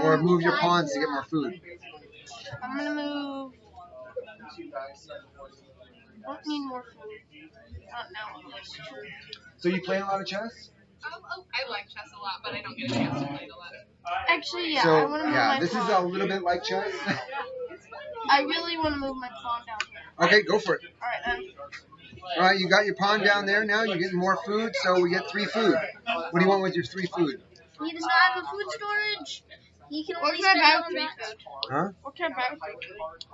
Or move your pawns to get more food? I'm gonna move. I don't need more food. Not now. So you play a lot of chess? I like chess a lot, but I don't get a chance to play it a lot. Actually, yeah, I So, want to move yeah, my this is pawn. a little bit like chess. I really want to move my pawn down here. Okay, go for it. Alright, then. All right, you got your pawn down there now. You're getting more food, so we get 3 food. What do you want with your 3 food? He does not have a food storage. He can What only can I spend buy it with on 3 that. food? Huh? What can I buy with 3 food?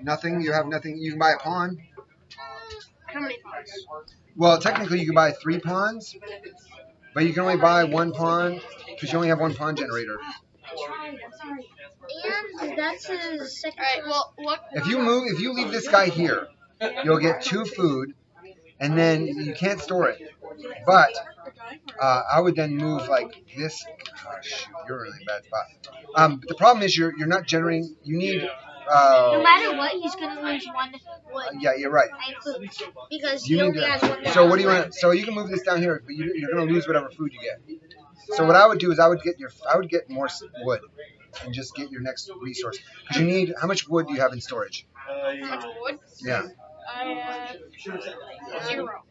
Nothing? You have nothing? You can buy a pawn? How many pawns? Well, technically you can buy 3 pawns, but you can only buy 1 pawn because you only have 1 pawn generator. And that's his second. Alright, well, what? If you leave this guy here, you'll get 2 food, and then you can't store it. But I would then move like this. Oh, shoot, you're really in a bad spot. But the problem is you're not generating. You need. No matter what, he's gonna lose 1 wood. Yeah, you're right. And food because You he need only has 1 to. So what do you want? So you can move this down here, but you're going to lose whatever food you get. So what I would do is I would get more wood and just get your next resource because you need. How much wood do you have in storage? How much wood? Yeah. I have 0.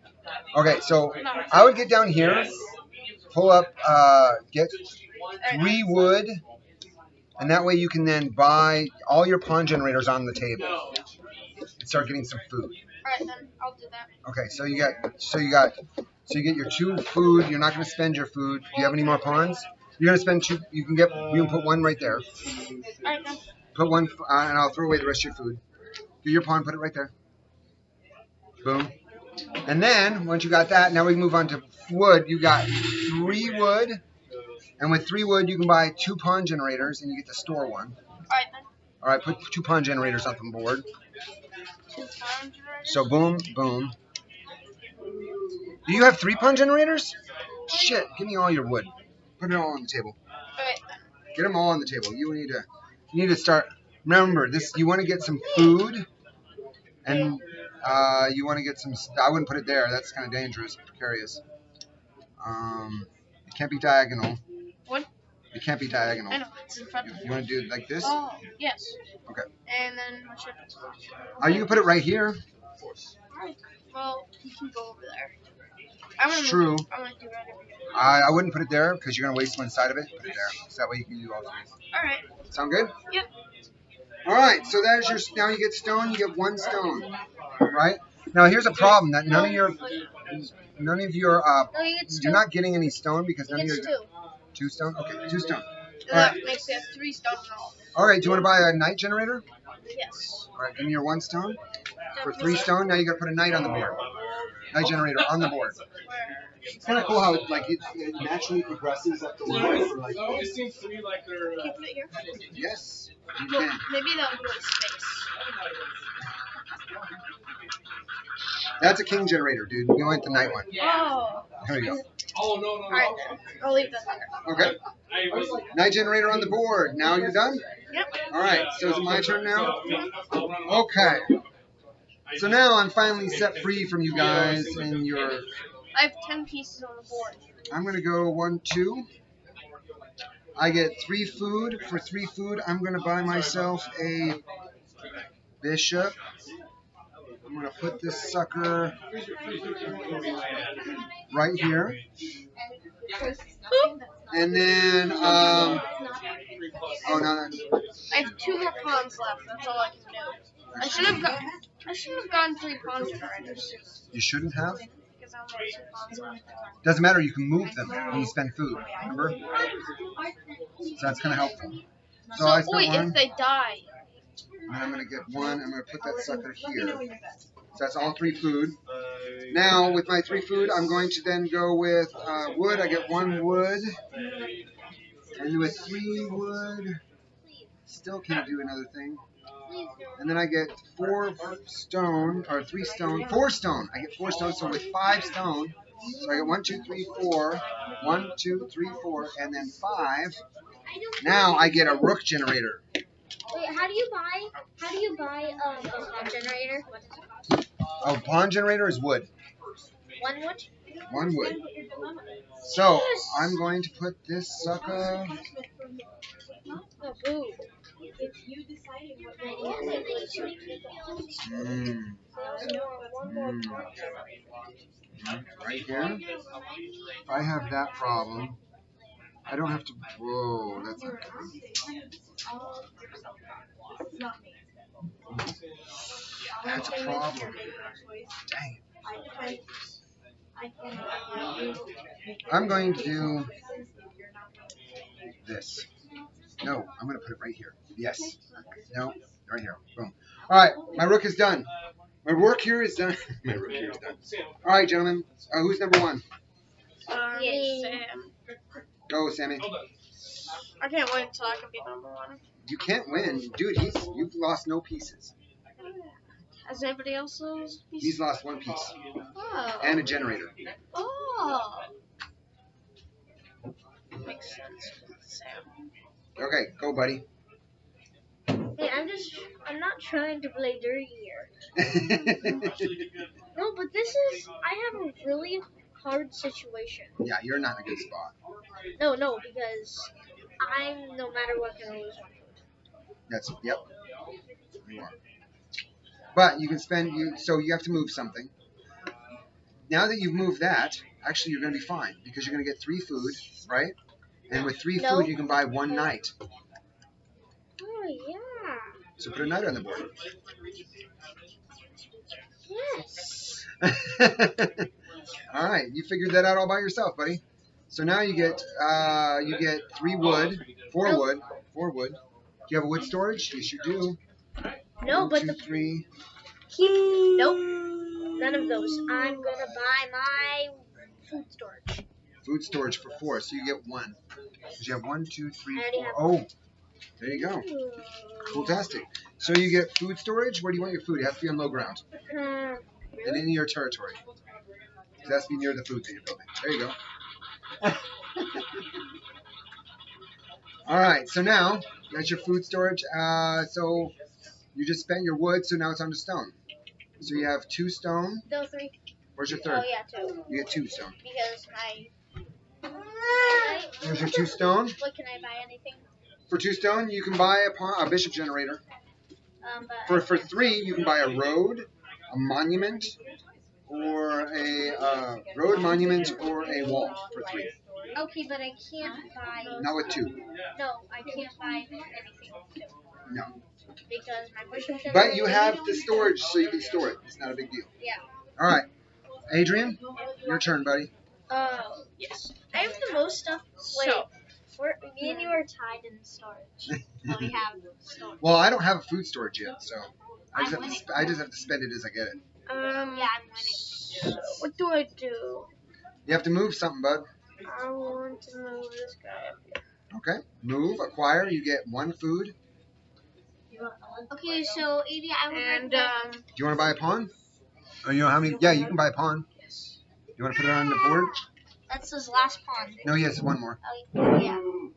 Okay, so I would get down here, pull up, get 3 wood, and that way you can then buy all your pawn generators on the table and start getting some food. Alright, then I'll do that. Okay, so you get your 2 food. You're not going to spend your food. Do you have any more pawns? You're going to spend 2. You can put 1 right there. Alright, then. Put 1, and I'll throw away the rest of your food. Do your pawn. Put it right there. Boom. And then once you got that, now we can move on to wood. You got 3 wood, and with 3 wood you can buy 2 pawn generators, and you get to store 1. Alright, then. All right, put 2 pawn generators up on board. 2 pawn generators. So boom, boom. Do you have 3 pawn generators? Shit, give me all your wood. Put it all on the table. Alright, Get them all on the table. You need to start. Remember this. You want to get some food, and you want to get some. I wouldn't put it there. That's kind of dangerous, precarious. It can't be diagonal. What? It can't be diagonal. I know, it's in front of me. You want to do it like this? Oh, yes. Okay. And then my ship. You can put it right here. Alright. Well, you can go over there. It's true. I'm gonna do right over here. I wouldn't put it there because you're gonna waste one side of it. Put it there, so that way you can do all three. All right. Sound good? Yep. All right. So that is your. Now you get stone. You get one stone. Right. Now here's a problem that none of your. No, you get You're not getting any stone because You none get of your. 2. 2 stone. Okay, 2 stone. That makes it 3 stone in all. All right. Do you want to buy a night generator? Yes. All right. Give me your 1 stone. For 3 stone, now you got to put a night on the board. Night generator on the board. It's kind of cool how it naturally progresses up the line. Like, Can you put it here? yes, you Well, can. maybe that would waste space. That's a king generator, dude. You went the night one. Oh. Here we go. All right then. I'll leave that there. Okay. Night generator on the board. Now you're done? Yep. All right. So is it my turn now? Okay. So now I'm finally set free from you guys and your. I have 10 pieces on the board. I'm gonna go 1, 2. I get 3 food. For 3 food, I'm gonna buy myself a bishop. I'm gonna put this sucker right here, and then oh no, I have 2 more pawns left. That's all I can do. I should have gotten 3 pawns already. you shouldn't have. Because I only have 2 pawns left. Doesn't matter. You can move them when you spend food. Remember? So that's kind of helpful. So I spent wait, 1. if they die. And I'm going to get 1. I'm going to put that sucker here. So that's all 3 food. Now, with my 3 food, I'm going to then go with wood. I get 1 wood. And with 3 wood, still can't do another thing. And then I get 4 stone, or 3 stone, 4 stone. I get 4 stone, so with 5 stone, so I get 1, 2, 3, 4. 1, 2, 3, 4, and then 5. Now I get a rook generator. Wait, how do you buy a pawn generator? What does it cost? Oh, pawn generator is wood. 1 wood? 1 wood. So I'm going to put this sucker. Oh, boo. Right here. If I have that problem, I don't have to. Whoa, that's not good. That's a problem. Dang it. I'm going to do this. No, I'm going to put it right here. Yes. No, right here. Boom. All right, my rook is done. My work here is done. My rook here is done. All right, gentlemen. Who's number 1? Sam. Go, Sammy. I can't wait until I can be number 1. You can't win. Dude, you've lost no pieces. Has anybody else lost? He's lost 1 piece. Oh. And a generator. Oh. Makes sense. Sam. Okay, go, buddy. Hey, I'm not trying to play dirty here. No, but I have a really hard situation. Yeah, you're not in a good spot. No, because I'm, no matter what, gonna lose my food. Yep. You are. But you can so you have to move something. Now that you've moved that, actually you're going to be fine because you're going to get 3 food, right? And with 3 food, you can buy 1 night. Oh, yeah. So put a night on the board. Yes. All right, you figured that out all by yourself, buddy. So now you get 3 wood, 4 wood, 4 wood. Do you have a wood storage? Yes, you do. No, 1, but 2, 3. Nope. None of those. I'm gonna buy my food storage. Food storage for 4, so you get 1. Because you have 1, 2, 3, I already 4. have Oh, there you go. Fantastic. So you get food storage. Where do you want your food? It has to be on low ground and in your territory. It has to be near the food that you're building. There you go. All right. So now that's your food storage. So you just spent your wood. So now it's on to stone. So you have 2 stone. No, 3. Where's your 3rd? Oh, yeah, 2. You get 2 stone. Because Here's your 2 stone. What, can I buy anything? For 2 stone, you can buy a bishop generator. For 3, you can buy a road, a monument, or a road monument or a wall for 3. Okay, but I can't buy. Not with 2. No, I can't buy anything. No. Because my push-up. But you have the storage, so you can store it. It's not a big deal. Yeah. All right, Adrian, your turn, buddy. Yes. I have the most stuff. Wait. Me and you are tied in storage. So we have storage. Well, I don't have a food storage yet, so I just have to spend it as I get it. Yeah, I'm winning. What do I do? You have to move something, bud. I want to move this guy. Okay. Move, acquire. You get 1 food. Okay, so Evie, I would Do you want to buy a pawn? Or you know how many? Yeah, you can buy a pawn. Yes. You want to put it on the board? That's his last pawn. No, yes, 1 more. Oh, yeah. Do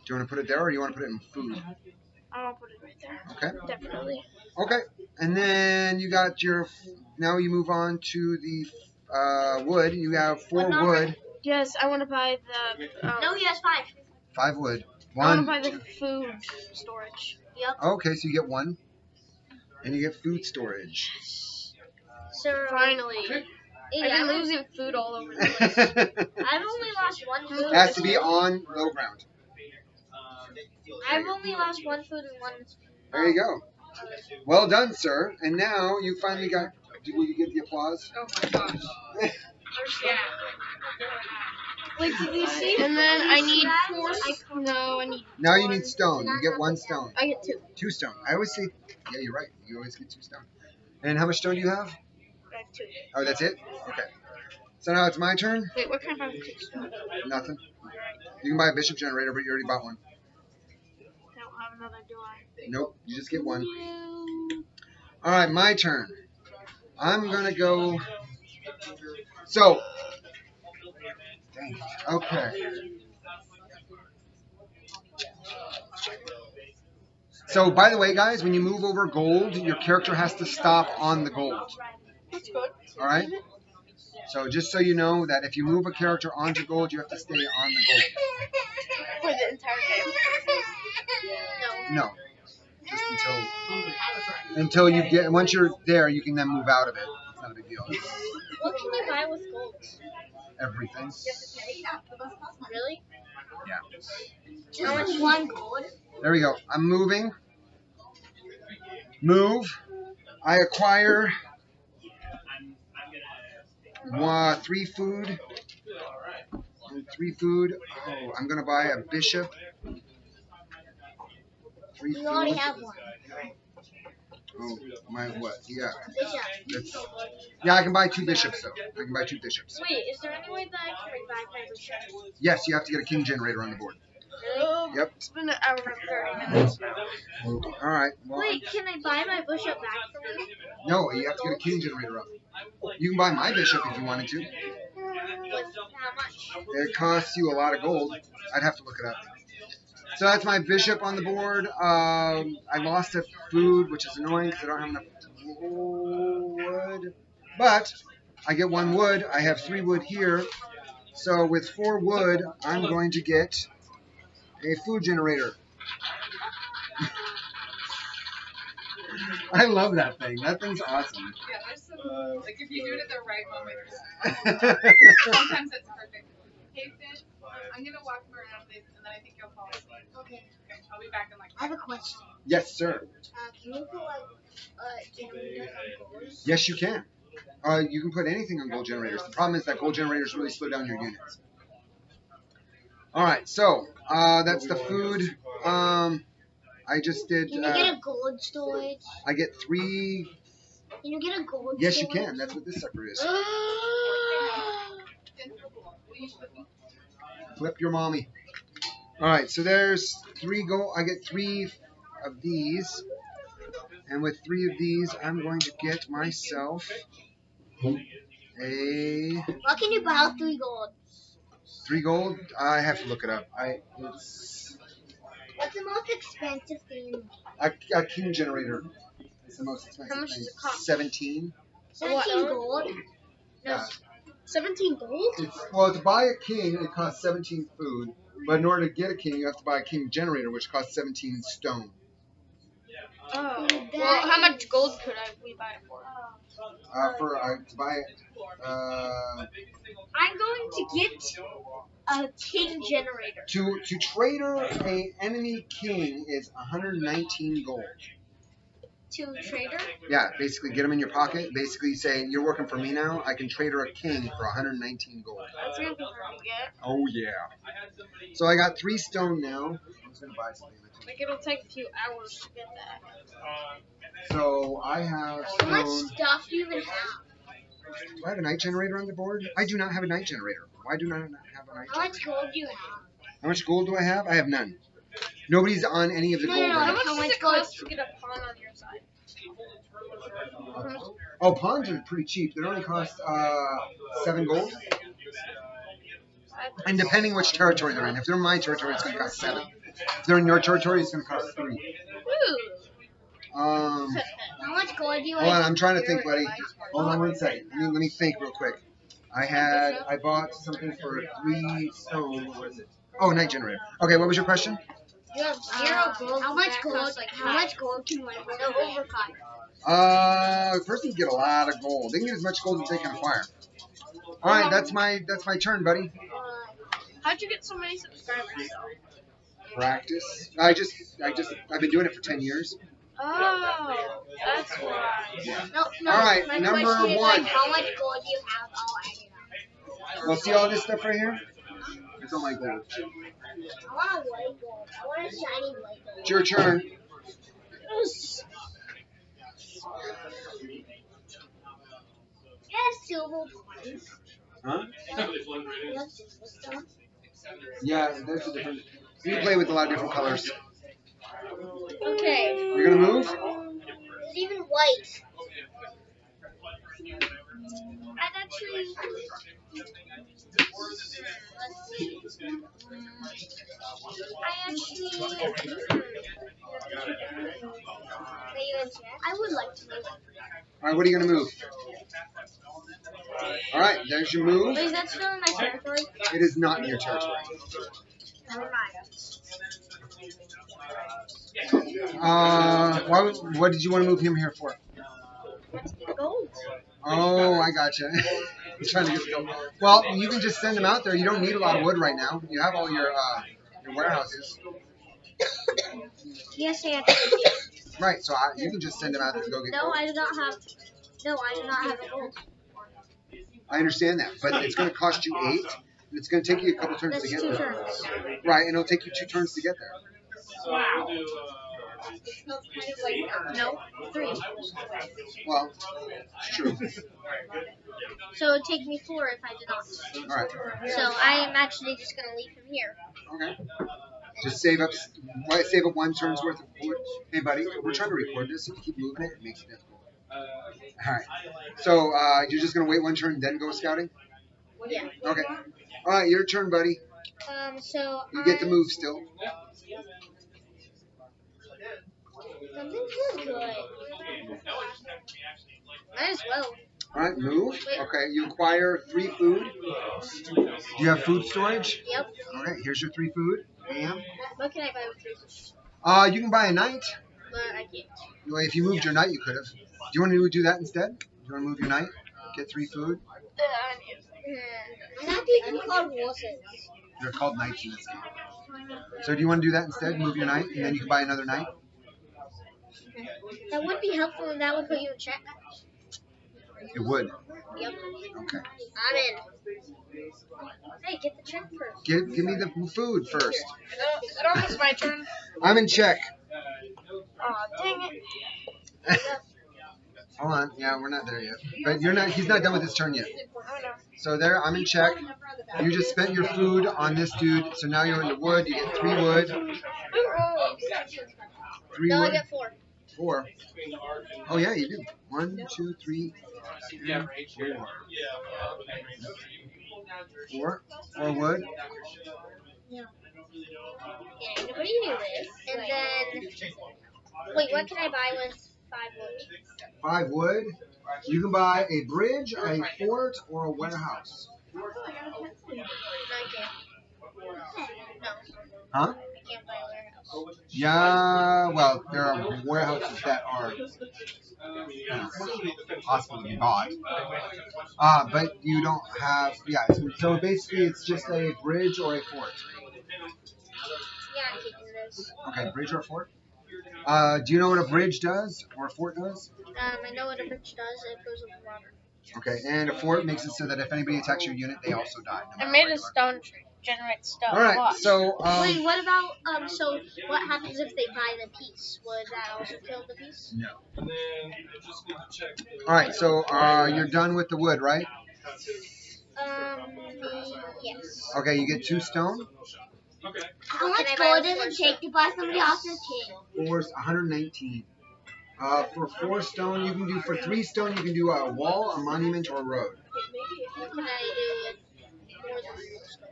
you want to put it there, or do you want to put it in food? I'll put it right there. Okay. Definitely. Okay. And then you got your. Now you move on to the wood. You have 4 wood. Yes, I want to buy the. No, he has 5. 5 wood. I 1. want to buy the food storage. Yep. Okay, so you get 1. And you get food storage. So finally. I've been losing food all over the place. I've only lost 1 food. It has to be on low ground. I've only lost 1 food and 1. There you go. Well done, sir. And now you finally got. Will you get the applause? Oh my gosh. Yeah. Wait, did you see? And then I need 4. No, I need. Now you need stone. You get 1 stone. I get 2. 2 stone. I always say. Yeah, you're right. You always get 2 stone. And how much stone do you have? I have 2. Oh, that's it? Okay. So now it's my turn? Wait, what kind of 2 stone? Nothing. You can buy a bishop generator, but you already bought 1. I don't have another, do I? Nope. You just get 1. Alright, my turn. I'm going to go. So. Dang. Okay. So, by the way, guys, when you move over gold, your character has to stop on the gold. That's good. All right? So, just so you know that if you move a character onto gold, you have to stay on the gold. For the entire game? No. Just until you get, once you're there, you can then move out of it. It's not a big deal. What can you buy with gold? Everything. Really? Yeah. How much? 1 gold? There we go. I'm moving. Move. I acquire 3 food. And 3 food. Oh, I'm gonna buy a bishop. 3 food. You already have 1. Oh, my what? Yeah. Bishop. Yeah, I can buy 2 bishops though. I can buy 2 bishops. Wait, is there any way that I can revive my bishop? Yes, you have to get a king generator on the board. Really? Yep. It's been an hour and 30 minutes now. All right. Well, Wait, can I buy my bishop back from you? no, you have to get a king generator up. You can buy my bishop if you wanted to. With how much? It costs you a lot of gold. I'd have to look it up. So that's my bishop on the board. I lost a food, which is annoying because I don't have enough wood. But I get 1 wood. I have 3 wood here. So with 4 wood, I'm going to get a food generator. I love that thing. That thing's awesome. Yeah, there's some, like, if you do it at the right moment, sometimes it's perfect. Hey, Finn, I'm going to walk around this, and then I think you'll fall asleep. Okay. Okay, I'll be back in like. I have a question. Yes, sir. Can you put generators on gold? Yes, you can. You can put anything on gold generators. The problem is that gold generators really slow down your units. All right, so that's the food. I just did. Can you get a gold storage? I get 3. Can you get a gold Yes, you storage? can. That's what this sucker is. Flip your mommy. All right, so there's 3 gold. I get 3 of these, and with 3 of these, I'm going to get myself a. What can you buy with 3 gold? 3 gold. I have to look it up. It's What's the most expensive thing? a king generator. It's the most expensive How much thing. does it cost? 17. 17 gold? No. Yeah. 17 gold? Well, to buy a king, it costs 17 food. But in order to get a king, you have to buy a king generator, which costs 17 stone. Oh. Well, how much gold could we buy it for? To buy. I'm going to get a king generator. To trader a enemy king is 119 gold. To trader? Yeah, basically get them in your pocket. Basically say you're working for me now. I can trader a king for 119 gold. That's gonna be hard to get. Oh yeah. So I got 3 stone now. I'm just gonna buy something. Like it'll take a few hours to get that. So I have How much stone. stuff do you even have? Do I have a night generator on the board? I do not have a night generator. Why do I not have a night How generator? much gold do you have? How much gold do I have? I have none. Nobody's on any of the No, gold no, right how now. much does it cost to get a pawn on your side? Oh, pawns are pretty cheap. They only cost 7 gold. And depending which territory they're in. If they're in my territory, it's going to cost 7. If they're in your territory, it's going to cost 3. Ooh. How much gold do you Hold on, have? I'm trying to think, buddy. Hold on 1 second. Let me think real quick. I bought something for 3 stone. What was it? Oh, night generator. Okay, what was your question? You have 0 gold. How much gold? How much gold can one hold? Over 5. The person can get a lot of gold. They can get as much gold as they can acquire. All right, that's my turn, buddy. How'd you get so many subscribers? Practice. I've been doing it for 10 years. Oh, that's why. Yeah. No, All right, my number question is, 1. like, how much gold do you have? I'll add it up. Well, see all this stuff right here? It's all my gold. I want a white gold. I want a shiny white gold. It's your turn. Yes, silver coins. Huh? You have silver stuff? Yeah, that's a different. You can play with a lot of different colors. Okay. You're gonna move? It's even white. I'd actually. I would like to move. All right, what are you gonna move? All right, there's your move. Wait, is that still in my territory? It is not in your territory. Never mind. What did you want to move him here for? Let's get gold. Oh, I gotcha. I'm trying to get gold. Well, you can just send them out there. You don't need a lot of wood right now. You have all your warehouses. Yes, I have. Right, so you can just send them out there to go get No, gold. I do not have. No, I do not have gold. I understand that, but it's going to cost you 8, and it's going to take you a couple turns That's to get 2 there. turns. Right, and it'll take you 2 turns to get there. Wow. No, 3. Well, it's true. So it would take me 4 if I did not. All right. So I am actually just gonna leave him here. Okay. Just save up 1 turn's worth of wood. Hey, buddy, we're trying to record this. If you keep moving it, it makes it difficult. All right. So you're just gonna wait 1 turn, then go scouting? Yeah. Okay. All right, your turn, buddy. So You get to move still. Something feels good. Might as well. All right, move. Wait. Okay, you acquire 3 food. Do you have food storage? Yep. Okay, here's your 3 food. Bam. What can I buy with 3 fish? You can buy a knight. But I can't. Well, if you moved your knight, you could have. Do you want to do that instead? Do you want to move your knight? Get 3 food? I'm not even called horses. They're called knights in this game. So do you want to do that instead? Move your knight, and then you can buy another knight? That would be helpful, and that would put you in check. It would. Yep. Okay. I'm in. Hey, get the check first. Give me the food first. Is it almost my turn? I'm in check. Aw, dang it. Hold on. Yeah, we're not there yet. But you're not. He's not done with his turn yet. So there, I'm in check. You just spent your food on this dude. So now you're in the wood. You get 3 wood. 3 No, I wood. get 4. 4. Oh yeah, you do. 1, 2, 3, 4. 4 wood. Yeah, nobody knew this. And then, wait, what can I buy with 5 wood? 5 wood. You can buy a bridge, a fort, or a warehouse. No, I can't. No. Huh? I can't buy a warehouse. Yeah, well, there are warehouses that are possible to be bought. But you don't have, yeah, so basically it's just a bridge or a fort. Yeah, I'm taking this. Okay, bridge or fort? Do you know what a bridge does or a fort does? I know what a bridge does. It goes over water. Okay, and a fort makes it so that if anybody attacks your unit, they also die. No I matter made where a you are. stone tree. Generate stone. Alright, Watch. so, Wait, what about so what happens if they buy the piece? Would that also kill the piece? no. And then you just need to check. Alright, so, you're done with the wood, right? Yes. Okay, you get 2 stone. Okay. How much gold does it take to buy somebody else's kid? 4's 119. For 4 stone, you can do, for 3 stone, you can do a wall, a monument, or a road. What can I do with more than 4 stone?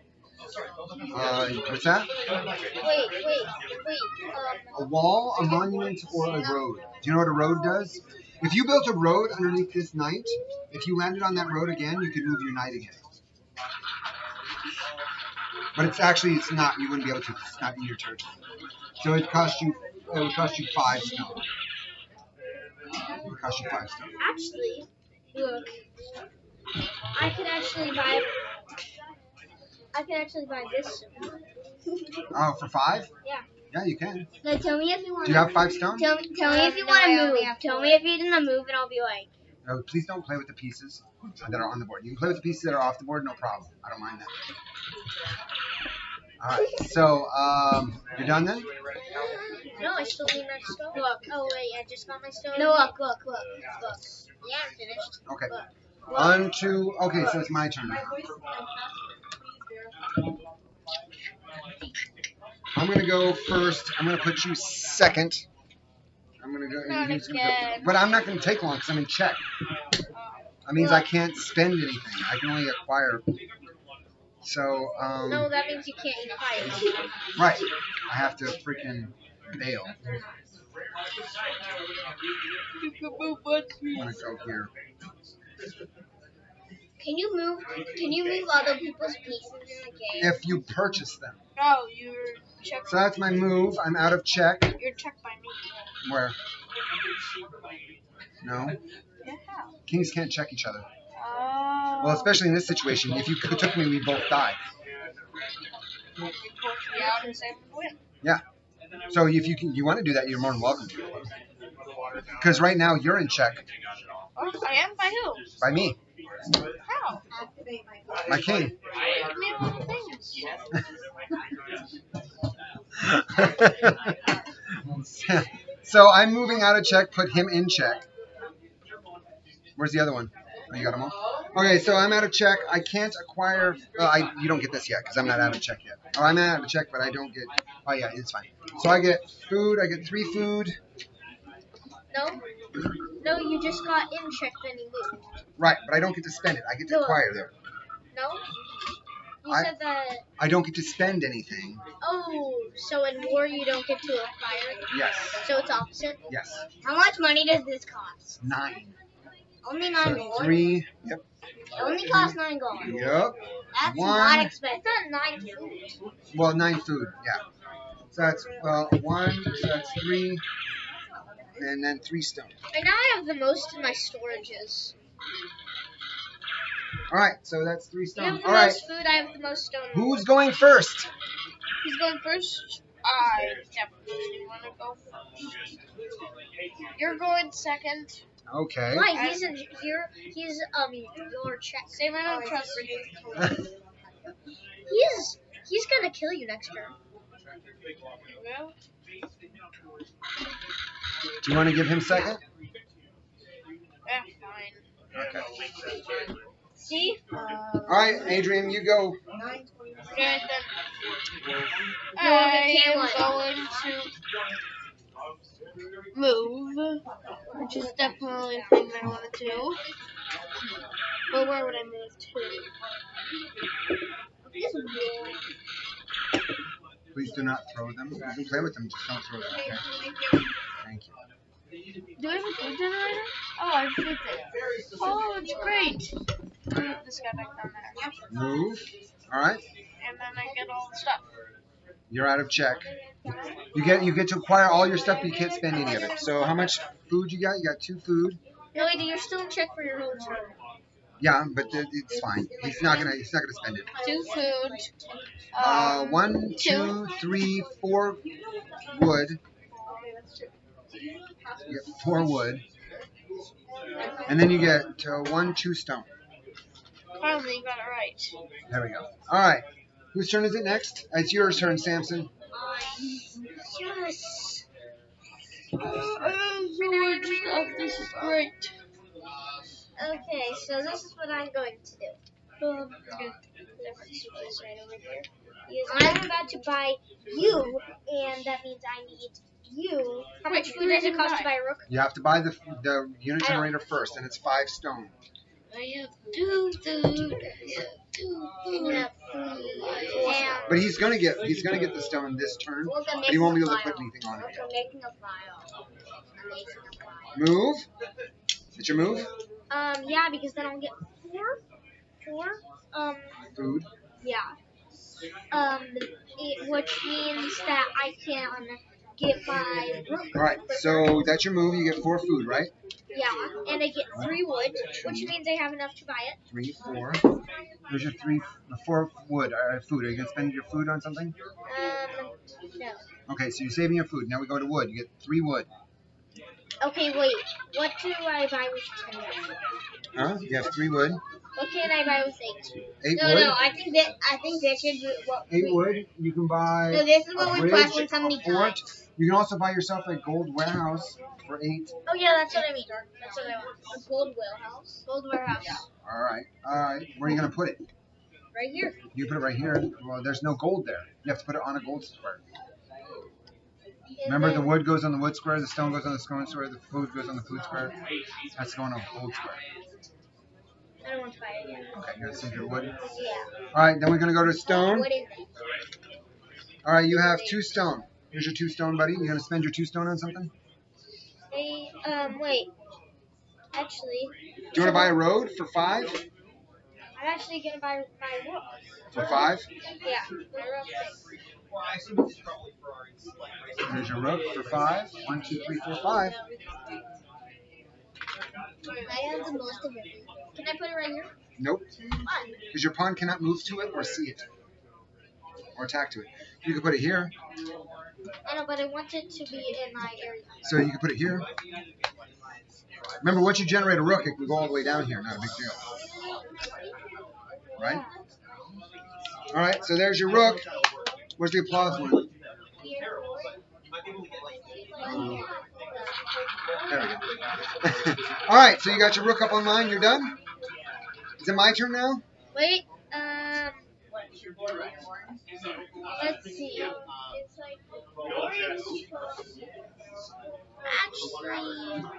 What's that? Wait. A wall, a monument, or a road. Do you know what a road does? If you built a road underneath this knight, if you landed on that road again, you could move your knight again. But it's not. You wouldn't be able to. It's not in your territory. So it would cost you 5 stone. It would cost you 5 stone. Actually, look, I could actually buy this. Oh, for 5? Yeah. Yeah, you can. No, tell me if you want. Do you have 5 stone? Tell me if you want to move. Tell me if you're gonna move, and I'll be like. No, please don't play with the pieces that are on the board. You can play with the pieces that are off the board, no problem. I don't mind that. Alright, so, you're done then? No, I still need my stone. Look. Oh wait, I just got my stone. No, look. Yeah, I'm finished. Okay. Look. Okay, so it's my turn now. I'm gonna go first. I'm gonna put you second. I'm gonna go. Not again. But I'm not gonna take long because I'm in check. That means I can't spend anything. I can only acquire. So, No, that means you can't eat fire. right. I have to freaking bail. I'm gonna go here. Can you move other people's pieces in the game? If you purchase them. No, you're checked. So that's my move. I'm out of check. You're checked by me. Where? No. Yeah. Kings can't check each other. Oh. Well, especially in this situation. If you took me, we both die. We both be out and save the win. Yeah. So if you want to do that, you're more than welcome to. Because right now you're in check Oh, I am by who? by me, How? my king. Give me all the things. So I'm moving out of check, put him in check. Where's the other one? Oh, you got them all? Okay, so I'm out of check. I can't acquire. You don't get this yet because I'm not out of check yet. Oh, I'm out of check, but I don't get. Oh yeah, it's fine. So I get food. I get 3 food. No, you just got in check, then you moved. Right, but I don't get to spend it. I get to acquire them. No? You said that. I don't get to spend anything. Oh, so in war you don't get to acquire? Yes. So it's opposite? Yes. How much money does this cost? 9. Only 9 So gold? 3. Yep. It only costs 9 gold. Yep. That's 1. not expensive. That's not 9 food. Well, 9 food. Yeah. So that's 1. So that's 3. And then 3 stone. And now I have the most in my storages. All right. So that's 3 You stone. have the All right. most food, I have the most stone. Who's going first? Who's going first? I definitely want to go first. You're going second. Okay. Why? He's your check. Same, I don't trust you. He's gonna kill you next turn. Well, Do you want to give him second? fine. Okay. See? All right, Adrian, you go. Okay, then. No, I you am can't going to move, which is definitely a thing I want to do. But where would I move to? Please do not throw them. You can play with them, just don't throw them. Okay? Thank you. Do I have a food generator? Oh, I have food there. Oh, it's great. Move this guy back down there. Move. All right. And then I get all the stuff. You're out of check. You get to acquire all your stuff, but you can't spend any of it. So how much food you got? You got 2 food. No, wait, you're still in check for your whole turn. Yeah, but it's fine. He's not gonna spend it. 2 food. 1, 2, 3, 4 wood. You get 4 wood, and then you get 1, 2 stone. Finally, you got it right. There we go. All right. Whose turn is it next? It's your turn, Samson. Yes. This is great. Okay, so this is what I'm going to do. I'm about to buy you, and that means I need you. How much food does it cost to buy a rook? You have to buy the unit generator first, and it's 5 stone. I have 2 food. But he's gonna get the stone this turn, but he won't be able to put anything on it yet. I'm making a file. Move. It's your move. Yeah, because then I'll get 4. Food. Yeah. Which means that I can get my rook. All right. So that's your move. You get 4 food, right? Yeah, and I get 3 wood, which means I have enough to buy it. 3, 4. There's your 4 wood. Food. Are you gonna spend your food on something? No. Okay, so you're saving your food. Now we go to wood. You get 3 wood. Okay, wait. What do I buy with 10 wood? Huh? You have 3 wood. What can I buy with 8? 8 No, wood. no. I think that should be what. 8 wood. You can buy. No, this is what a we bridge, collect when somebody a fort. dies. You can also buy yourself a gold warehouse for 8. Oh yeah, that's what I mean. That's what I want. A gold warehouse. Gold warehouse. Yeah. All right. Where are you gonna put it? Right here. You put it right here. Well, there's no gold there. You have to put it on a gold square. Remember, the wood goes on the wood square, the stone goes on the stone square, the food goes on the food square. That's going on a gold square. I don't want to buy it yet. Okay, you gotta save your wood. Yeah. All right, then we're gonna go to stone. What is it? All right, you have 2 stone. Here's your 2 stone, buddy. You gonna spend your 2 stone on something? Hey, wait. Actually. Do you wanna buy a road for 5? I'm actually gonna buy my rook. For 5? Yeah, my rook. There's your rook for 5. 1, 2, 3, 4, 5. I have the most of it. Can I put it right here? Nope. Why? Because your pawn cannot move to it or see it. Or attack to it. You can put it here. I know, but I want it to be in my area. So you can put it here. Remember, once you generate a rook, it can go all the way down here. Not a big deal. Right? All right, so there's your rook. Where's the applause one? There we go. All right, so you got your rook up on mine. You're done? Is it my turn now? Wait, let's see. It's like actually,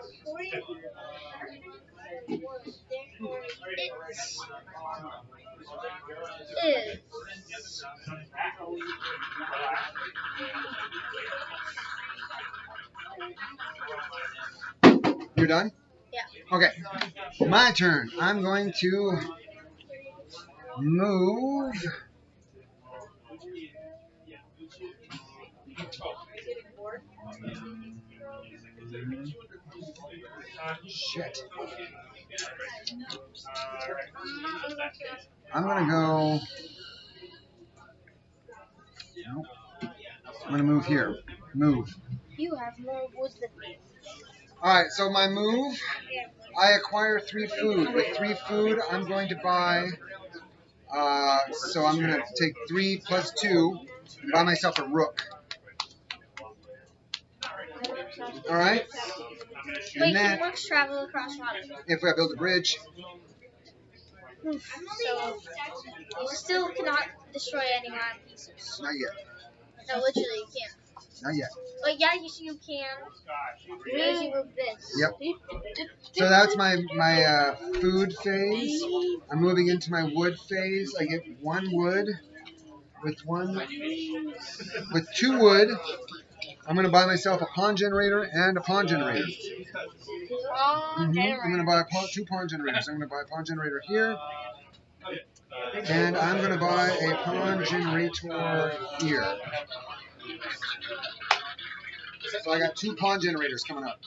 You're done? Yeah. Okay. My turn. I'm going to move. Shit. I'm gonna go. Nope. I'm gonna move here. Move. You have more wood than me. Alright, so my move, I acquire 3 food. With 3 food, I'm going to buy, so I'm going to take 3 plus 2 and buy myself a rook. Alright? Wait, And then, can rooks travel across water? if I build a bridge, So, you still cannot destroy any land pieces. not yet. No, literally, you can't. Not yet. But yeah, you can. As you move this. Yep. So that's my food phase. I'm moving into my wood phase. I get 1 wood. With 2 wood, I'm going to buy myself a pawn generator and a pawn generator. I'm going to buy 2 pawn generators. I'm going to buy a pawn generator here. And I'm going to buy a pawn generator here. So I got 2 pawn generators coming up.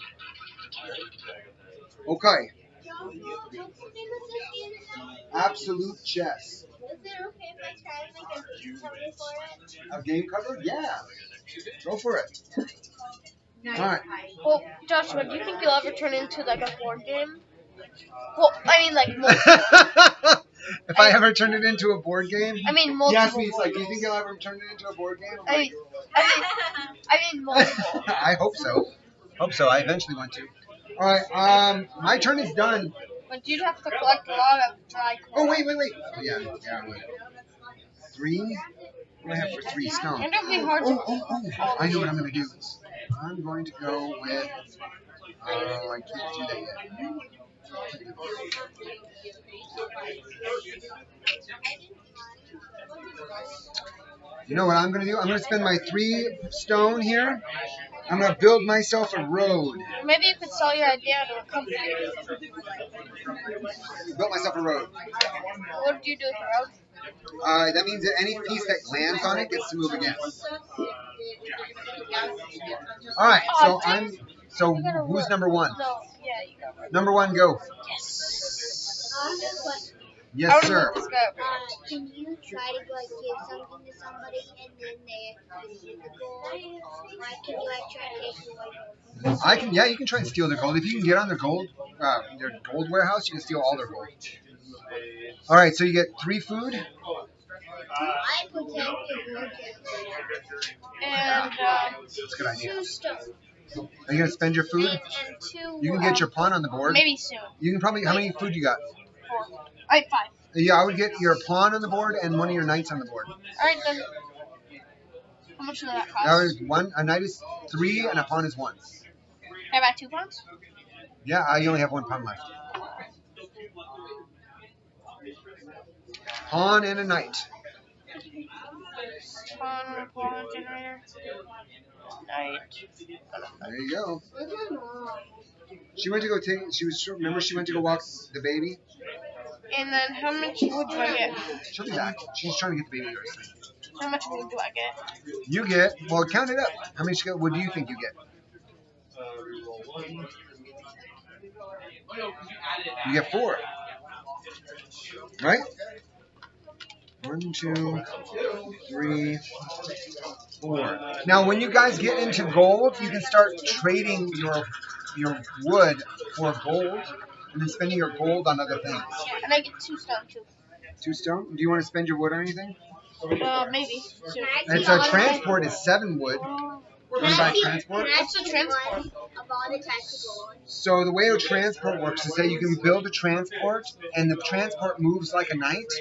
Okay. Absolute chess. Is it okay if I try to make a game cover for it? A game cover? Yeah. Go for it. Alright. Well, Joshua, do you think you'll ever turn into like a board game? Well, I mean like If I ever turn it into a board game? multiple. He asked me, he's board like, do you games. think I'll ever turn it into a board game? I'm I like, mean multiple. I hope so. Hope so. I eventually want to. Alright, my turn is done. But you'd have to collect a lot of dry Oh, corn. wait. Oh, yeah, wait. 3? What do I have for 3 stone? And it'll be hard to. Oh, I know what I'm going to do. I'm going to go with, I can't do that yet. You know what I'm going to do? I'm going to spend my 3 stone here. I'm going to build myself a road. Maybe you could sell your idea to a company. Built myself a road. What do you do with the road? That means that any piece that lands on it gets to move again. All right, so who's number 1? No, yeah, you got it. Number 1, go. Yes, sir. Can you try to like give something to somebody and then they give the gold? Like, can you like try to take away? You can try and steal their gold. If you can get on their gold, their gold warehouse, you can steal all their gold. All right, so you get 3 food. I protect the gold. And That's a good idea. 2 stone. Are you gonna spend your food? And 2. You can get your pawn on the board. maybe soon. You can probably. How many food you got? 4. I 5. Yeah, I would get your pawn on the board and one of your knights on the board. All right then. How much does that cost? That is 1. A knight is 3 and a pawn is 1. Can I buy 2 pounds? Yeah, I only have 1 pawn left. Pawn and a knight. Pawn generator. Knight. There you go. She went to go take. Remember she went to go walk the baby. And then how much wood do I get? She'll be back. She's trying to get the baby yours. How much wood do I get? You get. Well, count it up. How many? What do you think you get? You get 4. Right? 1, 2, 3, 4. Now, when you guys get into gold, you can start trading your wood for gold, and then spending your gold on other things. And I get 2 stone too. 2 stone? Do you want to spend your wood on anything? Maybe. Soon. It's a transport is 7 wood. You want to buy transport? What's a transport? Of all the types of gold. So the way a transport works is that you can build a transport, and the transport moves like a knight.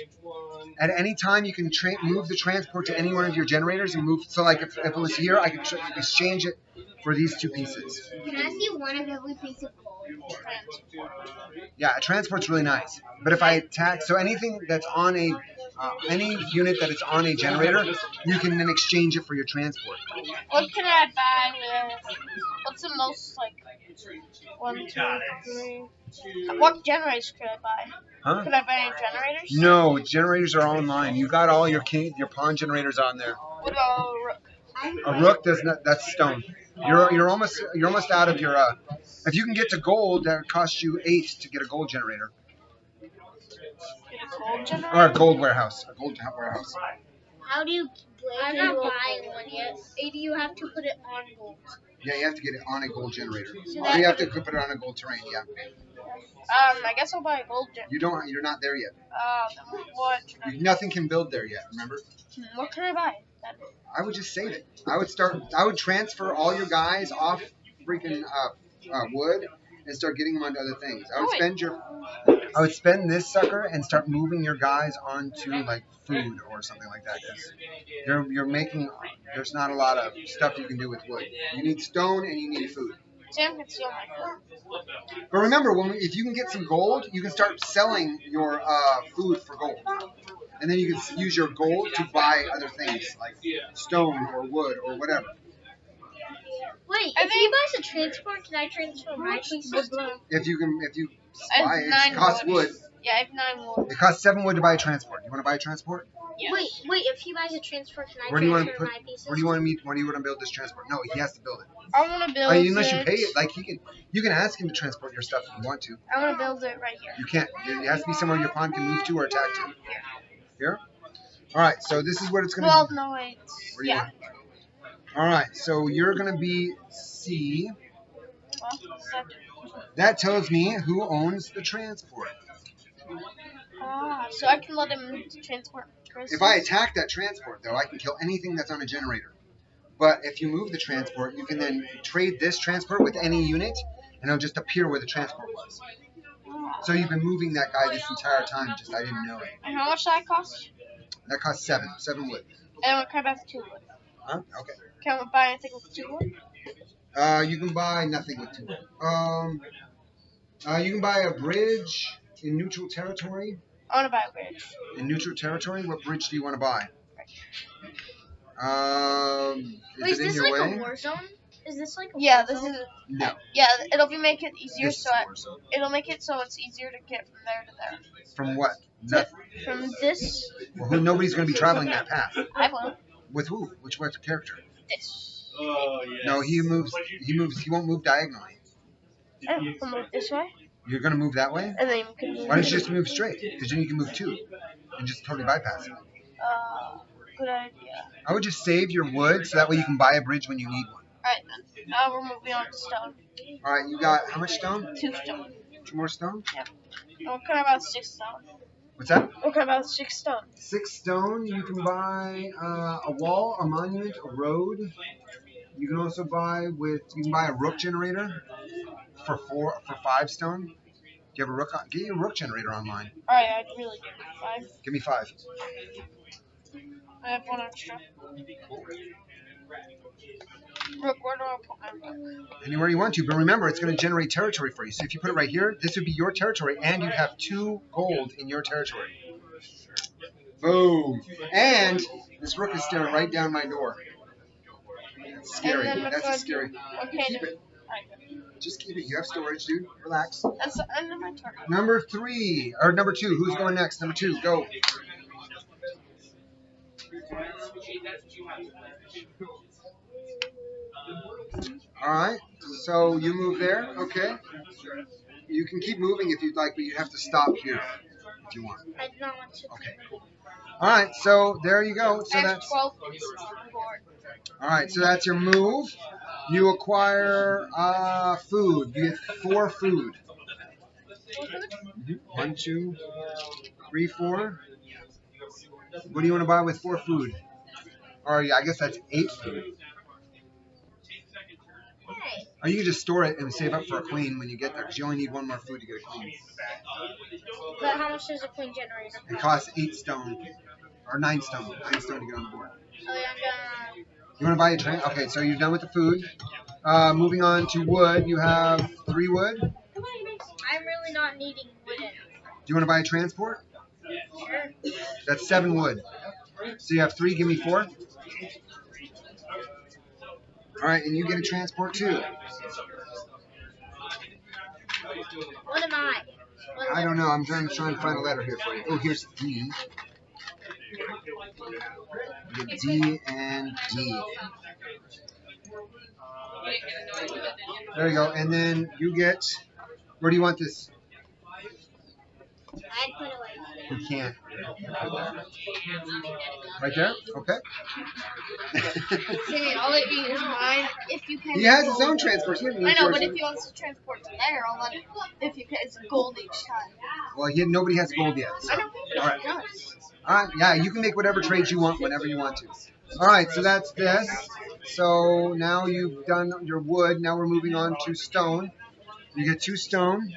At any time, you can move the transport to any one of your generators and move. So, like if it was here, I could exchange it for these 2 pieces. Can I see one of every piece of gold? Yeah, a transport's really nice. But if I attack, so anything that's on any unit that is on a generator, you can then exchange it for your transport. What can I buy with? What's the most like? 1, 2, 3. What generators could I buy? Huh? Could I buy any generators? No, generators are online. You got all your pawn generators on there. What about a rook? A rook does not. That's stone. You're almost out of your. If you can get to gold, that would cost you 8 to get a gold generator. Get a gold generator? Or a gold warehouse. A gold warehouse. How do you I'm not buying one yet. You have to put it on gold. Yeah, you have to get it on a gold generator. Or you have to put it on a gold terrain. Yeah. I guess I'll buy a gold generator. You don't. You're not there yet. What? Should I, Nothing can build there yet. Remember? what can I buy? I would just save it. I would transfer all your guys off freaking wood and start getting them onto other things. I would spend this sucker and start moving your guys onto like food or something like that. Because there's not a lot of stuff you can do with wood. You need stone and you need food. Sam can steal my food. But remember, if you can get some gold, you can start selling your food for gold. And then you can use your gold to buy other things like stone or wood or whatever. Wait, if he buys a transport, can I transfer my pieces? If you I have buy it, 9 it costs wood. Yeah, I have 9 wood. It costs 7 wood to buy a transport. You want to buy a transport? Yes. Wait. If he buys a transport, can I Where do you want to transfer put? my pieces? Where do you want to meet? Where do you want to build this transport? No, he has to build it. I want to build Unless you it. pay it, like you can ask him to transport your stuff if you want to. I want to build it right here. You can't. It has to be somewhere your pawn can move to or attack to. Here. All right. So this is what it's gonna. Well, no, wait. Where you Yeah. want? All right. So you're gonna be C. Well, That tells me who owns the transport. so I can let him transport. If I attack that transport, though, I can kill anything that's on a generator. But if you move the transport, you can then trade this transport with any unit, and it'll just appear where the transport was. So you've been moving that guy this entire time, just I didn't know it. And how much does that cost? That costs 7 wood. And what kind of 2 wood? Huh? Okay. Can we buy anything with 2 wood? You can buy nothing with 2 wood. You can buy a bridge in neutral territory. I want to buy a bridge. In neutral territory, what bridge do you want to buy? Wait, Is it in this your like way? a war zone? Is this like a Yeah, war this zone? is. No. Yeah, it'll make it easier This is so a war zone. it'll make it so it's easier to get from there to there. From what? Nothing. From this. Well, nobody's going to be traveling that path. I will. With who? Which character? This. No, he moves. He won't move diagonally. I'll move this way, You're going to move that way? and then you can move. Why don't you just move straight? Because then you can move 2 and just totally bypass it. Good idea. I would just save your wood so that way you can buy a bridge when you need one. Alright then. Now we're moving on to stone. All right, you got how much stone? 2 stone. 2 more stone? What kind about 6 stone? What's that? What kind about 6 stone? 6 stone. You can buy a wall, a monument, a road. You can also buy You can buy a rook generator for 5 stone. Do you have a rook? Get your rook generator online. Alright, I'd really give it 5. Give me 5. I have 1 extra. Rook, where do I put my rook? Anywhere you want to, but remember, it's going to generate territory for you. So if you put it right here, this would be your territory, and you'd have 2 gold in your territory. Boom! And this rook is staring right down my door. That's scary. And then That's what's scary. Okay. Keep it. Alright. Just keep it. You have storage, dude. Relax. That's the end of my turn. Number 3 or number 2. Who's going next? Number 2. Go. All right. So you move there. Okay. You can keep moving if you'd like, but you have to stop here if you want. I do not want to. Okay. All right. So there you go. So I have that's 12 pieces on the board. all right. So that's your move. You acquire food. You get 4 food. 1, 2, 3, 4. What do you want to buy with 4 food? Or yeah, I guess that's 8 food. Hey. Or you can just store it and save up for a queen when you get there, because you only need 1 more food to get a queen. But how much does a queen generator It costs 8 stone. Or 9 stone. 9 stone to get on the board. Oh, yeah, I'm gonna. You want to buy a train? Okay, so you're done with the food. Moving on to wood. You have 3 wood. Do I'm really not needing wooden. you want to buy a transport? Sure. That's 7 wood. So you have 3, give me 4. Alright, and you get a transport too. What am I? What I don't know, I'm trying to find a letter here for you. Oh, here's D. You get D and D. There you go, and then you get, where do you want this? I'd put away. You can't. Right there? Okay. Okay, I'll let you use mine if you pay. He has his own transport. He doesn't need I know, yours. but if he wants to transport to there, I'll let him. If you pay, it's gold each time. Well, nobody has gold yet. So. I know. All right. It does. All right, yeah, you can make whatever trades you want whenever you want to. All right, so that's this. So now you've done your wood. Now we're moving on to stone. You get 2 stone.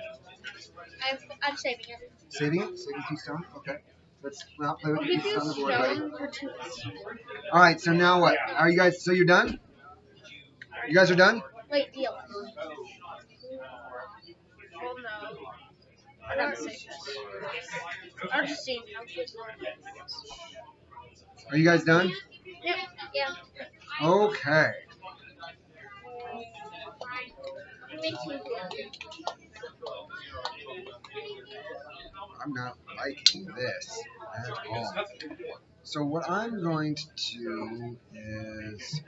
I'm saving it. Saving it? Saving 2 stone? Okay. Let's not play with I'll the give pieces you on the board, buddy. stone for 2. All right, so now what? Are you guys, so you're done? You guys are done? Wait, deal. Well, no. I'm not saying this. I'm just seeing how good Are you guys done? Yep. Yeah. Okay. It makes me feel. I'm not liking this at all. So what I'm going to do is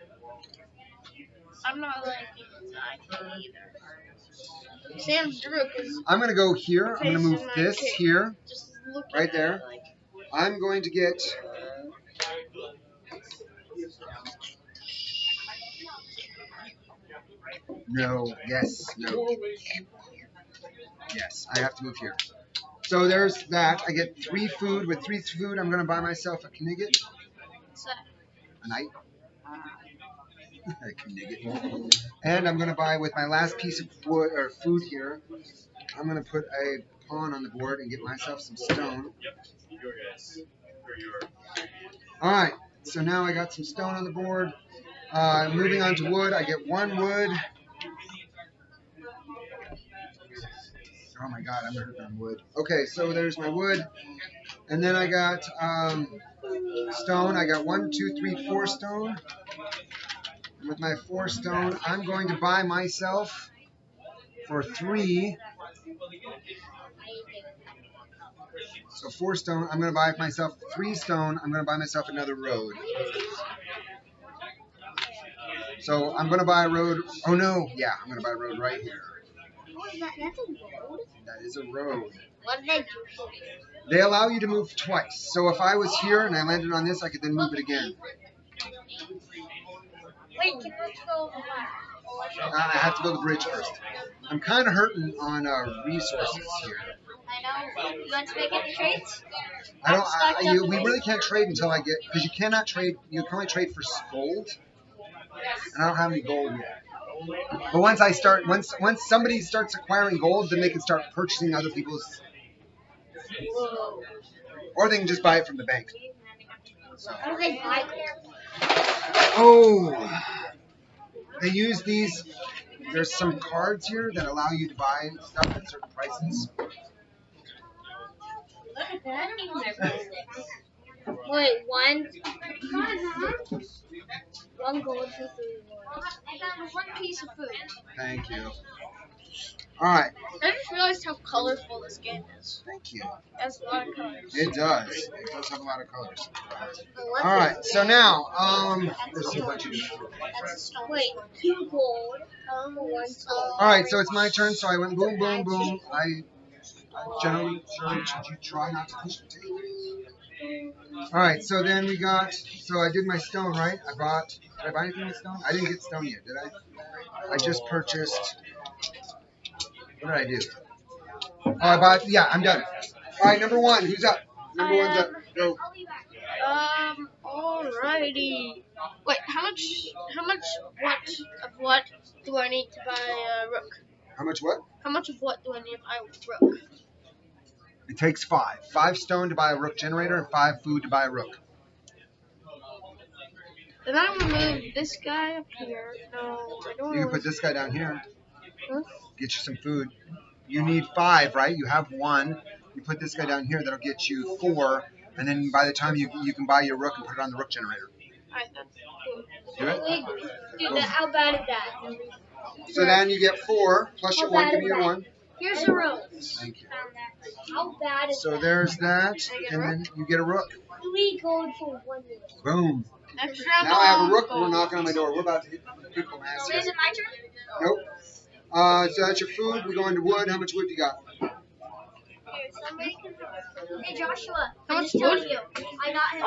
I'm not liking this icon either. Sam Druk is I'm going to go here. I'm going to move this here, just looking right at there. it like, I'm going to get. No. Yes. No. Yes. I have to move here. So there's that. I get 3 food. With 3 food, I'm going to buy myself a Knigget. so, A night. A Knigget. And I'm going to buy with my last piece of wood or food here. I'm going to put a pawn on the board and get myself some stone. All right. So now I got some stone on the board. Moving on to wood. I get 1 wood. Oh my god, I'm hurt on wood. Okay, so there's my wood. And then I got stone. I got 1, 2, 3, 4 stone. And with my 4 stone, I'm going to buy myself for 3. So 4 stone. I'm going to buy myself 3 stone. I'm going to buy myself another road. So I'm going to buy a road. Oh no. Yeah, I'm going to buy a road right here. That's a road. That is a road. What did they do? They allow you to move twice. So if I was here and I landed on this, I could then move it again. Wait, can we go back? I have to build a bridge first. I'm kind of hurting on resources here. I know. You want to make any trades? We really can't trade until I get, because you cannot trade. You can only trade for gold, and I don't have any gold yet. But once somebody starts acquiring gold, then they can start purchasing other people's, or they can just buy it from the bank. So. How do they buy gold? Oh, they use these. There's some cards here that allow you to buy stuff at certain prices. Wait, one gold, 2, 3, 1. I found 1 piece of food. Thank you. All right. I just realized how colorful this game is. Thank you. It has a lot of colors. It does. It does have a lot of colors. All right. So now, let's see what you do. Wait, 2 gold. 1 All right. So it's my turn. So I went boom, boom, boom. I generally you try not to push the table. All right. So then we got. So I did my stone, right? Did I buy anything with stone? I didn't get stone yet, did I? I just purchased. What did I do? Oh, I bought. Yeah, I'm done. All right, number 1. Who's up? Number 1's up. Go. Alrighty. Wait, how much what do I need to buy a rook? How much what? How much of what do I need to buy a rook? It takes 5. 5 stone to buy a rook generator and 5 food to buy a rook. Then I'm gonna move this guy up here. No, I don't. You can put this guy down here. Huh? Get you some food. You need 5, right? You have 1. You put this guy down here. That'll get you 4. And then by the time you can buy your rook and put it on the rook generator. Alright, then. Do it. Dude, how bad is that? So then you get 4 plus your 1. Give me your 1. Here's a rook. Thank you. How bad is So that? there's that, and then you get a rook. 3 gold for 1 rook. Boom. Next round. Now I have a rook, and we're knocking on my door. We're about to hit critical mass So here. is it my turn? Nope. So that's your food. We're going to wood. How much wood you got? Here, somebody can. Hey Joshua, How I'm much just telling wood? you. I got him.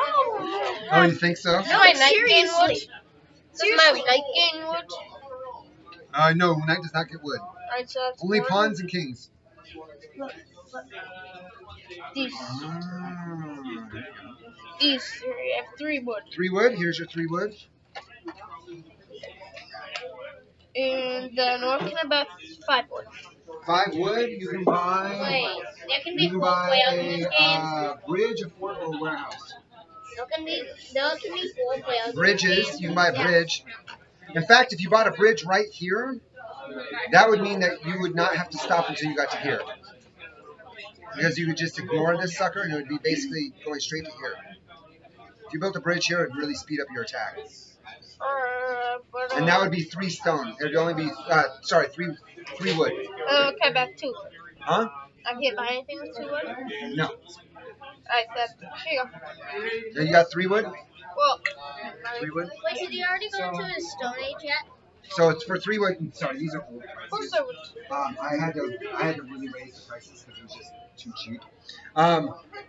Oh, you think so? This is my night gain wood. seriously. This is my night gain wood. No, knight does not get wood. Alright, so that's Only 1. pawns and kings. These. Ah. These 3. I have 3 wood. 3 wood. Here's your 3 wood. And north can about 5 wood. 5 wood. You can buy. Wait, there can be You can 4 buy players in this game. a bridge, a fort, or a warehouse. There can be 4 players. Bridges. You can buy a bridge. In fact, if you bought a bridge right here, that would mean that you would not have to stop until you got to here. Because you could just ignore this sucker and it would be basically going straight to here. If you built a bridge here, it would really speed up your attack. And that would be 3 stone. It would only be, 3 wood. Okay, back 2. Huh? I can't buy anything with 2 wood? No. Alright, here you go. Yeah, you got 3 wood? Well, 3 wood? Wait, did you already go to the Stone Age yet? So it's for 3 wood. Sorry, these are cool of course prices. I would. I had to really raise the prices because it was just too cheap.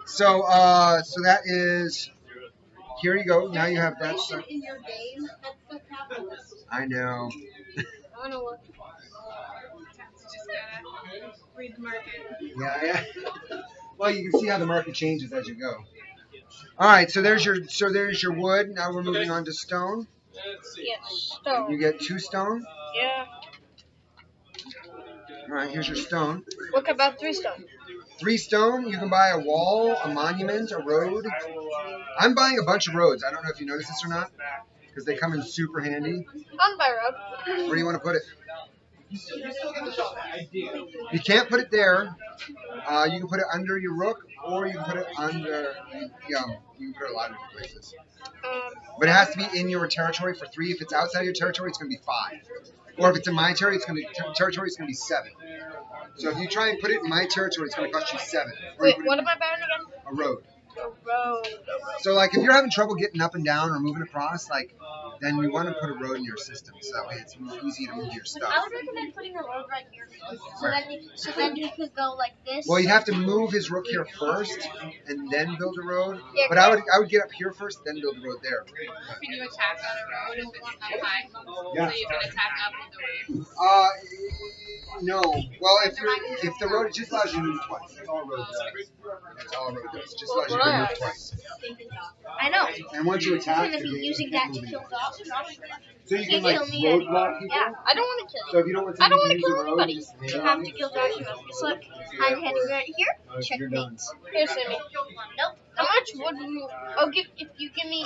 So that is. Here you go. Now you have that stuff. In your game, that's so capitalist. I know. I wanna look. Just gotta read the market. Yeah. Well, you can see how the market changes as you go. All right, so there's your wood. Now we're moving on to stone. Yeah, stone. You get 2 stone. Yeah. All right, here's your stone. What about 3 stone? 3 stone. You can buy a wall, a monument, a road. I'm buying a bunch of roads. I don't know if you noticed this or not, because they come in super handy. On by road. Where do you want to put it? You can't put it there. You can put it under your rook, or you can put it under. You can put it a lot of different places. But it has to be in your territory for 3. If it's outside your territory, it's going to be 5. Or if it's in my territory, it's going to be 7. So if you try and put it in my territory, it's going to cost you 7. Or Wait, what am I buying again? a road. A road. So like if you're having trouble getting up and down or moving across, like then you want to put a road in your system so that way it's easy to move your stuff. I would recommend putting a road right here. So then you could go like this. Well, you'd have to move his rook here first and then build a road. Yeah, But I would get up here first, then build a road there. Can you attack on a road if it's up high? Yeah. So you can attack up with the road. No. Well, if the road, it just allows you to move twice. That's all a road does. That's all a road does. It just allows you to move twice. I know. And once you I'm attack, gonna be using that to kill dogs. so you can Can't like kill me roadblock people. Yeah, I don't want to kill So you. if you don't want I don't somebody to use wanna kill the road, anybody. just You have to kill Joshua. Just look, I'm heading right here. Check you're done. things. Here, Sammy. Nope. How much wood do you? Oh, if you give me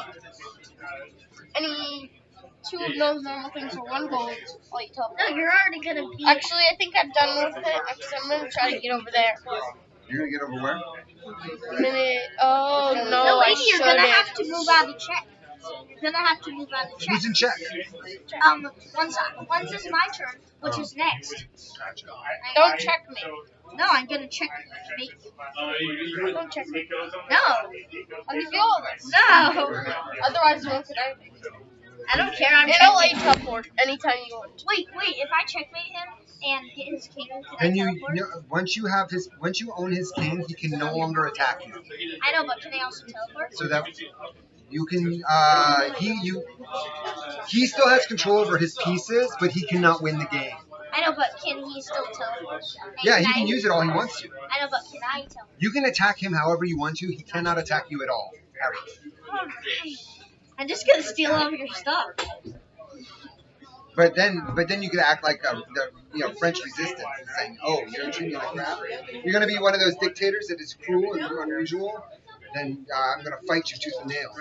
any 2 of those normal things for 1 gold, I'll eat teleport. No, you're already gonna be. Actually, I think I'm done with it. Actually, I'm gonna try to get over there. You're gonna get over where? A minute. Oh no, No, I wait, you're gonna shouldn't. have to move out of check. You're gonna have to move out of check. Who's in check? Once it's my turn, which is next. Don't check me. No, I'm gonna check me. Don't check me. No, I'll give you all this. no. Otherwise, you won't get anything. I don't care. I'm And I'll let checking. you teleport anytime you want. Wait. If I checkmate him and get his king, can I And teleport? once you own his king, he can no longer attack you. I know, but can I also teleport? So that you can he still has control over his pieces, but he cannot win the game. I know, but can he still teleport? Yeah, he can use it all he wants to. I know, but can I teleport? You can attack him however you want to. He cannot attack you at all. Ever. Alright. I'm just gonna steal all of your stuff. But then you could act like the French resistance, and saying, "Oh, you're treating me like crap. You're gonna be one of those dictators that is cruel and unusual. Then I'm gonna fight you tooth and nail."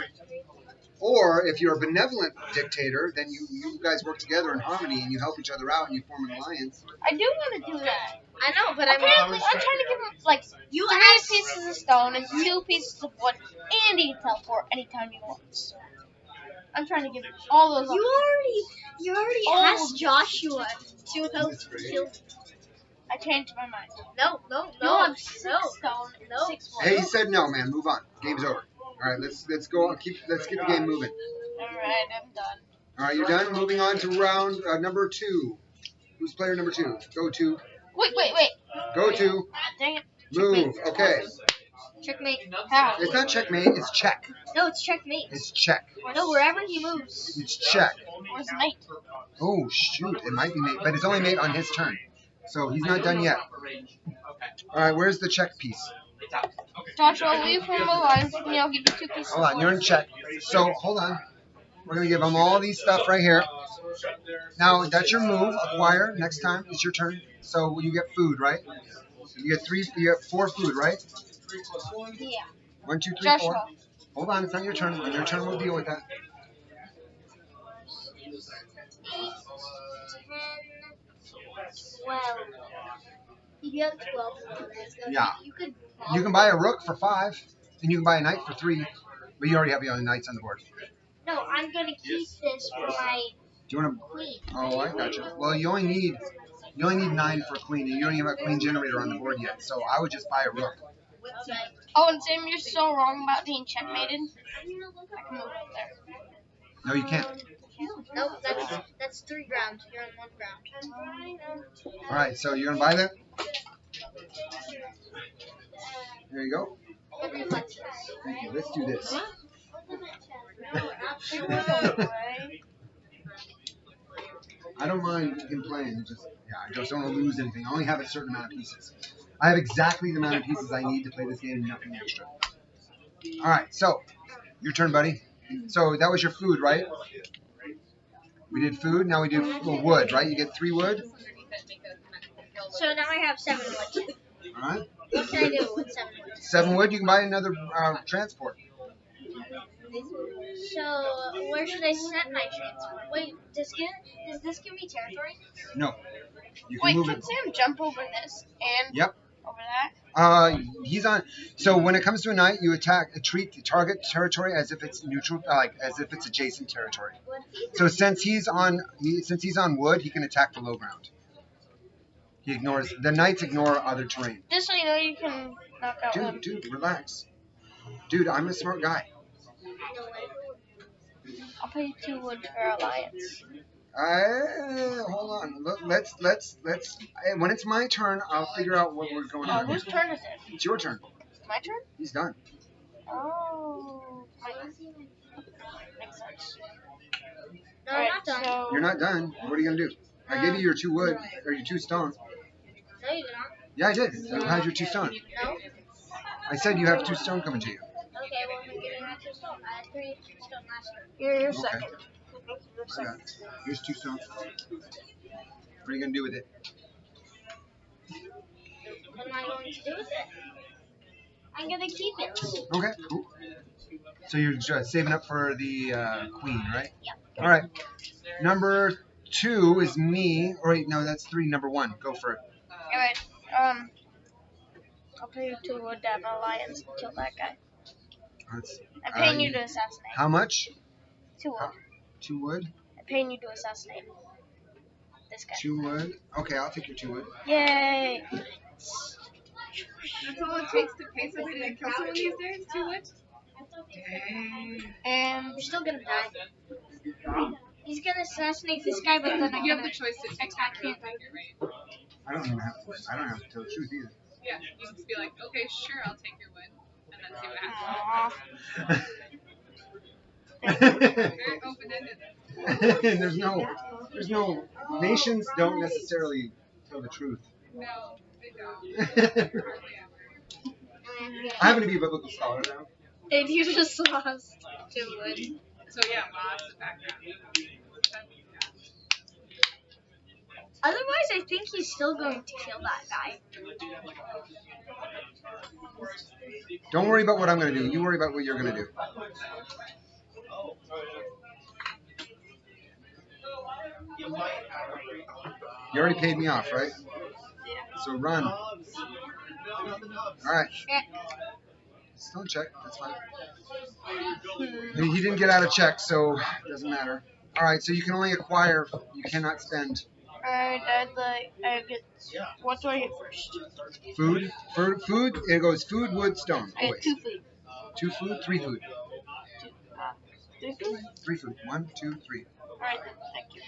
Or if you're a benevolent dictator, then you guys work together in harmony and you help each other out and you form an alliance. I do want to do that. I know, but I'm Apparently, I'm trying to give him like 3 pieces of stone and 2 pieces of wood, and he can teleport anytime he wants. I'm trying to give him all those. You already Oh. asked Joshua to help kill. I changed my mind. No, I'm 6 no. stone and No. 6 wood. Hey, he said no, man. Move on. Game's over. All right, let's go. Let's keep the game moving. Alright, I'm done. All right, you're done. Moving on to round number 2. Who's player number 2? Go to. Wait. Go to. Ah, dang it. Move. Okay. Checkmate. How? It's not checkmate. It's check. No, it's checkmate. It's check. No, wherever he moves. It's check. Where's mate? Oh shoot! It might be mate, but it's only mate on his turn, so he's not done yet. All right, where's the check piece? Joshua, will you form a line with me? I'll give you 2 pieces. Hold on, you're in check. So hold on. We're gonna give him all these stuff right here. Now that's your move. Acquire. Next time it's your turn. So you get food, right? You get 3. You get 4 food, right? Yeah. 1, 2, 3, 4. Joshua. Hold on, it's not your turn. On your turn, we'll deal with that. 8, 10, 12. You have 12. Yeah. You could. You can buy a rook for 5, and you can buy a knight for 3, but you already have your knights on the board. No, I'm gonna keep this for my Do you want to? queen. Oh, I gotcha. Well, you only need 9 for a queen, and you don't even have a queen generator on the board yet. So I would just buy a rook. Oh, and Sam, you're so wrong about being checkmated. I can move up there. No, you can't. Nope, that's 3 ground. You're on 1 ground. All right, so you're gonna buy that. There you go. Thank you. Let's do this. I don't mind him playing. I just don't want to lose anything. I only have a certain amount of pieces. I have exactly the amount of pieces I need to play this game, nothing extra. All right, so your turn, buddy. So that was your food, right? We did food. Now we do wood, right? You get 3 wood. So now I have 7 wood. All right. What can I do with 7 wood? 7 wood. You can buy another transport. So where should I set my transport? Wait, does this give me territory? No. You can Wait, move can it. Sam jump over this and Yep. over that? He's on. So when it comes to a knight, you treat the target territory as if it's neutral, as if it's adjacent territory. So since he's on wood, he can attack the low ground. The knights ignore other terrain. Just so you know, you can knock out him. Dude, relax. Dude, I'm a smart guy. I'll pay you 2 wood for alliance. Hold on. Let's. When it's my turn, I'll figure out what we're going on. Whose turn is it? It's your turn. My turn? He's done. Oh. Makes sense. No, I'm not done. So You're not done. What are you gonna do? I gave you your 2 wood or your 2 stone. No, you don't. Yeah, I did. You had your 2 stone. No? I said you have 2 stone coming to you. Okay, well, I'm getting my 2 stone. I had 3 stone last turn. you're Okay. second. I got it. Here's 2 stones. What are you gonna do with it? What am I going to do with it? I'm going to keep it. Okay, cool. So you're just saving up for the queen, right? Yep. All right. Number 2 is me. Or wait, no, that's 3. Number 1. Go for it. Alright, I'll pay you 2 wood to have an alliance and kill that guy. That's, I'm paying you to assassinate. How much? 2 wood. 2 wood. I'm paying you to assassinate this guy. 2 wood. Okay, I'll take your 2 wood. Yay! That's all it takes to pay somebody to kill someone these days? 2 wood? And You're still going to die. He's going to assassinate this guy, but then I'm You going have the to... choice to take back your right? I don't even have to. I don't have to tell the truth either. Yeah, you just be like, okay, sure, I'll take your wood, and then see what happens. aw. Very open-ended. there's no nations don't necessarily tell the truth. No, they don't. I Hardly ever. happen to be a biblical scholar now. And you just lost 2 wood. So yeah, lots of background. Otherwise, I think he's still going to kill that guy. Don't worry about what I'm going to do. You worry about what you're going to do. You already paid me off, right? So run. All right. Still in check. That's fine. He didn't get out of check, so it doesn't matter. All right. So you can only acquire. You cannot spend. Alright, I get. What do I get first? Food. Food. It goes food, wood, stone. I get Always. 2 food. 2 food, 3 food. 3 food? 3 food. 1, 2, 3. Alright, thank you.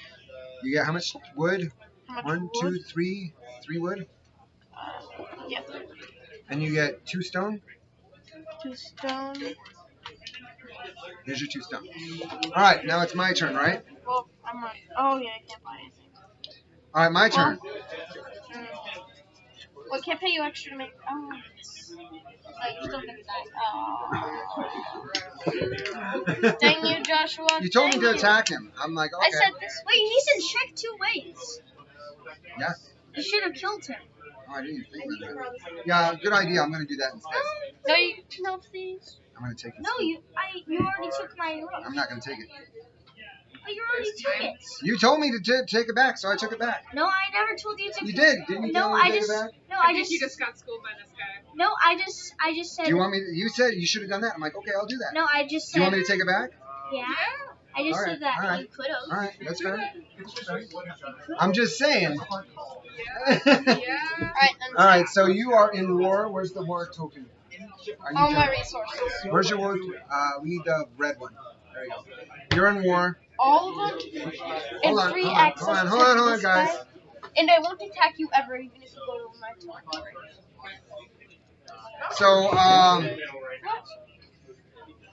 You get how much wood? How much 1, wood? 2, 3. 3 wood. Yeah. And you get 2 stone. 2 stone. Here's your 2 stone. All right, now it's my turn, right? Well, I'm not. Oh, yeah, I can't buy anything. All right, my turn. Well, I can't pay you extra to make. Oh. No, you're still gonna die. Oh. Dang you, Joshua. You told me Dang to you. attack him. I'm like, okay. I said this. Wait, he's in check 2 ways. Yeah. You should have killed him. Oh, I didn't even think about that. Yeah, good idea. I'm going to do that instead. No, please. I'm going to take it. No, you already took my rook. I'm not going to take it. But you already took it. You told me to take it back, so I took it back. No, I never told you to. You did, didn't you? No, tell me I to just. take it back? No, I I think just. you just got schooled by this guy. No, I just said. Do you want me to? You said you should have done that. I'm like, okay, I'll do that. No, I just Do said. you want me to take it back? Yeah. I just All right, said that all right. you could have. All right, that's fair. I'm just saying. Yeah. Alright, then. All right, so you are in war. Where's the war token? All need my your, resources. where's your wood? We need the red one. There you go. You're in war. All of them. And Hold on, free hold on, access hold on, to hold on, hold on, this guys. guy. And I won't attack you ever, even if you go to my territory. So,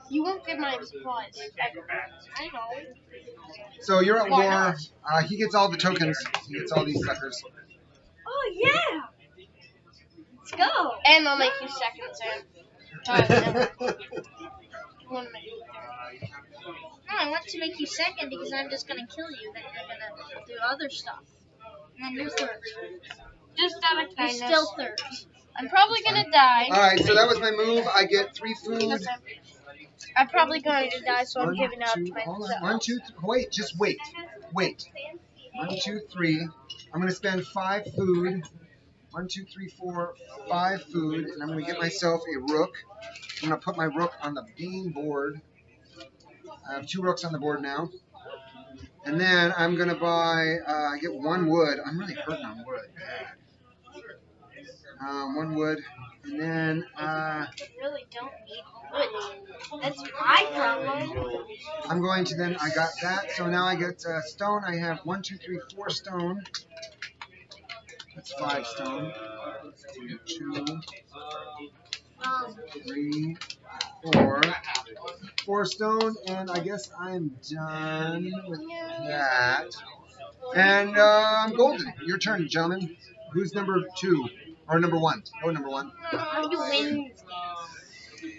You won't get my supplies ever. I know. so you're at Why war. not? He gets all the tokens. He gets all these suckers. Oh yeah. Let's go. And I'll make you second, Sam. You wanna make me third. No, I want to make you second because I'm just gonna kill you. Then you're gonna do other stuff. And then you're third. Just out of You're kindness. still third. I'm probably gonna die. Alright, so that was my move. I get 3 food. Because I'm probably going to die, so I'm One, giving out two, to hold on. myself. 1, 2, 3. Wait, just wait. Wait. 1, 2, 3. I'm going to spend 5 food. 1, 2, 3, 4, 5 food. And I'm going to get myself a rook. I'm going to put my rook on the main board. I have 2 rooks on the board now. And then I'm going to buy, I get 1 wood. I'm really hurting on wood. 1 wood. And then, I really don't need wood. That's my problem. I'm going to then, I got that, so now I get stone. I have 1, 2, 3, 4 stone. That's 5 stone. 2, 3, 4. 4 stone, and I guess I'm done with that. And I'm golden. Your turn, gentlemen. Who's number 2? Or number 1? Oh, number 1. How do you win?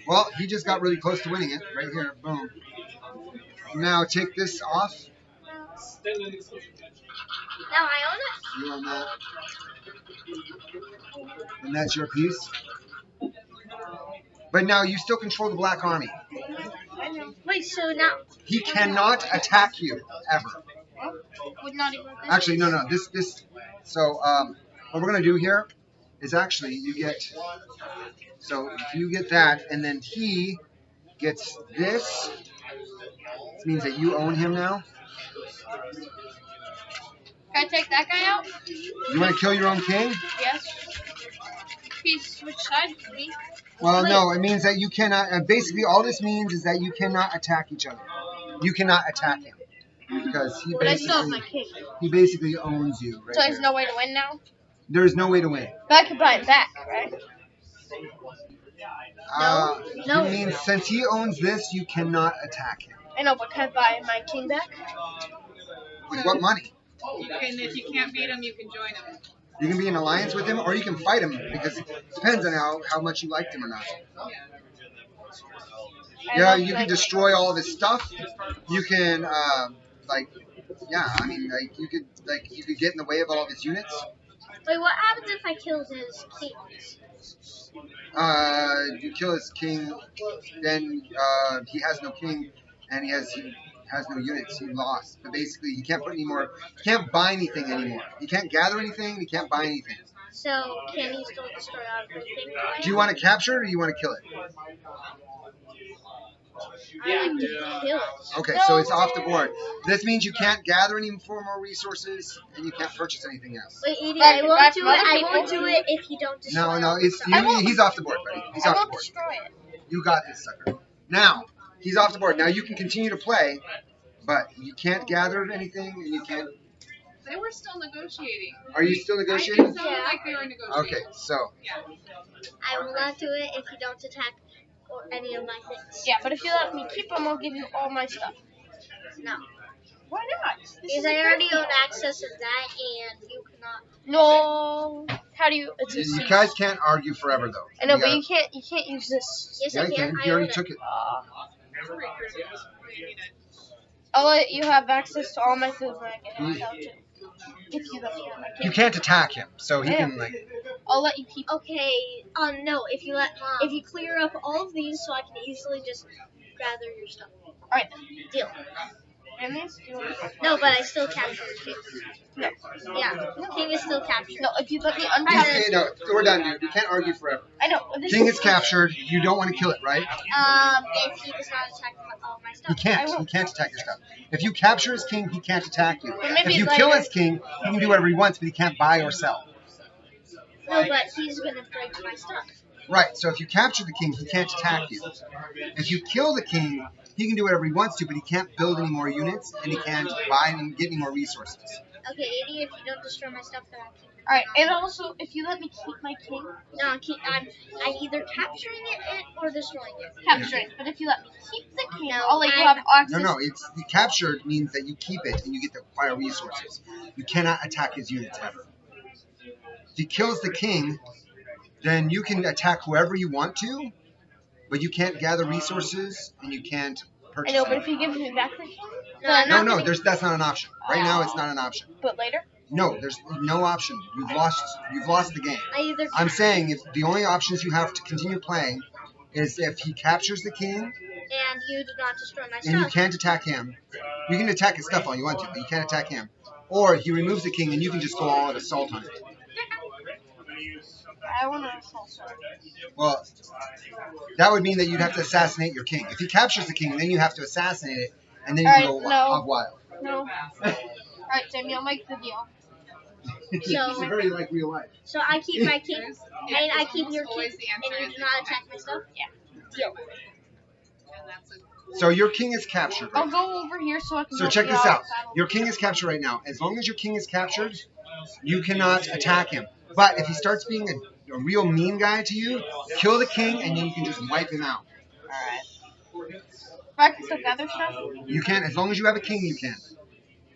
Well, he just got really close to winning it. Right here. Boom. Now take this off. Now I own it. You own that. And that's your piece. But now you still control the Black Army. Wait, so now He cannot attack you, ever. Would not even. Actually, no. This. So, what we're going to do here is actually you get. So, if you get that, and then he gets this. This means that you own him now. Can I take that guy out? You want to kill your own king? Yes. Please switch sides with me. Well, no, it means that you cannot. Basically, all this means is that you cannot attack each other. You cannot attack him because But I still have my king. he basically owns you. Right So there's here. no way to win now? There is no way to win. But I could buy it back, right? No. It means since he owns this, you cannot attack him. I know, but can I buy my king back? With what money? You can, if you can't beat him, you can join him. You can be in alliance with him, or you can fight him because it depends on how much you liked him or not. I Yeah, love you my can destroy all of his stuff. You can you could get in the way of all of his units. wait, what happens if I kill his kings? You kill his king, then he has no king, and he has no units. He lost. But basically, he can't put any more. He can't buy anything anymore. He can't gather anything. He can't buy anything. So can he still destroy everything? Do you want to capture it or do you want to kill it? I like to kill it. Okay, so it's off the board. This means you can't gather any more resources, and you can't purchase anything else. Wait, Edie, Back I to won't back do from it. other I people. won't do it if you don't destroy. No, it's I won't- he's off the board, buddy. He's I off the won't board. destroy it. You got this, sucker. Now he's off the board. Now you can continue to play, but you can't gather anything, and you can't. They were still negotiating. Are you still It negotiating? sounded like they were negotiating. Okay, so I will not do it if you don't attack or any of my things. Yeah, but if you let me keep them, I'll give you all my stuff. No, Why not? This because is a I great already deal. own access to that, and you cannot. No. How do you? It's a you siege. guys can't argue forever, though. I know, You but gotta- you can't use this. Yes, Yeah, I you can. can. I You own already it. took it. I'll let you have access to all my food when I get it out too. If you let me have my You king. can't attack him, so he can like. I'll let you keep. Okay. No. If you clear up all of these, so I can easily just gather your stuff. Alright. Deal. And this? You want this? No, but I still capture the king. No. Yeah, king is still captured. No, if you let me untap Okay, it. no, we're done, dude. You can't argue forever. I know. This King is captured. You don't want to kill it, right? If he does not attack all my He stuff. can't. He can't attack your stuff. If you capture his king, he can't attack you. But maybe If you later. kill his king, he can do whatever he wants, but he can't buy or sell. No, but he's gonna break my stuff. Right. So if you capture the king, he can't attack you. If you kill the king, he can do whatever he wants to, but he can't build any more units and he can't buy and get any more resources. Okay, 80, if you don't destroy my stuff, then I'll keep it. Alright, and also, if you let me keep my king, No, I'm either capturing it or destroying it. capture it. But if you let me keep the king, No, I'll let you I- have access. No, it's captured means that you keep it and you get to acquire resources. You cannot attack his units ever. If he kills the king, then you can attack whoever you want to, but you can't gather resources and you can't I purchase know, but them. if he gives me back the king, No, then No, that's not an option. Right now, it's not an option. but later. No, there's no option. You've lost the game. I either I'm saying if the only options you have to continue playing is if he captures the king and you do not destroy my and you stuff. can't attack him. You can attack his stuff all you want to, but you can't attack him. Or he removes the king and you can just go all out assault on it. I want to assault her. Well, that would mean that you'd have to assassinate your king. If he captures the king, then you have to assassinate it, and then you can go Alright, no. hog wild. No. Alright, Sammy, I'll make the deal. It's very like real life. So I keep my king, There's- and I keep there's your king, always the answer and you is do not attack my stuff? Yeah. Deal. And that's a So your king is captured. I'll Right? go over here so I can. So go check see this how out. it's battled. Your king is captured right now. As long as your king is captured, you cannot attack him. But if he starts being a real mean guy to you, kill the king and then you can just wipe him out. Alright. But I can still gather stuff. You can, as long as you have a king, you can.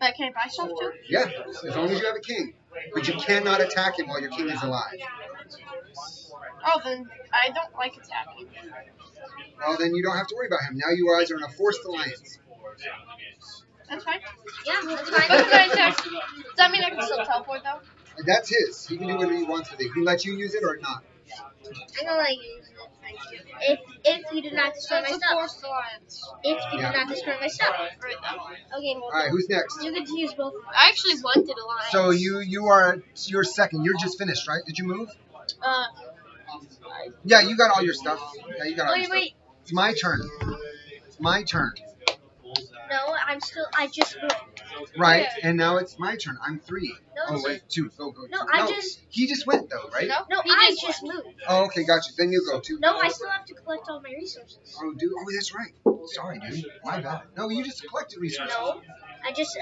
But can I buy stuff too? Yeah, as long as you have a king. But you cannot attack him while your king is alive. Oh, then I don't like attacking. Well, then you don't have to worry about him. Now you guys are in a forced alliance. That's fine. Yeah, that's But fine. can I attack? Does that mean I can still teleport though? And that's his. He can do whatever he wants with it. He can let you use it or not. I'm gonna let you use it. If you do not destroy my That's a stuff. forced alliance. If you Yeah. do not destroy my stuff. Right now. Okay, well, All right, who's next? you get to use both of them. I actually wanted alliance. So you're second. You're just finished, right? Did you move? Yeah, you got all your stuff. Yeah, you got all your stuff. Wait. It's my turn. It's my turn. No, I just moved. Right, and now it's my turn. I'm 3. No, Oh it's- wait, 2. Go. No, I just- He just went though, right? No, No, he I just just moved. Oh, okay, gotcha. Then you go 2. No, I still have to collect all my resources. Oh, dude. Oh, that's right. Sorry, dude. My bad. No, you just collected resources. No, I just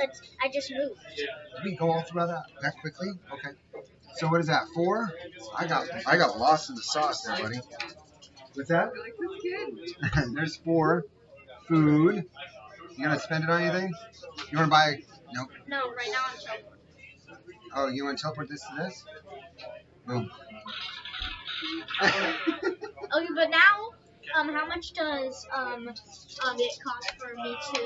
moved. Did we go all through that quickly? Okay. So what is that? 4? I got lost in the sauce there, buddy. What's that? like this kid. There's 4. Food. You gonna spend it on anything? You wanna buy? Nope. No, right now I'm teleporting. Oh, you wanna teleport this to this? Boom. Okay, but now, how much does it cost for me to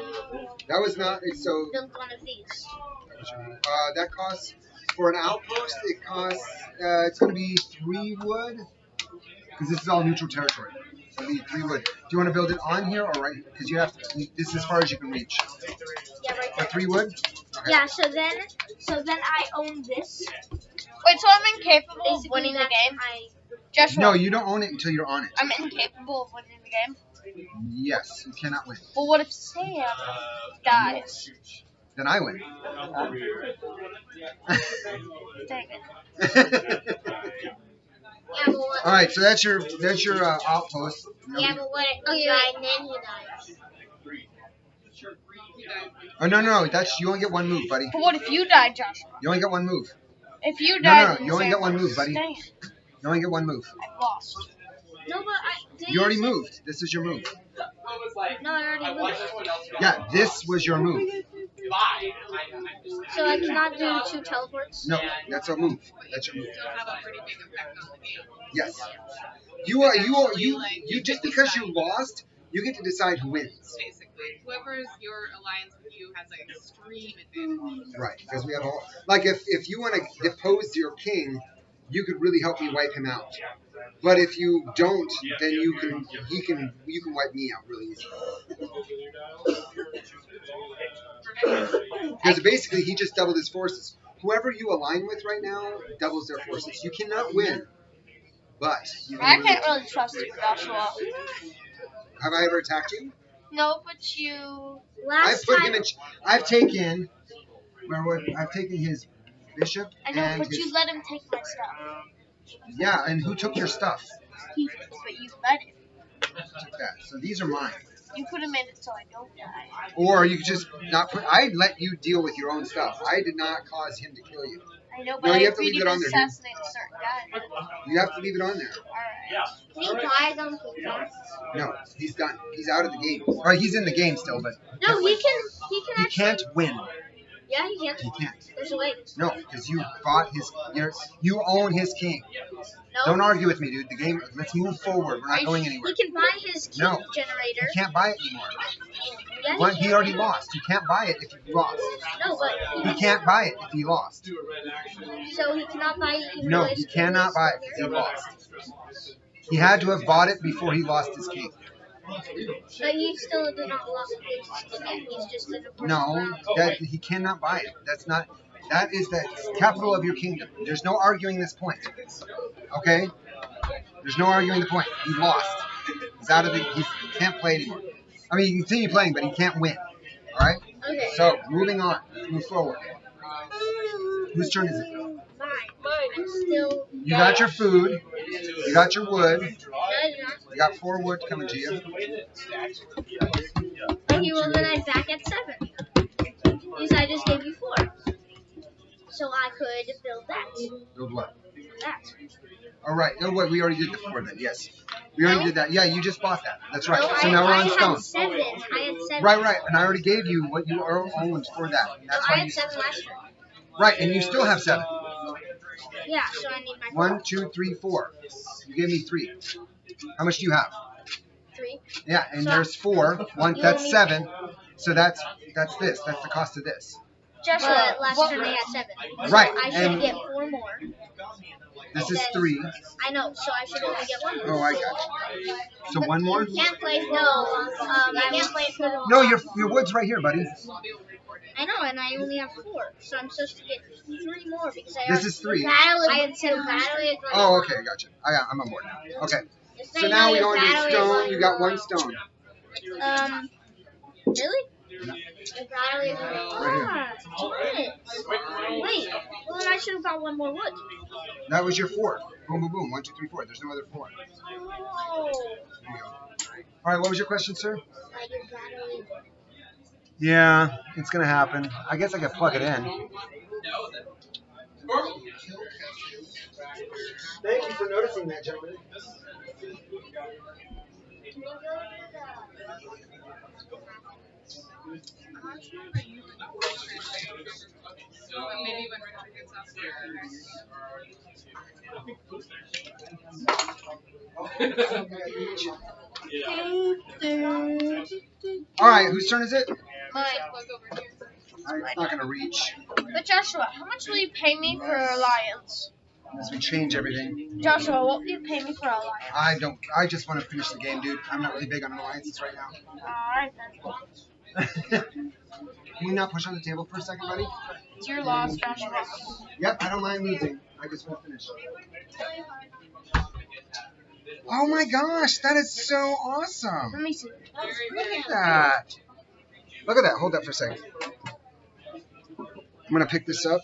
That was not. So build one of these? that costs for an outpost. It costs. It's gonna be 3 wood. Because this is all neutral territory. So it'll be 3 wood. Do you want to build it on here or right? Because you have to. This is as far as you can reach. Yeah, right For there. 3 wood. Okay. Yeah, so then I own this. Wait, so I'm incapable of Basically, winning the that's game? I Joshua, No, you don't own it until you're on it. I'm incapable of winning the game. Yes, you cannot win. Well, what if Sam dies? Then I win. Dang it. Yeah, but what? All right, so that's your outpost. Yeah, but what? Okay, right, and then he dies. Oh no, that's you only get 1 move, buddy. But what if you die, Joshua? You only get 1 move. If you No, die, no, then you only Sam get 1 move, dies. buddy. Dang it, You only get 1 move. I lost. No, but You already moved. This is your move. No, I already moved. Yeah, this was your move. So I cannot do 2 teleports. No, that's a move. That's your move. Still have a pretty big effect on the game. Yes. You just because you lost, you get to decide who wins. Basically, whoever's your alliance with you has like extreme advantage. Right, because we have all like if you want to depose your king, you could really help me wipe him out. But if you don't, then you can wipe me out really easily. Because basically he just doubled his forces. Whoever you align with right now doubles their forces. You cannot win, but you I can can't really trust you, Joshua. Have I ever attacked you? No, but you. Last time, I've taken his bishop I know, and but his, you let him take my stuff. yeah, and who took your stuff? but you let it. Like that. So these are mine. You could have made it so I don't die. Or you could just not put. I let you deal with your own stuff. I did not cause him to kill you. I know, No, but you I have to leave agreed it to on there, dude. assassinate a certain guy. You have to leave it on there. Alright. Can he die on King? No, he's done. He's out of the game. Or he's in the game still, but No, he can he actually. can't win. Yeah, he can. He can't. There's a way. No, because you fought his. You own his king. No. Don't argue with me, dude. The game. Let's move forward. We're not going anywhere. He can buy his king No. generator. You can't buy it anymore. Yeah, One, he he already lost. You can't buy it if you lost. No, but He can't buy it if he lost. so he cannot buy it. Even No, though he his cannot buy it if he lost. He had to have bought it before he lost his king. But he still did not lost his king yet. He's just in a No, that he cannot buy it. That's not. That is the capital of your kingdom. There's no arguing this point. Okay? There's no arguing the point. He lost. He's out of the. He can't play anymore. I mean, he can continue playing, but he can't win. All right. Okay. So moving on. Let's move forward. Whose turn is it? Mine. I'm still. You got your food. You got your wood. No, You got 4 wood coming to you. okay, well then I'm back at 7. Because I just gave you 4. So I could build that. Build what? That. All right. No, what? We already did the 4 then. Yes. We already did that. Yeah, you just bought that. That's right. No, So now we're on I stone. had 7. I had 7. Right. And I already gave you what you owned for that. And No, that's I why had you. 7 last time. Right, and you still have 7. Yeah, so I need my 1, 2, 3, 4. You gave me 3. How much do you have? 3. Yeah, and So- there's 4. One. You That's owe me- 7. So that's this. That's the cost of this. Joshua, But last what- turn I had 7. Right, So I should and- get 4 more. This is 3. I know, so I should only get 1 more. Oh, I got you. So 1 more? Can't play I can't play for the No, your wood's right here, buddy. I know, and I only have 4, so I'm supposed to get 3 more because I. This is 3. I had 7 battery. Oh, okay, I got you. I'm on board now. Okay. So now we go into stone. You got 1 stone. Really? The battery is Right Wait, well then I should have got 1 more wood. That was your 4. Boom, boom, boom. 1, 2, 3, 4. There's no other 4. Oh. There you go. All right, what was your question, sir? Like your battery. Yeah, it's going to happen. I guess I could plug it in. Thank you for noticing that, gentlemen. Maybe when Richard gets upstairs. All right, whose turn is it? Mine. Look over here. It's not going to reach. But Joshua, how much will you pay me for Alliance? As we change everything. Joshua, what will you pay me for Alliance? I just want to finish the game, dude. I'm not really big on alliances right now. Alright then. Can you not push on the table for a second, buddy? It's your loss, Joshua. Yep, I don't mind losing. I just want to finish. Oh my gosh, that is so awesome. Let me see. Look at that. Look at that. Hold that for a second. I'm going to pick this up.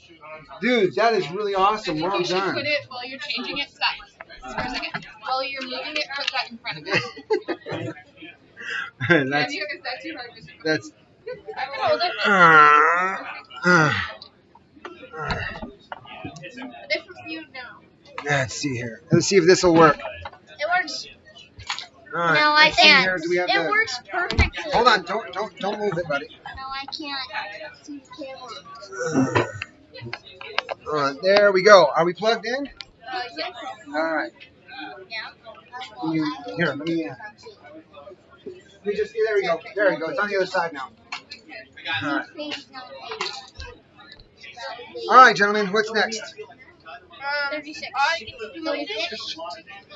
Dude, that is really awesome. I think Well you should done. put it while you're changing it. Stop. For a second. While you're moving it, put that in front of it. Yeah, that's, you is that too hard? that's, I can hold it. Different view now. let's see here. Let's see if this will work. It works. All right, No, I let's see can't. here. Do we have It the- works perfectly. Hold on. Don't move it, buddy. No, I can't see the camera. There we go. Are we plugged in? Yes. All right. Yeah. Here, let me. We just there we go. There we go. It's on the other side now. All right. All right, gentlemen. What's next? 36. I get to do anything? So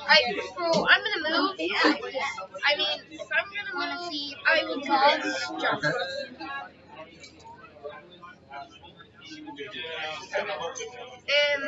I'm gonna move. I mean, if I'm gonna move, I will call Joshua. Okay. And